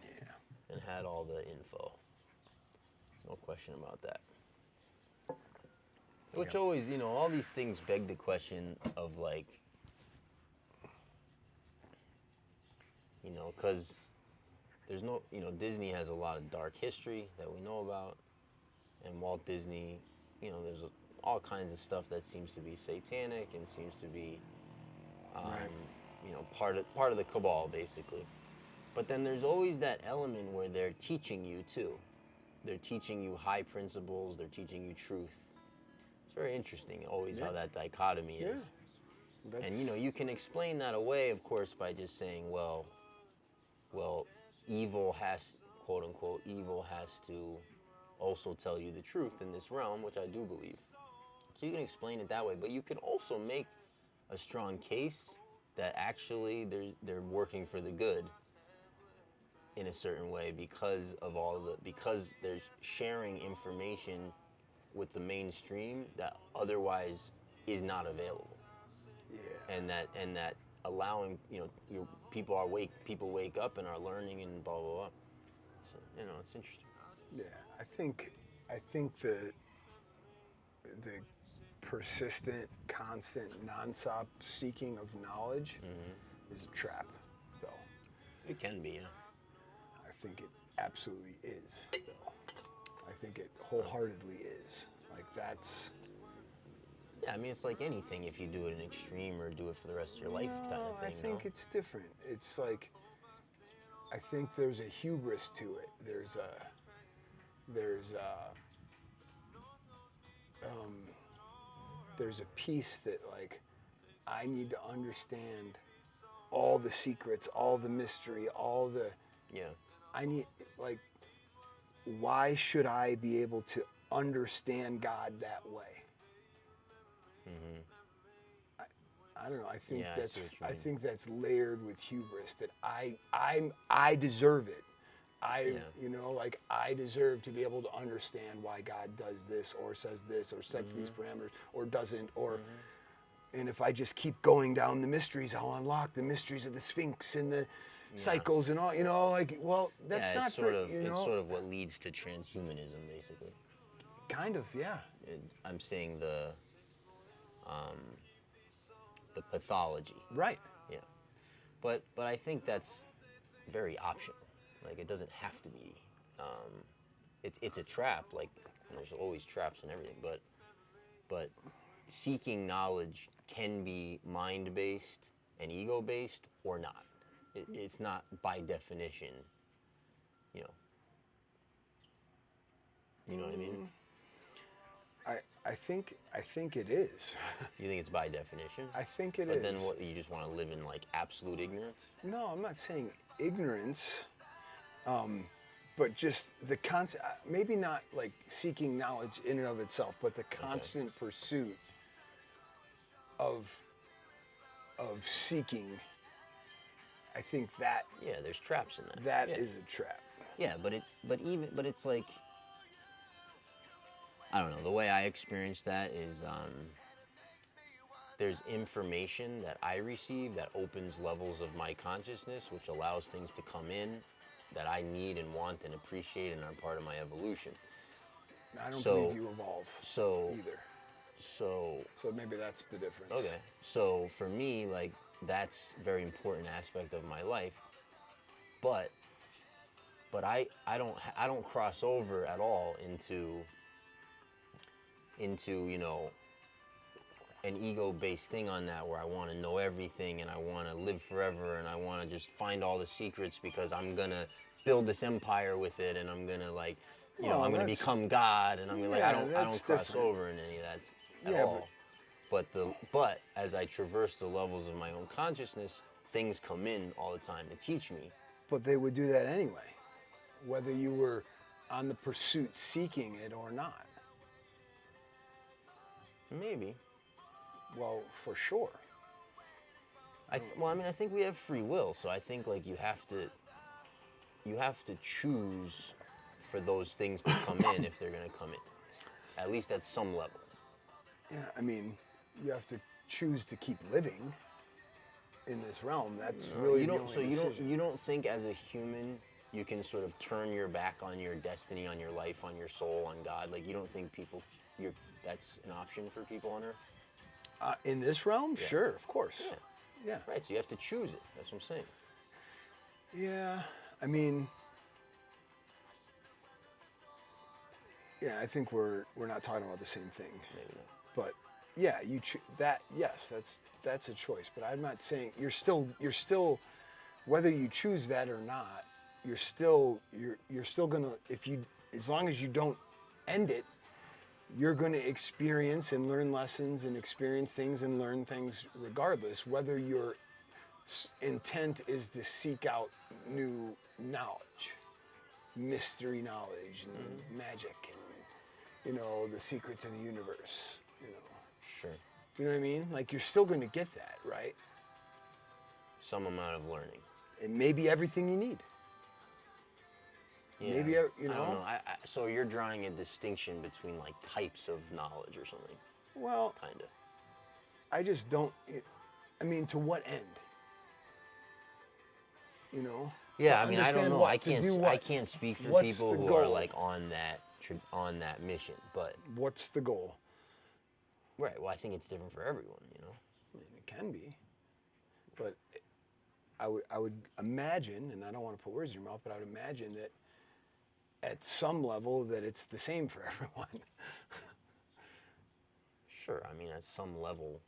Yeah.
And had all the info. No question about that. Which
Yeah.
always, all these things beg the question of like, because there's no, Disney has a lot of dark history that we know about, and Walt Disney, there's all kinds of stuff that seems to be satanic and seems to be,
Right.
part of the cabal basically. But then there's always that element where they're teaching you too. They're teaching you high principles. They're teaching you truth. It's very interesting, always how that dichotomy is.
Yeah.
And you can explain that away, of course, by just saying, well, evil has, quote unquote, evil has to also tell you the truth in this realm, which I do believe. So you can explain it that way, but you can also make a strong case that actually they're working for the good in a certain way because they're sharing information with the mainstream that otherwise is not available.
Yeah.
And that allowing, people wake up and are learning and blah blah blah. So it's interesting.
Yeah. I think the persistent, constant, nonstop seeking of knowledge is a trap, though.
It can be, yeah.
I think it absolutely is, though. I think it wholeheartedly is. Like, that's...
Yeah, I mean, it's like anything. If you do it in extreme or do it for the rest of your life kind of thing.
I think it's different. It's like, I think there's a hubris to it. There's a piece that, like, I need to understand all the secrets, all the mystery, all the...
Yeah.
I need, like, why should I be able to understand God that way? I don't know. I think
Yeah,
I think that's layered with hubris. That I deserve it. Like, I deserve to be able to understand why God does this or says this or sets these parameters or doesn't, or and if I just keep going down the mysteries, I'll unlock the mysteries of the Sphinx and the cycles and all. Like, well, that's not
it's sort of
it's
it's sort of what leads to transhumanism, basically.
Kind of, yeah.
I'm saying the pathology.
Right.
Yeah. But I think that's very optional. Like, it doesn't have to be. It's a trap. Like, there's always traps and everything. But seeking knowledge can be mind-based and ego-based or not. It's not by definition. You know what I mean?
I think it is.
You think it's by definition?
I think it is.
But then what? You just want to live in like absolute ignorance?
No, I'm not saying ignorance, but just the constant. Maybe not like seeking knowledge in and of itself, but the constant pursuit of seeking. I think that.
Yeah, there's traps in that.
That is a trap.
Yeah, but it's like, I don't know. The way I experience that is there's information that I receive that opens levels of my consciousness, which allows things to come in that I need and want and appreciate and are part of my evolution.
I don't believe you evolve either.
So
maybe that's the difference.
Okay. So for me, like, that's a very important aspect of my life. But I don't cross over at all into an ego-based thing on that, where I want to know everything and I want to live forever and I want to just find all the secrets because I'm gonna build this empire with it and I'm gonna I'm gonna become God and I'm gonna I don't cross over in any of that at all. But as I traverse the levels of my own consciousness, things come in all the time to teach me.
But they would do that anyway, whether you were on the pursuit seeking it or not.
Maybe.
Well, for sure.
I think we have free will, so I think like you have to choose for those things to come in if they're going to come in, at least at some level.
Yeah, I mean, you have to choose to keep living in this realm. That's really the only decision.
You don't think as a human you can sort of turn your back on your destiny, on your life, on your soul, on God? Like, you don't think that's an option for people on Earth?
In this realm, sure, of course. Yeah.
Right, so you have to choose it. That's what I'm saying.
Yeah, I mean, yeah, I think we're not talking about the same thing.
Maybe not.
But yeah, yes, that's a choice. But I'm not saying you're still whether you choose that or not, you're still gonna, as long as you don't end it, you're gonna experience and learn lessons and experience things and learn things regardless, whether your intent is to seek out new knowledge, mystery knowledge, and magic, and the secrets of the universe.
Sure.
Do you know what I mean? Like, you're still going to get that, right?
Some amount of learning.
And maybe everything you need.
Yeah.
Maybe,
I don't know. So you're drawing a distinction between like types of knowledge or something?
Well,
kind of.
I just don't. I mean, to what end?
Yeah, I mean, I don't know. I can't speak for people who are like on that mission. But
what's the goal?
Right. Well, I think it's different for everyone.
I mean, it can be, but I would imagine, and I don't want to put words in your mouth, but I would imagine that at some level that it's the same for everyone.
Sure. I mean, at some level,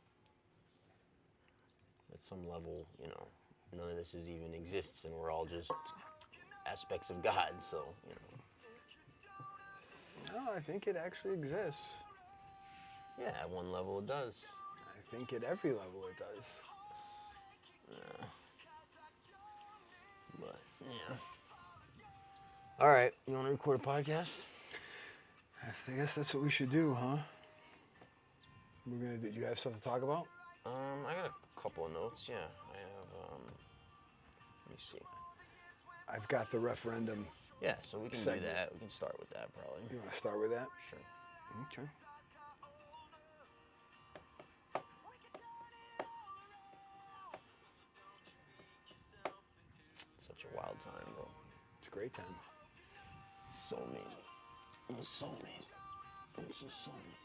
none of this even exists, and we're all just aspects of God. So,
No, I think it actually exists.
Yeah, at one level it does.
I think at every level it does.
But, yeah. All right, you want to record a podcast?
I guess that's what we should do, huh? We're gonna do. Do you have stuff to talk about?
I got a couple of notes. Yeah, I have. Let me see.
I've got the referendum.
Yeah, so we can
segment.
do that. We can start with that probably.
You want to start with that?
Sure.
Okay.
Such a wild time, bro.
It's a great time.
It's so amazing. It's so amazing. It's just so amazing.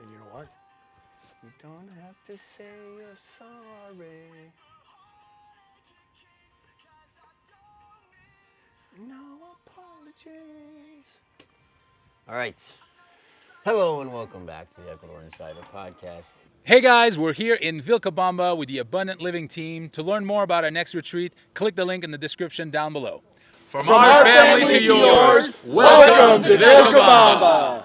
And you know what? You don't have to say you're sorry. No apologies.
All right. Hello and welcome back to the Ecuador Insider podcast.
Hey guys, we're here in Vilcabamba with the Abundant Living team. To learn more about our next retreat, click the link in the description down below. From our family to yours, welcome to Vilcabamba.